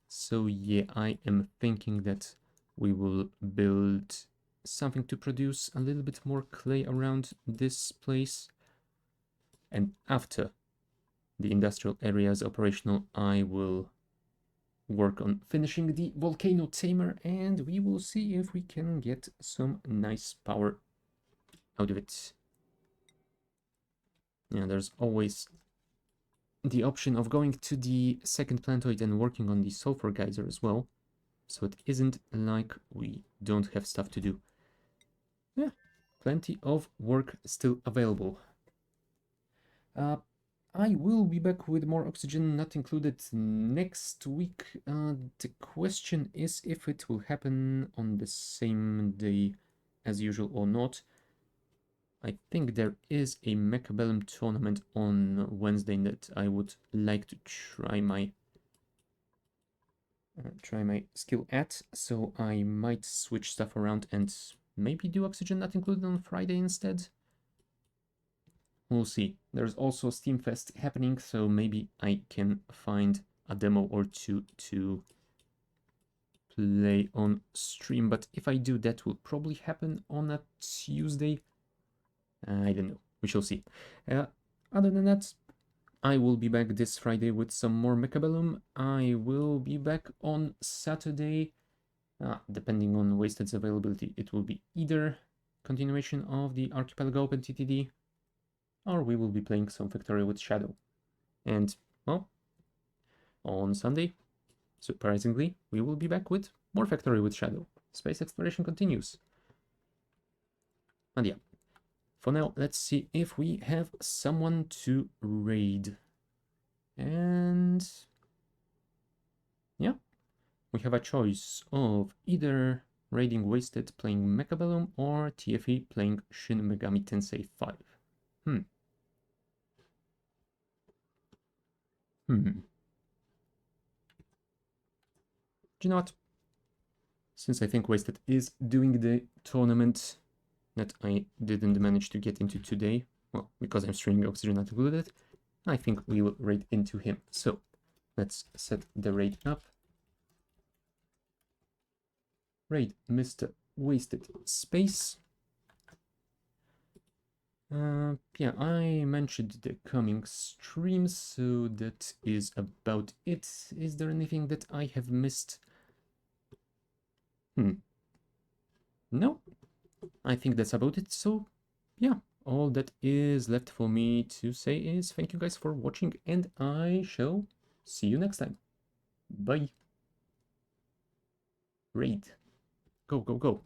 So yeah, I am thinking that we will build something to produce a little bit more clay around this place. And after the industrial area is operational, I will work on finishing the volcano tamer, and we will see if we can get some nice power out of it. Yeah, there's always the option of going to the second planetoid and working on the sulfur geyser as well, so it isn't like we don't have stuff to do. Yeah, plenty of work still available. I will be back with more oxygen not included next week. The question is if it will happen on the same day as usual or not. I think there is a Mechabellum tournament on Wednesday that I would like to try my skill at, so I might switch stuff around and maybe do oxygen not included on Friday instead. We'll see. There's also Steamfest happening, so maybe I can find a demo or two to play on stream. But if I do, that will probably happen on a Tuesday. I don't know. We shall see. Other than that, I will be back this Friday with some more Mechabellum. I will be back on Saturday. Depending on Wasted's availability, it will be either continuation of the Archipelago Open TTD, or we will be playing some Factory with Shadow. And, well, on Sunday, surprisingly, we will be back with more Factory with Shadow. Space exploration continues. And yeah, for now, let's see if we have someone to raid. And yeah, we have a choice of either raiding Wasted playing Mechabellum or TFE playing Shin Megami Tensei 5. Do you know what? Since I think Wasted is doing the tournament that I didn't manage to get into today, well, because I'm streaming Oxygen not included, I think we will raid into him. So let's set the raid up. Raid Mr. Wasted Space. Yeah, I mentioned the coming streams, so that is about it. Is there anything that I have missed? No, I think that's about it. So yeah, all that is left for me to say is thank you guys for watching, and I shall see you next time. Bye. Raid. Go, go, go.